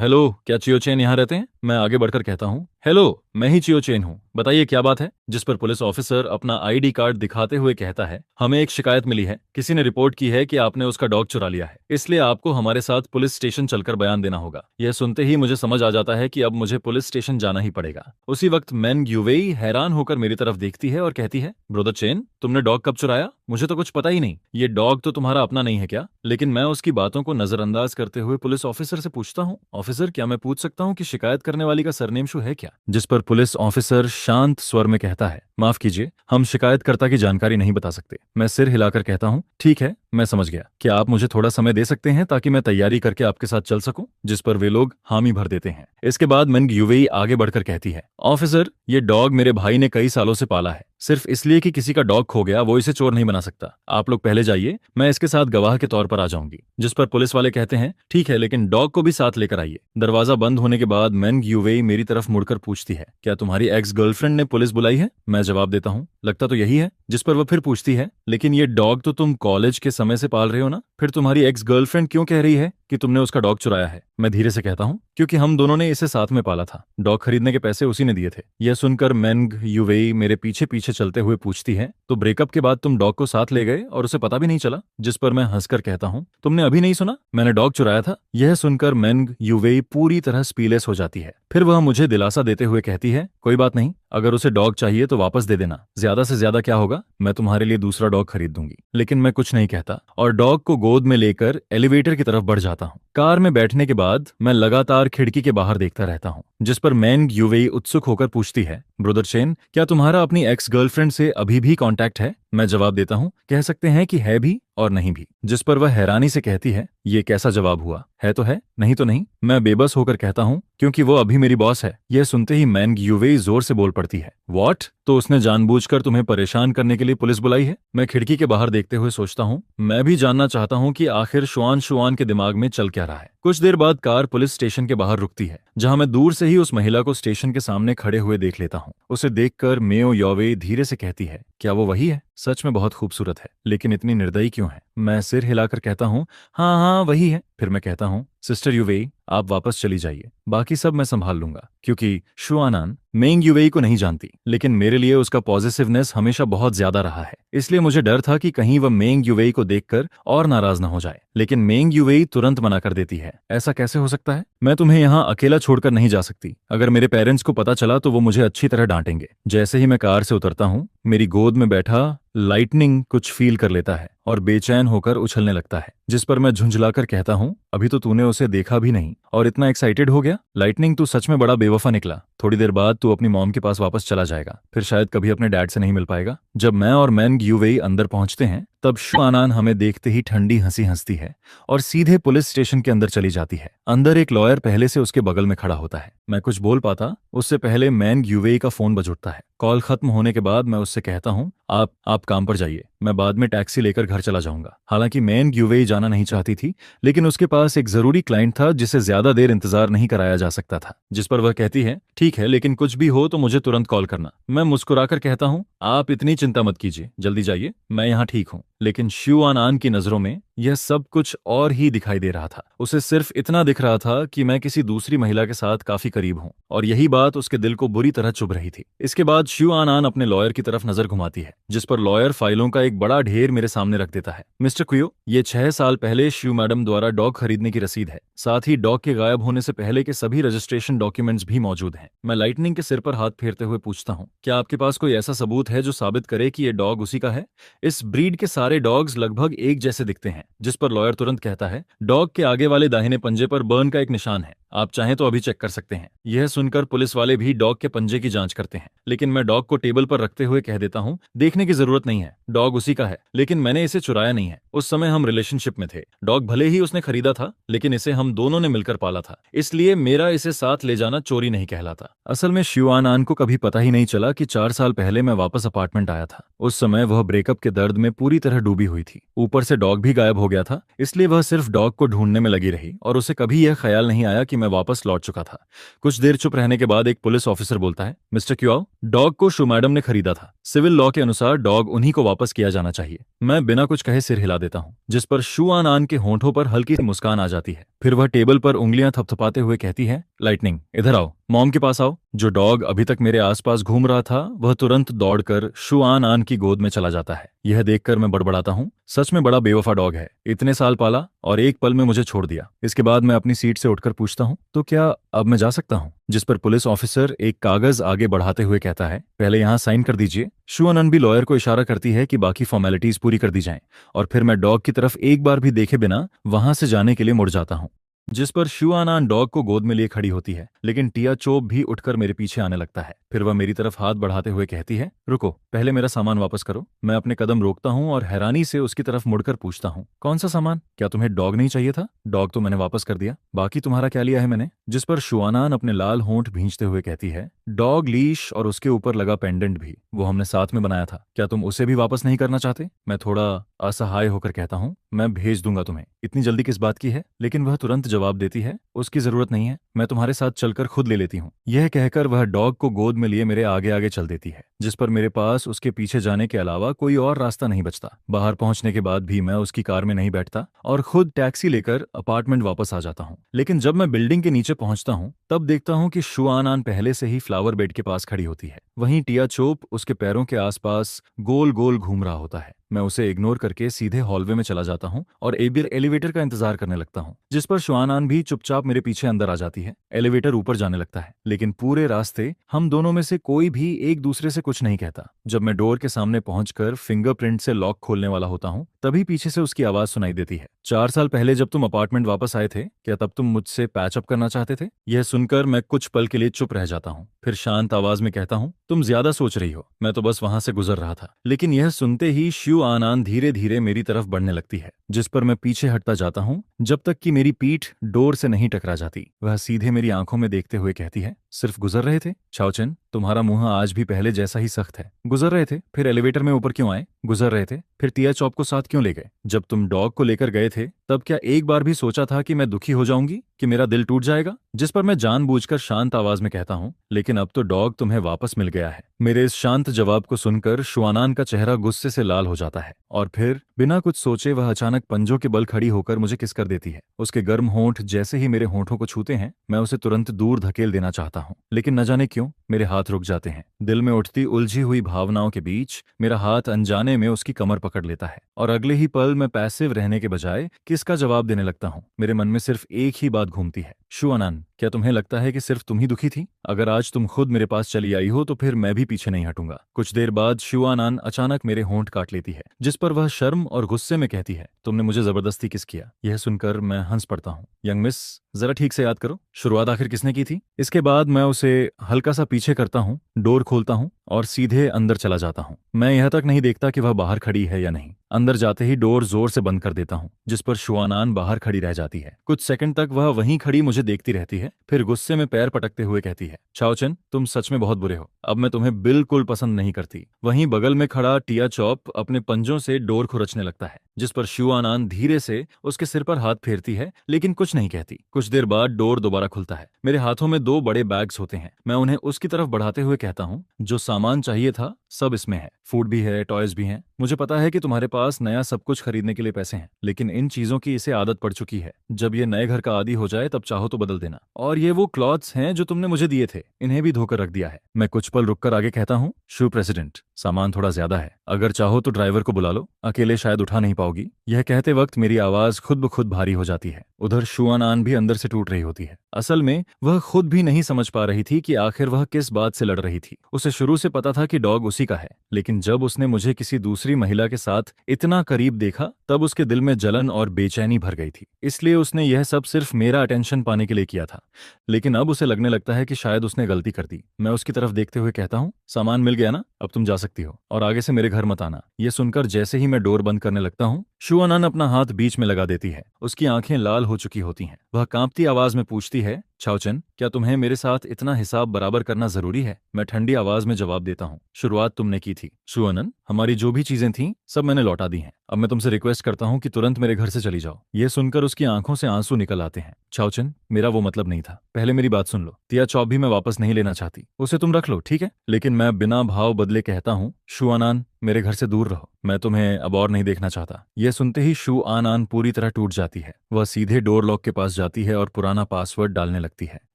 हेलो, क्या चियो चेन यहाँ रहते हैं? मैं आगे बढ़कर कहता हूँ, हेलो, मैं ही चियो चेन हूँ, बताइए क्या बात है? जिस पर पुलिस ऑफिसर अपना आईडी कार्ड दिखाते हुए कहता है, हमें एक शिकायत मिली है, किसी ने रिपोर्ट की है कि आपने उसका डॉग चुरा लिया है, इसलिए आपको हमारे साथ पुलिस स्टेशन चलकर बयान देना होगा। यह सुनते ही मुझे समझ आ जाता है कि अब मुझे पुलिस स्टेशन जाना ही पड़ेगा। उसी वक्त मेंग युवेई हैरान होकर मेरी तरफ देखती है और कहती है, ब्रदर चेन, तुमने डॉग कब चुराया? मुझे तो कुछ पता ही नहीं, ये डॉग तो तुम्हारा अपना नहीं है क्या? लेकिन मैं उसकी बातों को नजरअंदाज करते हुए पुलिस ऑफिसर से पूछता हूँ, ऑफिसर, क्या मैं पूछ सकता हूँ कि शिकायत करने वाली का सरनेम शू है क्या? जिस पर पुलिस ऑफिसर शांत स्वर में कहता है, माफ कीजिए, हम शिकायतकर्ता की जानकारी नहीं बता सकते। मैं सिर हिलाकर कहता हूँ, ठीक है, मैं समझ गया, क्या आप मुझे थोड़ा समय दे सकते हैं ताकि मैं तैयारी करके आपके साथ चल सकूं? जिस पर वे लोग हामी भर देते हैं। इसके बाद मेंग युवेई आगे बढ़कर कहती है, ऑफिसर, ये डॉग मेरे भाई ने कई सालों से पाला है, सिर्फ इसलिए कि किसी का डॉग खो गया वो इसे चोर नहीं बना सकता। आप लोग पहले जाइए, मैं इसके साथ गवाह के तौर पर आ जाऊंगी। जिस पर पुलिस वाले कहते हैं, ठीक है, लेकिन डॉग को भी साथ लेकर आइए। दरवाजा बंद होने के बाद मेंग युवेई मेरी तरफ मुड़कर पूछती है, क्या तुम्हारी एक्स गर्लफ्रेंड ने पुलिस बुलाई है? मैं जवाब देता हूँ, लगता तो यही है। जिस पर वह फिर पूछती है, लेकिन ये डॉग तो तुम कॉलेज के समय से पाल रहे हो ना, फिर तुम्हारी एक्स गर्लफ्रेंड क्यों कह रही है कि तुमने उसका डॉग चुराया है? मैं धीरे से कहता हूँ, क्योंकि हम दोनों ने इसे साथ में पाला था, डॉग खरीदने के पैसे उसी ने दिए थे। यह सुनकर मेंग युवेई मेरे पीछे पीछे चलते हुए पूछती है, तो ब्रेकअप के बाद तुम डॉग को साथ ले गए और उसे पता भी नहीं चला? जिस पर मैं हंसकर कहता हूँ, तुमने अभी नहीं सुना, मैंने डॉग चुराया था। यह सुनकर मेंग युवेई पूरी तरह स्पीलेस हो जाती है। फिर वह मुझे दिलासा देते हुए कहती है, कोई बात नहीं, अगर उसे डॉग चाहिए तो वापस दे देना, ज्यादा से ज्यादा क्या होगा, मैं तुम्हारे लिए दूसरा डॉग खरीद दूंगी। लेकिन मैं कुछ नहीं कहता और डॉग को गोद में लेकर एलिवेटर की तरफ बढ़ जाता हूँ। कार में बैठने के बाद मैं लगातार खिड़की के बाहर देखता रहता हूँ। जिस पर मेंग युवेई उत्सुक होकर पूछती है, ब्रदर चेन, क्या तुम्हारा अपनी एक्स गर्लफ्रेंड से अभी भी कांटेक्ट है? मैं जवाब देता हूँ, कह सकते हैं कि है भी और नहीं भी। जिस पर वह हैरानी से कहती है, ये कैसा जवाब हुआ, है तो है, नहीं तो नहीं। मैं बेबस होकर कहता हूँ, क्योंकि वो अभी मेरी बॉस है। यह सुनते ही मेंग युवेई जोर से बोल पड़ती है, व्हाट? तो उसने जानबूझकर तुम्हें परेशान करने के लिए पुलिस बुलाई है? मैं खिड़की के बाहर देखते हुए सोचता हूँ, मैं भी जानना चाहता हूँ कि आखिर शुआन के दिमाग में चल क्या रहा है। कुछ देर बाद कार पुलिस स्टेशन के बाहर रुकती है, जहां मैं दूर से ही उस महिला को स्टेशन के सामने खड़े हुए देख लेता हूँ। उसे देखकर मेयो योवे धीरे से कहती है, क्या वो वही है? सच में बहुत खूबसूरत है, लेकिन इतनी निर्दयी क्यों है? मैं सिर हिलाकर कहता हूँ, हाँ हाँ वही है। फिर मैं कहता हूँ, सिस्टर युवेई, आप वापस चली जाइए, बाकी सब मैं संभाल लूंगा। क्योंकि शु आनान मेंग युवेई को नहीं जानती, लेकिन मेरे लिए उसका पॉजिटिवनेस हमेशा बहुत ज्यादा रहा है, इसलिए मुझे डर था कि कहीं वह मेंग युवेई को देखकर और नाराज न हो जाए। लेकिन मेंग युवेई तुरंत मना कर देती है, ऐसा कैसे हो सकता है? मैं तुम्हें यहाँ अकेला छोड़कर नहीं जा सकती। अगर मेरे पेरेंट्स को पता चला तो वो मुझे अच्छी तरह डांटेंगे। जैसे ही मैं कार से उतरता हूँ, मेरी गोद में बैठा लाइटनिंग कुछ फील कर लेता है और बेचैन होकर उछलने लगता है। जिस पर मैं झुंझलाकर कहता हूँ, अभी तो तूने उसे देखा भी नहीं और इतना एक्साइटेड हो गया? लाइटनिंग, तू सच में बड़ा बेवफा निकला। थोड़ी देर बाद तू अपनी मॉम के पास वापस चला जाएगा, फिर शायद कभी अपने डैड से नहीं मिल पाएगा। जब मैं और मेंग युवेई अंदर पहुंचते हैं, तब शु आनान हमें देखते ही ठंडी हंसी हंसती है और सीधे पुलिस स्टेशन के अंदर चली जाती है। अंदर एक लॉयर पहले से उसके बगल में खड़ा होता है। मैं कुछ बोल पाता उससे पहले मेंग युवेई का फोन बज उठता है। कॉल खत्म होने के बाद मैं उससे कहता हूँ, आप काम पर जाइए, मैं बाद में टैक्सी लेकर घर चला जाऊंगा। हालांकि मेंग युवेई जाना नहीं चाहती थी, लेकिन उसके पास एक जरूरी क्लाइंट था जिसे ज्यादा देर इंतजार नहीं कराया जा सकता था। जिस पर वह कहती है, ठीक है, लेकिन कुछ भी हो तो मुझे तुरंत कॉल करना। मैं मुस्कुराकर कहता हूँ, आप इतनी चिंता मत कीजिए, जल्दी जाइए, मैं यहाँ ठीक हूँ। लेकिन शिव आनान की नजरों में यह सब कुछ और ही दिखाई दे रहा था। उसे सिर्फ इतना दिख रहा था कि मैं किसी दूसरी महिला के साथ काफी करीब हूं, और यही बात उसके दिल को बुरी तरह चुभ रही थी। इसके बाद शिव आनान अपने लॉयर की तरफ नजर घुमाती है, जिस पर लॉयर फाइलों का एक बड़ा ढेर मेरे सामने रख देता है। मिस्टर क्वियो, ये 6 साल पहले शिव मैडम द्वारा डॉग खरीदने की रसीद है। साथ ही डॉग के गायब होने से पहले के सभी रजिस्ट्रेशन डॉक्यूमेंट्स भी मौजूद हैं। मैं लाइटनिंग के सिर पर हाथ फेरते हुए पूछता हूँ, क्या आपके पास कोई ऐसा सबूत है जो साबित करे कि ये डॉग उसी का है? इस ब्रीड के सारे डॉग्स लगभग एक जैसे दिखते हैं। जिस पर लॉयर तुरंत कहता है, डॉग के आगे वाले दाहिने पंजे पर बर्न का एक निशान है, आप चाहें तो अभी चेक कर सकते हैं। यह सुनकर पुलिस वाले भी डॉग के पंजे की जांच करते हैं, लेकिन मैं डॉग को टेबल पर रखते हुए कह देता हूं, देखने की जरूरत नहीं है, डॉग उसी का है, लेकिन मैंने इसे चुराया नहीं है। उस समय हम रिलेशनशिप में थे। डॉग भले ही उसने खरीदा था, लेकिन इसे हम दोनों ने मिलकर पाला था, इसलिए मेरा इसे साथ ले जाना चोरी नहीं कहलाता। असल में शिव आनान को कभी पता ही नहीं चला कि 4 साल पहले मैं वापस अपार्टमेंट आया था। उस समय वह ब्रेकअप के दर्द में पूरी तरह डूबी हुई थी। ऊपर से डॉग भी गायब हो गया था, इसलिए वह सिर्फ डॉग को ढूंढने में लगी रही, और उसे कभी यह ख्याल नहीं आया कि मैं वापस लौट चुका था। कुछ देर चुप रहने के बाद एक पुलिस ऑफिसर बोलता है, मिस्टर क्यूआओ, डॉग को शु मैडम ने खरीदा था। सिविल लॉ के अनुसार डॉग उन्हीं को वापस किया जाना चाहिए। मैं बिना कुछ कहे सिर हिला देता हूँ, जिस पर शु आनान के होंठों पर हल्की सी मुस्कान आ जाती है। फिर वह टेबल पर उंगलियां थपथपाते हुए कहती है, लाइटनिंग, इधर आओ, मॉम के पास आओ। जो डॉग अभी तक मेरे आसपास घूम रहा था, वह तुरंत दौड़कर शु आनान की गोद में चला जाता है। यह देखकर मैं बड़बड़ाता हूँ, सच में बड़ा बेवफा डॉग है, इतने साल पाला और एक पल में मुझे छोड़ दिया। इसके बाद मैं अपनी सीट से उठकर पूछता हूँ, तो क्या अब मैं जा सकता हूँ? जिस पर पुलिस ऑफिसर एक कागज आगे बढ़ाते हुए कहता है, पहले यहाँ साइन कर दीजिए। शु आनान भी लॉयर को इशारा करती है कि बाकी फॉर्मेलिटीज पूरी कर दी जाएं, और फिर मैं डॉग की तरफ एक बार भी देखे बिना वहां से जाने के लिए मुड़ जाता हूँ। जिस पर शु आनान डॉग को गोद में लिए खड़ी होती है, लेकिन टिया चोप भी उठकर मेरे पीछे आने लगता है। फिर वह मेरी तरफ हाथ बढ़ाते हुए कहती है, रुको, पहले मेरा सामान वापस करो। मैं अपने कदम रोकता हूँ और हैरानी से उसकी तरफ मुड़कर पूछता हूँ, कौन सा सामान? क्या तुम्हें डॉग नहीं चाहिए था? डॉग तो मैंने वापस कर दिया, बाकी तुम्हारा क्या लिया है मैंने? जिस पर शु आनान अपने लाल होंठ भींचते हुए कहती है, डॉग लीश और उसके ऊपर लगा पेंडेंट भी, वो हमने साथ में बनाया था। क्या तुम उसे भी वापस नहीं करना चाहते? मैं थोड़ा असहाय होकर कहता हूँ, मैं भेज दूंगा तुम्हें, इतनी जल्दी किस बात की है? लेकिन वह तुरंत जवाब देती है, उसकी जरूरत नहीं है, मैं तुम्हारे साथ चलकर खुद ले लेती हूँ। यह कहकर वह डॉग को गोद में लिए मेरे आगे आगे चल देती है, जिस पर मेरे पास उसके पीछे जाने के अलावा कोई और रास्ता नहीं बचता। बाहर पहुंचने के बाद भी मैं उसकी कार में नहीं बैठता और खुद टैक्सी लेकर अपार्टमेंट वापस आ जाता हूँ। लेकिन जब मैं बिल्डिंग के नीचे पहुंचता हूँ, तब देखता हूँ कि शु आनान पहले से ही फ्लावर बेड के पास खड़ी होती है। वहीं टिया चोप उसके पैरों के आसपास गोल गोल घूम रहा होता है। मैं उसे इग्नोर करके सीधे हॉलवे में चला जाता हूँ और एलिवेटर का इंतजार करने लगता हूँ, जिस पर शु आनान भी चुपचाप मेरे पीछे अंदर आ जाती है। एलिवेटर ऊपर जाने लगता है, लेकिन पूरे रास्ते हम दोनों में से कोई भी एक दूसरे से कुछ नहीं कहता। जब मैं डोर के सामने पहुंचकर फिंगरप्रिंट से लॉक खोलने वाला होता हूँ, तभी पीछे से उसकी आवाज सुनाई देती है, 4 साल पहले जब तुम अपार्टमेंट वापस आए थे, क्या तब तुम मुझसे पैचअप करना चाहते थे? यह सुनकर मैं कुछ पल के लिए चुप रह जाता हूँ, फिर शांत आवाज में कहता हूँ, तुम ज्यादा सोच रही हो, मैं तो बस वहां से गुजर रहा था। लेकिन यह सुनते ही शु आनान धीरे धीरे मेरी तरफ बढ़ने लगती है, जिस पर मैं पीछे हटता जाता हूँ जब तक कि मेरी पीठ डोर से नहीं टकरा जाती। वह सीधे मेरी आंखों में देखते हुए कहती है, सिर्फ गुजर रहे थे? चाओचेन, तुम्हारा मुंह आज भी पहले जैसा ही सख्त है। गुजर रहे थे? फिर एलिवेटर में ऊपर क्यों आए? गुजर रहे थे? फिर टिया चॉप को साथ क्यों ले गए? जब तुम डॉग को लेकर गए थे, तब क्या एक बार भी सोचा था कि मैं दुखी हो जाऊंगी, कि मेरा दिल टूट जाएगा? जिस पर मैं जानबूझकर शांत आवाज में कहता हूँ, लेकिन अब तो डॉग तुम्हें वापस मिल गया है। मेरे इस शांत जवाब को सुनकर शु आनान का चेहरा गुस्से से लाल हो जाता है, और फिर बिना कुछ सोचे वह अचानक पंजों के बल खड़ी होकर मुझे किस कर देती है। उसके गर्म होंठ जैसे ही मेरे होंठों को छूते हैं, मैं उसे तुरंत दूर धकेल देना चाहता हूँ, लेकिन न जाने क्यों मेरे हाथ रुक जाते हैं। दिल में उठती उलझी हुई भावनाओं के बीच मेरा हाथ अनजाने में उसकी कमर पकड़ लेता है, और अगले ही पल मैं पैसिव रहने के बजाय किसका जवाब देने लगता हूँ। मेरे मन में सिर्फ एक ही बात घूमती है, शु आनान, क्या तुम्हें लगता है कि सिर्फ तुम ही दुखी थी? अगर आज तुम खुद मेरे पास चली आई हो तो फिर मैं भी पीछे नहीं हटूंगा। कुछ देर बाद शु आनान अचानक मेरे होंठ काट लेती है, जिस पर वह शर्म और गुस्से में कहती है, तुमने मुझे जबरदस्ती किस किया? यह सुनकर मैं हंस पड़ता हूँ। यंग मिस, जरा ठीक से याद करो, शुरुआत आखिर किसने की थी? इसके बाद मैं उसे हल्का सा पीछे करता हूँ, डोर खोलता हूँ और सीधे अंदर चला जाता हूँ। मैं यह तक नहीं देखता कि वह बाहर खड़ी है या नहीं। अंदर जाते ही डोर जोर से बंद कर देता हूँ, जिस पर शु आनान बाहर खड़ी रह जाती है। कुछ सेकंड तक वह वहीं खड़ी मुझे देखती रहती है, फिर गुस्से में पैर पटकते हुए कहती है, चाओचेन, तुम सच में बहुत बुरे हो, अब मैं तुम्हें बिल्कुल पसंद नहीं करती। वहीं बगल में खड़ा टिया चॉप अपने पंजों से डोर खुरचने लगता है, जिस पर शु आनान धीरे से उसके सिर पर हाथ फेरती है, लेकिन कुछ नहीं कहती। कुछ देर बाद डोर दोबारा खुलता है। मेरे हाथों में 2 बड़े बैग्स होते हैं। मैं उन्हें उसकी तरफ बढ़ाते हुए कहता हूँ, जो सामान चाहिए था सब इसमें है, फूड भी है, टॉयज भी हैं। मुझे पता है कि तुम्हारे पास नया सब कुछ खरीदने के लिए पैसे हैं, लेकिन इन चीजों की इसे आदत पड़ चुकी है। जब ये नए घर का आदी हो जाए तब चाहो तो बदल देना। और ये वो क्लॉथ्स हैं जो तुमने मुझे दिए थे, इन्हें भी धोकर रख दिया है। मैं कुछ पल रुककर आगे कहता हूँ, शू प्रेसिडेंट, सामान थोड़ा ज्यादा है, अगर चाहो तो ड्राइवर को बुला लो, अकेले शायद उठा नहीं पाओगी। यह कहते वक्त मेरी आवाज खुद ब खुद भारी हो जाती है। उधर शुआनान भी अंदर से टूट रही होती है। असल में वह खुद भी नहीं समझ पा रही थी कि आखिर वह किस बात से लड़ रही थी। उसे शुरू से पता था कि डॉग उसी का है, लेकिन जब उसने मुझे किसी दूसरी महिला के साथ इतना करीब देखा तब उसके दिल में जलन और बेचैनी भर गई थी। इसलिए उसने यह सब सिर्फ मेरा अटेंशन पाने के लिए किया था। लेकिन अब उसे लगने लगता है कि शायद उसने गलती कर दी। मैं उसकी तरफ देखते हुए कहता हूँ, सामान मिल गया ना, अब तुम जा सकती हो और आगे से मेरे घर मत आना। यह सुनकर जैसे ही मैं डोर बंद करने लगता हूँ, शुआनान अपना हाथ बीच में लगा देती है। उसकी आंखें लाल हो चुकी होती हैं। वह कांपती आवाज में पूछती है, छाओचन, क्या तुम्हें मेरे साथ इतना हिसाब बराबर करना जरूरी है? मैं ठंडी आवाज में जवाब देता हूँ, शुरुआत तुमने की थी। शुआनन, हमारी जो भी चीजें थीं सब मैंने लौटा दी हैं। अब मैं तुमसे रिक्वेस्ट करता हूँ कि तुरंत मेरे घर से चली जाओ। ये सुनकर उसकी आंखों से आंसू निकल आते हैं। छाओचन, मेरा वो मतलब नहीं था, पहले मेरी बात सुन लो। टिया चॉप भी मैं वापस नहीं लेना चाहती, उसे तुम रख लो, ठीक है? लेकिन मैं बिना भाव बदले कहता हूँ, शुआनान, मेरे घर से दूर रहो, मैं तुम्हें अब और नहीं देखना चाहता। यह सुनते ही शुआनान पूरी तरह टूट जाती है। वह सीधे डोर लॉक के पास जाती है और पुराना पासवर्ड डालने लगती है।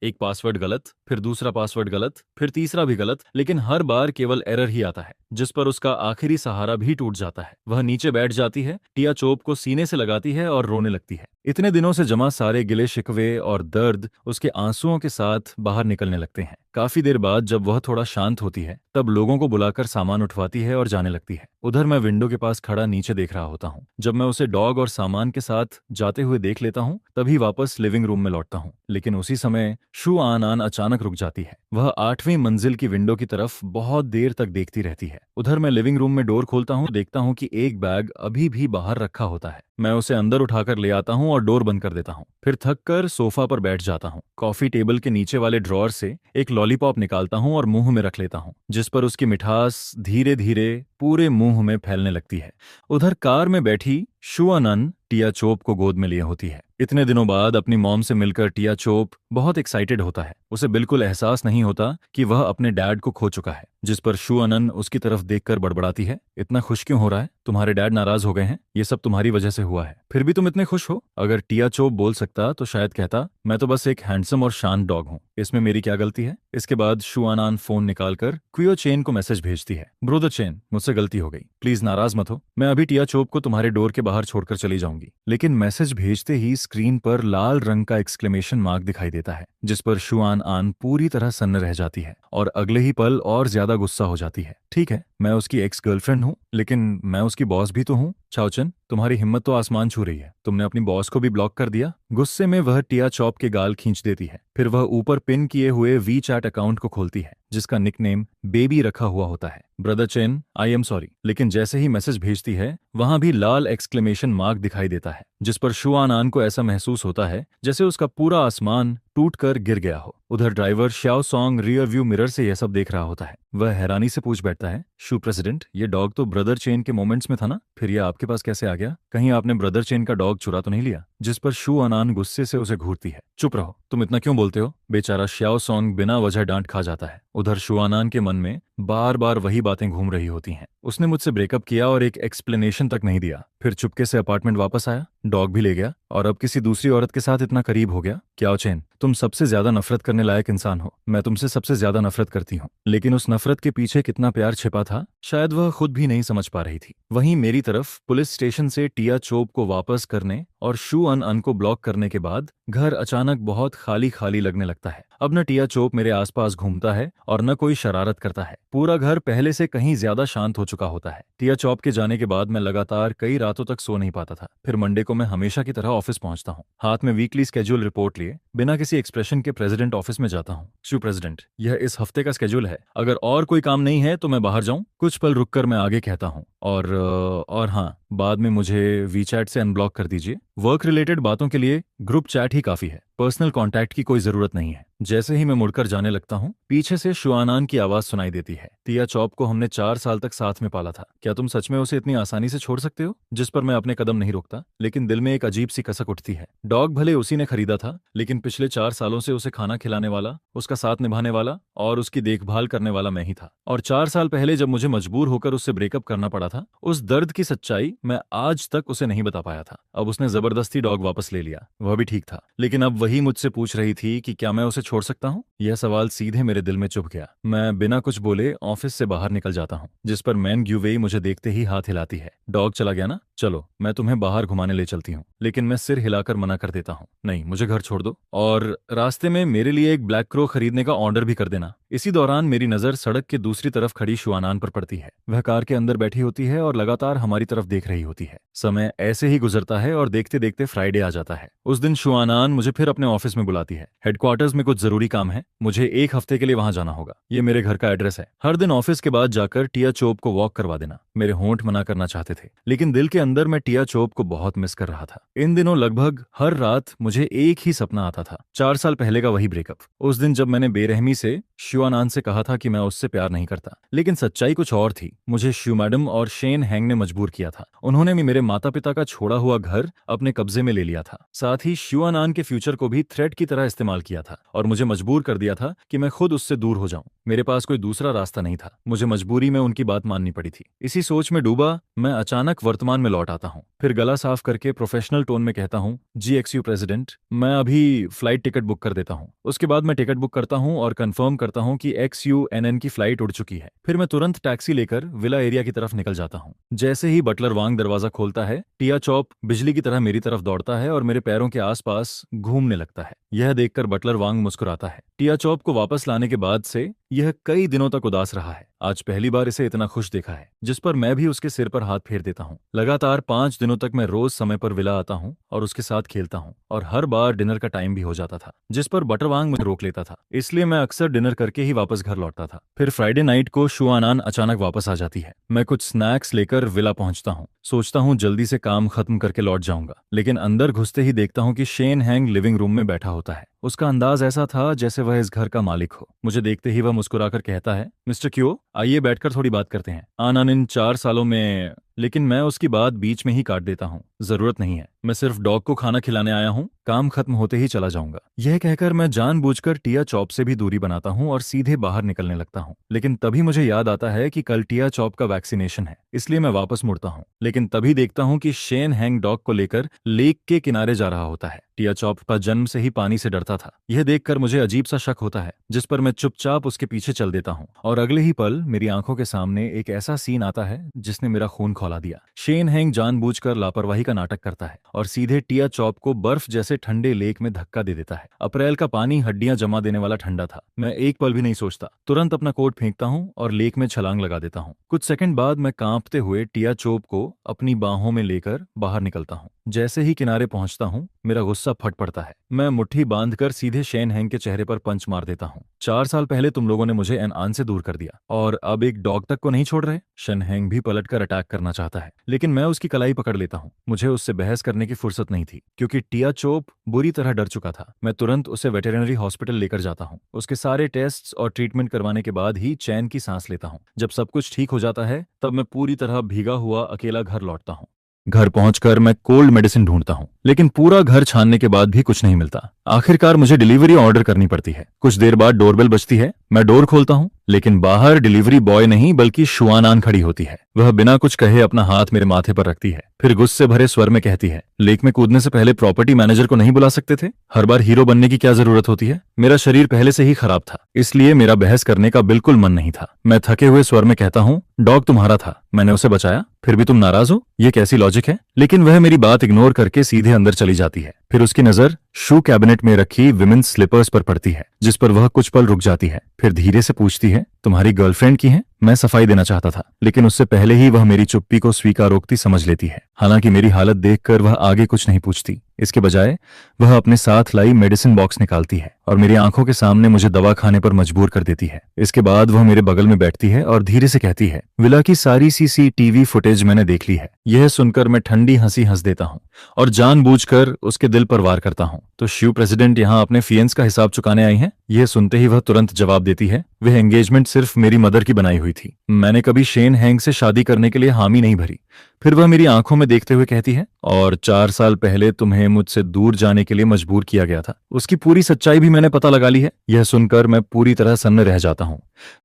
एक पासवर्ड गलत, फिर दूसरा पासवर्ड गलत, फिर तीसरा भी गलत, लेकिन हर बार केवल एरर ही आता है, जिस पर उसका आखिरी सहारा भी टूट जाता है। वह नीचे बैठ जाती है, टिया चोप को सीने से लगाती है और रोने लगती है। इतने दिनों से जमा सारे गिले शिकवे और दर्द उसके आंसुओं के साथ बाहर निकलने लगते हैं। काफी देर बाद जब वह थोड़ा शांत होती है तब लोगों को बुलाकर सामान उठवाती है और जाने लगती है। उधर मैं विंडो के पास खड़ा नीचे देख रहा होता हूँ। जब मैं उसे डॉग और सामान के साथ जाते हुए देख लेता हूँ तभी वापस लिविंग रूम में लौटता हूँ। लेकिन उसी समय शुआनान अचानक रुक जाती है। वह 8वीं मंजिल की विंडो की तरफ बहुत देर तक देखती रहती है। उधर मैं लिविंग रूम में डोर खोलता हूँ, देखता हूँ कि एक बैग अभी भी बाहर रखा होता है। मैं उसे अंदर उठाकर ले आता हूँ और डोर बंद कर देता हूँ। फिर थक कर सोफा पर बैठ जाता हूँ। कॉफी टेबल के नीचे वाले ड्रॉअर से एक लॉलीपॉप निकालता हूँ और मुंह में रख लेता हूँ, जिस पर उसकी मिठास धीरे धीरे पूरे मुंह में फैलने लगती है। उधर कार में बैठी शुआनन टिया चोप को गोद में लिए होती है। इतने दिनों बाद अपनी मॉम से मिलकर टिया चोप बहुत एक्साइटेड होता है। उसे बिल्कुल एहसास नहीं होता कि वह अपने डैड को खो चुका है, जिस पर शुआनन उसकी तरफ देखकर बड़बड़ाती है, इतना खुश क्यों हो रहा है? तुम्हारे डैड नाराज हो गए हैं, ये सब तुम्हारी वजह से हुआ है, फिर भी तुम इतने खुश हो? अगर टिया चोप बोल सकता तो शायद कहता, मैं तो बस एक हैंडसम और शांत डॉग हूँ, इसमें मेरी क्या गलती है? इसके बाद शुआनान फोन निकालकर क्वियो चेन को मैसेज भेजती है, ब्रोदर चेन, मुझसे गलती हो गई, प्लीज नाराज मत हो, मैं अभी टिया चोप को तुम्हारे डोर के बाहर छोड़कर चली जाऊंगी। लेकिन मैसेज भेजते ही स्क्रीन पर लाल रंग का एक्सक्लेमेशन मार्क दिखाई देता है, जिस पर शुआनआन पूरी तरह सन्न रह जाती है और अगले ही पल और ज्यादा गुस्सा हो जाती है। ठीक है, मैं उसकी एक्स गर्लफ्रेंड हूँ, लेकिन मैं उसकी बॉस भी तो हूँ। छाओचन, तुम्हारी हिम्मत तो आसमान छू रही है, तुमने अपनी बॉस को भी ब्लॉक कर दिया। गुस्से में वह टिया चॉप के गाल खींच देती है। फिर वह ऊपर पिन किए हुए वी चैट अकाउंट को खोलती है, जिसका निकनेम बेबी रखा हुआ होता है। Brother chain, I am sorry. लेकिन जैसे ही मैसेज भेजती है वहां भी लाल एक्सक्लेमेशन मार्क दिखाई देता है, जिस पर शुआनआन को ऐसा महसूस होता है जैसे उसका पूरा आसमान टूटकर गिर गया हो। उधर driver Xiao Song rear view mirror से यह सब देख रहा होता है। वह हैरानी से पूछ बैठता है, शू प्रेसिडेंट, ये डॉग तो ब्रदर चेन के मोमेंट्स में था ना, फिर ये आपके पास कैसे आ गया? कहीं आपने ब्रदर चेन का डॉग चुरा तो नहीं लिया? जिस पर शुआनआन गुस्से से उसे घूरती है, चुप रहो, तुम इतना क्यों बोलते हो? बेचारा श्याओ सॉन्ग बिना वजह डांट खा जाता है। उधर शुआनआन के मन में बार बार वही बातें घूम रही होती हैं। उसने मुझसे ब्रेकअप किया और एक एक्सप्लेनेशन तक नहीं दिया, फिर चुपके से अपार्टमेंट वापस आया, डॉग भी ले गया और अब किसी दूसरी औरत के साथ इतना करीब हो गया। क्या चेन, तुम सबसे ज्यादा नफरत करने लायक इंसान हो। मैं तुमसे सबसे ज्यादा नफरत करती हूँ, लेकिन उस नफरत के पीछे कितना प्यार छिपा था शायद वह खुद भी नहीं समझ पा रही थी। वहीं मेरी तरफ पुलिस स्टेशन से टिया चोप को वापस करने और शुआनआन को ब्लॉक करने के बाद घर अचानक बहुत खाली खाली लगने लगता है। अब न टिया चोप मेरे आसपास घूमता है और न कोई शरारत करता है। पूरा घर पहले से कहीं ज्यादा शांत हो चुका होता है। टिया चोप के जाने के बाद मैं लगातार कई रातों तक सो नहीं पाता था। फिर मंडे को मैं हमेशा की तरह ऑफिस पहुंचता हूँ, हाथ में वीकली स्केड्यूल रिपोर्ट लिए बिना किसी एक्सप्रेशन के प्रेसिडेंट ऑफिस में जाता हूँ। शू प्रेसिडेंट, यह इस हफ्ते का स्केड्यूल है, अगर और कोई काम नहीं है तो मैं बाहर जाऊं? कुछ पल रुककर मैं आगे कहता हूँ, और हाँ, बाद में मुझे वीचैट से अनब्लॉक कर दीजिए। वर्क रिलेटेड बातों के लिए ग्रुप चैट ही काफी है, पर्सनल कांटेक्ट की कोई जरूरत नहीं है। जैसे ही मैं मुड़कर जाने लगता हूँ, पीछे से शुआनान की आवाज सुनाई देती है। टिया चॉप को हमने 4 साल तक साथ में पाला था। क्या तुम सच में उसे इतनी आसानी से छोड़ सकते हो? जिस पर मैं अपने कदम नहीं रोकता, लेकिन दिल में एक अजीब सी कसक उठती है। डॉग भले उसी ने खरीदा था, लेकिन पिछले 4 सालों से उसे खाना खिलाने वाला, उसका साथ निभाने वाला और उसकी देखभाल करने वाला मैं ही था। और 4 साल पहले जब मुझे मजबूर होकर उससे ब्रेकअप करना पड़ा था, उस दर्द की सच्चाई मैं आज तक उसे नहीं बता पाया था। अब उसने जबरदस्ती डॉग वापस ले लिया, वह भी ठीक था, लेकिन अब वही मुझसे पूछ रही थी कि क्या मैं उसे छोड़ सकता हूँ। यह सवाल सीधे मेरे दिल में चुभ गया। मैं बिना कुछ बोले ऑफिस से बाहर निकल जाता हूँ, जिस पर मैन ग्यूवेई मुझे देखते ही हाथ हिलाती है। डॉग चला गया ना, चलो मैं तुम्हें बाहर घुमाने ले चलती हूँ। लेकिन मैं सिर हिलाकर मना कर देता हूँ, नहीं, मुझे घर छोड़ दो, और रास्ते में मेरे लिए एक ब्लैक क्रो खरीदने का ऑर्डर भी कर देना। इसी दौरान मेरी नजर सड़क के दूसरी तरफ खड़ी शुआनान पर पड़ती है। वह कार के अंदर बैठी होती है और लगातार हमारी तरफ देख रही होती है। समय ऐसे ही गुजरता है और देखते देखते फ्राइडे आ जाता है। उस दिन शुआनान मुझे फिर अपने ऑफिस में बुलाती है। हेडक्वार्टर्स में कुछ जरूरी काम है, मुझे 1 हफ्ते के लिए वहां जाना होगा। ये मेरे घर का एड्रेस है। हर दिन ऑफिस के बाद जाकर टिया चोप को वॉक करवा देना। मेरे होंठ मना करना चाहते थे, लेकिन दिल के अंदर मैं टिया चोप को बहुत मिस कर रहा था। इन दिनों लगभग हर रात मुझे एक ही सपना आता था, 4 साल पहले का वही ब्रेकअप। उस दिन जब मैंने बेरहमी से शुआनान से कहा था कि मैं उससे प्यार नहीं करता, लेकिन सच्चाई कुछ और थी। मुझे शू मैडम और शेन हैंग ने मजबूर किया था। उन्होंने भी मेरे माता पिता का छोड़ा हुआ घर अपने कब्जे में ले लिया था। साथ ही शुआनान के फ्यूचर को भी थ्रेट की तरह इस्तेमाल किया था और मुझे मजबूर कर दिया था कि मैं खुद उससे दूर हो जाऊं। मेरे पास कोई दूसरा रास्ता नहीं था, मुझे मजबूरी में उनकी बात माननी पड़ी थी। इसी सोच में डूबा मैं अचानक वर्तमान में लौट आता हूँ। फिर गला साफ करके प्रोफेशनल टोन में कहता हूँ, जी एक्सयू प्रेसिडेंट, मैं अभी फ्लाइट टिकट बुक कर देता हूँ। उसके बाद मैं टिकट बुक करता हूँ और कंफर्म करता हूँ कि XUNN की फ्लाइट उड़ चुकी है। फिर मैं तुरंत टैक्सी लेकर विला एरिया की तरफ निकल जाता हूँ। जैसे ही बटलर वांग दरवाजा खोलता है, टिया चॉप बिजली की तरह मेरी तरफ दौड़ता है और मेरे पैरों के आसपास घूमने लगता है। यह देखकर बटलर वांग मुस्कुराता है। टिया चॉप को वापस लाने के बाद से यह कई दिनों तक उदास रहा है। आज पहली बार इसे इतना खुश देखा है, जिस पर मैं भी उसके सिर पर हाथ फेर देता हूँ। लगातार 5 दिनों तक मैं रोज समय पर विला आता हूँ और उसके साथ खेलता हूँ, और हर बार डिनर का टाइम भी हो जाता था, जिस पर बटरवांग मुझे रोक लेता था। इसलिए मैं अक्सर डिनर करके ही वापस घर लौटता था। फिर फ्राइडे नाइट को शुआनान अचानक वापस आ जाती है। मैं कुछ स्नैक्स लेकर विला पहुंचता हूँ। सोचता हूँ जल्दी से काम खत्म करके लौट जाऊंगा, लेकिन अंदर घुसते ही देखता हूँ कि शेन हैंग लिविंग रूम में बैठा होता है। उसका अंदाज ऐसा था जैसे वह इस घर का मालिक हो। मुझे देखते ही वह मुस्कुराकर कहता है, मिस्टर क्यो, आइए बैठकर थोड़ी बात करते हैं। आनन इन 4 सालों में, लेकिन मैं उसकी बात बीच में ही काट देता हूँ। जरूरत नहीं है, मैं सिर्फ डॉग को खाना खिलाने आया हूँ, काम खत्म होते ही चला जाऊंगा। यह कहकर मैं जानबूझकर टिया चॉप से भी दूरी बनाता हूँ और सीधे बाहर निकलने लगता हूँ। लेकिन तभी मुझे याद आता है कि कल टिया चॉप का वैक्सीनेशन है, इसलिए मैं वापस मुड़ता हूँ। लेकिन तभी देखता हूँ कि शेन हैंग डॉग को लेकर लेक के किनारे जा रहा होता है। टिया चॉप का जन्म से ही पानी से डरता था। यह देखकर मुझे अजीब सा शक होता है, जिस पर मैं चुपचाप उसके पीछे चल देता हूँ, और अगले ही पल मेरी आंखों के सामने एक ऐसा सीन आता है जिसने मेरा खून खौला दिया। शेन हैंग जानबूझकर लापरवाही का नाटक करता है और सीधे टिया चॉप को बर्फ जैसे ठंडे लेक में धक्का दे देता है। अप्रैल का पानी हड्डियां जमा देने वाला ठंडा था। मैं एक पल भी नहीं सोचता, तुरंत अपना कोट फेंकता हूँ और लेक में छलांग लगा देता हूँ। कुछ सेकंड बाद मैं कांपते हुए टिया चॉप को अपनी बाहों में लेकर बाहर निकलता हूँ। जैसे ही किनारे पहुंचता हूँ, मेरा गुस्सा फट पड़ता है। मैं मुट्ठी बांधकर सीधे शेन हैंग के चेहरे पर पंच मार देता हूँ। 4 साल पहले तुम लोगों ने मुझे एनआन से दूर कर दिया, और अब एक डॉग तक को नहीं छोड़ रहे। शेन हैंग भी पलटकर अटैक करना चाहता है, लेकिन मैं उसकी कलाई पकड़ लेता हूँ। मुझे उससे बहस करने की फुर्सत नहीं थी, क्योंकि टिया चोप बुरी तरह डर चुका था। मैं तुरंत उसे वेटेरिनरी हॉस्पिटल लेकर जाता हूँ। उसके सारे टेस्ट्स और ट्रीटमेंट करवाने के बाद ही चैन की सांस लेता हूँ। जब सब कुछ ठीक हो जाता है, तब मैं पूरी तरह भीगा हुआ अकेला घर लौटता हूँ। घर पहुंचकर मैं कोल्ड मेडिसिन ढूंढता हूँ, लेकिन पूरा घर छानने के बाद भी कुछ नहीं मिलता। आखिरकार मुझे डिलीवरी ऑर्डर करनी पड़ती है। कुछ देर बाद डोरबेल बजती है। मैं डोर खोलता हूँ, लेकिन बाहर डिलीवरी बॉय नहीं बल्कि शुआनान खड़ी होती है। वह बिना कुछ कहे अपना हाथ मेरे माथे पर रखती है, फिर गुस्से भरे स्वर में कहती है, लेक में कूदने से पहले प्रॉपर्टी मैनेजर को नहीं बुला सकते थे? हर बार हीरो बनने की क्या जरूरत होती है? मेरा शरीर पहले से ही खराब था, इसलिए मेरा बहस करने का बिल्कुल मन नहीं था। मैं थके हुए स्वर में कहता हूँ, डॉग तुम्हारा था, मैंने उसे बचाया, फिर भी तुम नाराज हो? ये कैसी लॉजिक है? लेकिन वह मेरी बात इग्नोर करके सीधे अंदर चली जाती है। फिर उसकी नजर शू कैबिनेट में रखी विमेन्स स्लीपर्स पर पड़ती है, जिस पर वह कुछ पल रुक जाती है। फिर धीरे से पूछती है, तुम्हारी गर्लफ्रेंड की है? मैं सफाई देना चाहता था, लेकिन उससे पहले ही वह मेरी चुप्पी को स्वीकारोक्ति समझ लेती है। हालांकि मेरी हालत देखकर वह आगे कुछ नहीं पूछती। इसके बजाय वह अपने साथ लाई मेडिसिन बॉक्स निकालती है और मेरी आंखों के सामने मुझे दवा खाने पर मजबूर कर देती है। इसके बाद वह मेरे बगल में बैठती है और धीरे से कहती है, विला की सारी CCTV फुटेज मैंने देख ली है। यह सुनकर मैं ठंडी हंसी हंस देता हूँ और जानबूझकर उसके दिल पर वार करता हूँ। तो शिव प्रेसिडेंट यहाँ अपने फियंस का हिसाब चुकाने आई हैं? यह सुनते ही वह तुरंत जवाब देती है, वह एंगेजमेंट सिर्फ मेरी मदर की बनाई हुई थी। मैंने कभी शेन हैंग से शादी करने के लिए हामी नहीं भरी। फिर वह मेरी आंखों में देखते हुए कहती है, और 4 साल पहले तुम्हें मुझसे दूर जाने के लिए मजबूर किया गया था। उसकी पूरी सच्चाई भी मैंने पता लगा ली है। यह सुनकर मैं पूरी तरह सन्न रह जाता हूँ।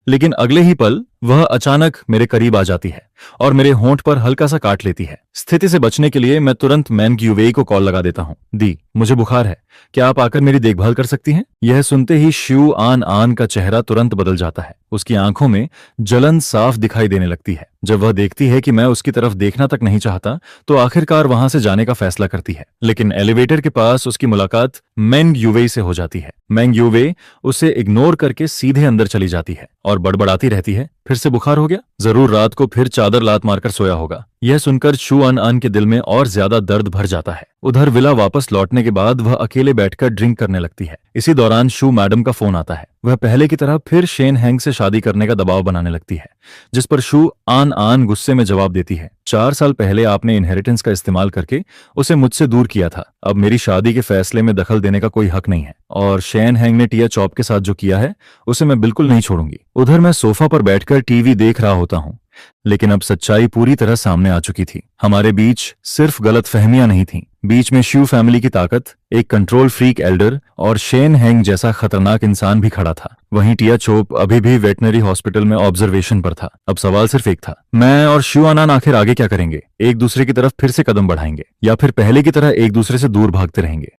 लेकिन अगले ही पल वह अचानक मेरे करीब आ जाती है और मेरे होंठ पर हल्का सा काट लेती है। स्थिति से बचने के लिए मैं तुरंत मैन ग्यूवेई को कॉल लगा देता हूँ। दी, मुझे बुखार है, क्या आप आकर मेरी देखभाल कर सकती हैं? यह सुनते ही श्यू आन आन का चेहरा तुरंत बदल जाता है। उसकी आंखों में जलन साफ दिखाई देने लगती है। जब वह देखती है कि मैं उसकी तरफ देखना तक नहीं चाहता, तो आखिरकार वहां से जाने का फैसला करती है। लेकिन एलिवेटर के पास उसकी मुलाकात मैंग यूवेई से हो जाती है। मैंग यूवेई उसे इग्नोर करके सीधे अंदर चली जाती है और बड़बड़ाती रहती है, फिर से बुखार हो गया, जरूर रात को फिर चादर लात मारकर सोया होगा। यह सुनकर शू अन अन के दिल में और ज्यादा दर्द भर जाता है। उधर विला वापस लौटने के बाद वह अकेले बैठकर ड्रिंक करने लगती है। इसी दौरान शू मैडम का फोन आता है। वह पहले की तरह फिर शेन हैंग से शादी करने का दबाव बनाने लगती है, जिस पर शू आन आन गुस्से में जवाब देती है, 4 साल पहले आपने इनहेरिटेंस का इस्तेमाल करके उसे मुझसे दूर किया था। अब मेरी शादी के फैसले में दखल देने का कोई हक नहीं है, और शेन हैंग ने टिया चॉप के साथ जो किया है उसे मैं बिल्कुल नहीं छोड़ूंगी। उधर मैं सोफा पर बैठकर टीवी देख रहा होता हूँ, लेकिन अब सच्चाई पूरी तरह सामने आ चुकी थी। हमारे बीच सिर्फ गलतफहमियां नहीं थीं, बीच में श्यू फैमिली की ताकत, एक कंट्रोल फ्रीक एल्डर और शेन हैंग जैसा खतरनाक इंसान भी खड़ा था। वहीं टिया चोप अभी भी वेटनरी हॉस्पिटल में ऑब्जर्वेशन पर था। अब सवाल सिर्फ एक था, मैं और श्यू अनान आखिर आगे क्या करेंगे? एक दूसरे की तरफ फिर से कदम बढ़ाएंगे या फिर पहले की तरह एक दूसरे से दूर भागते रहेंगे?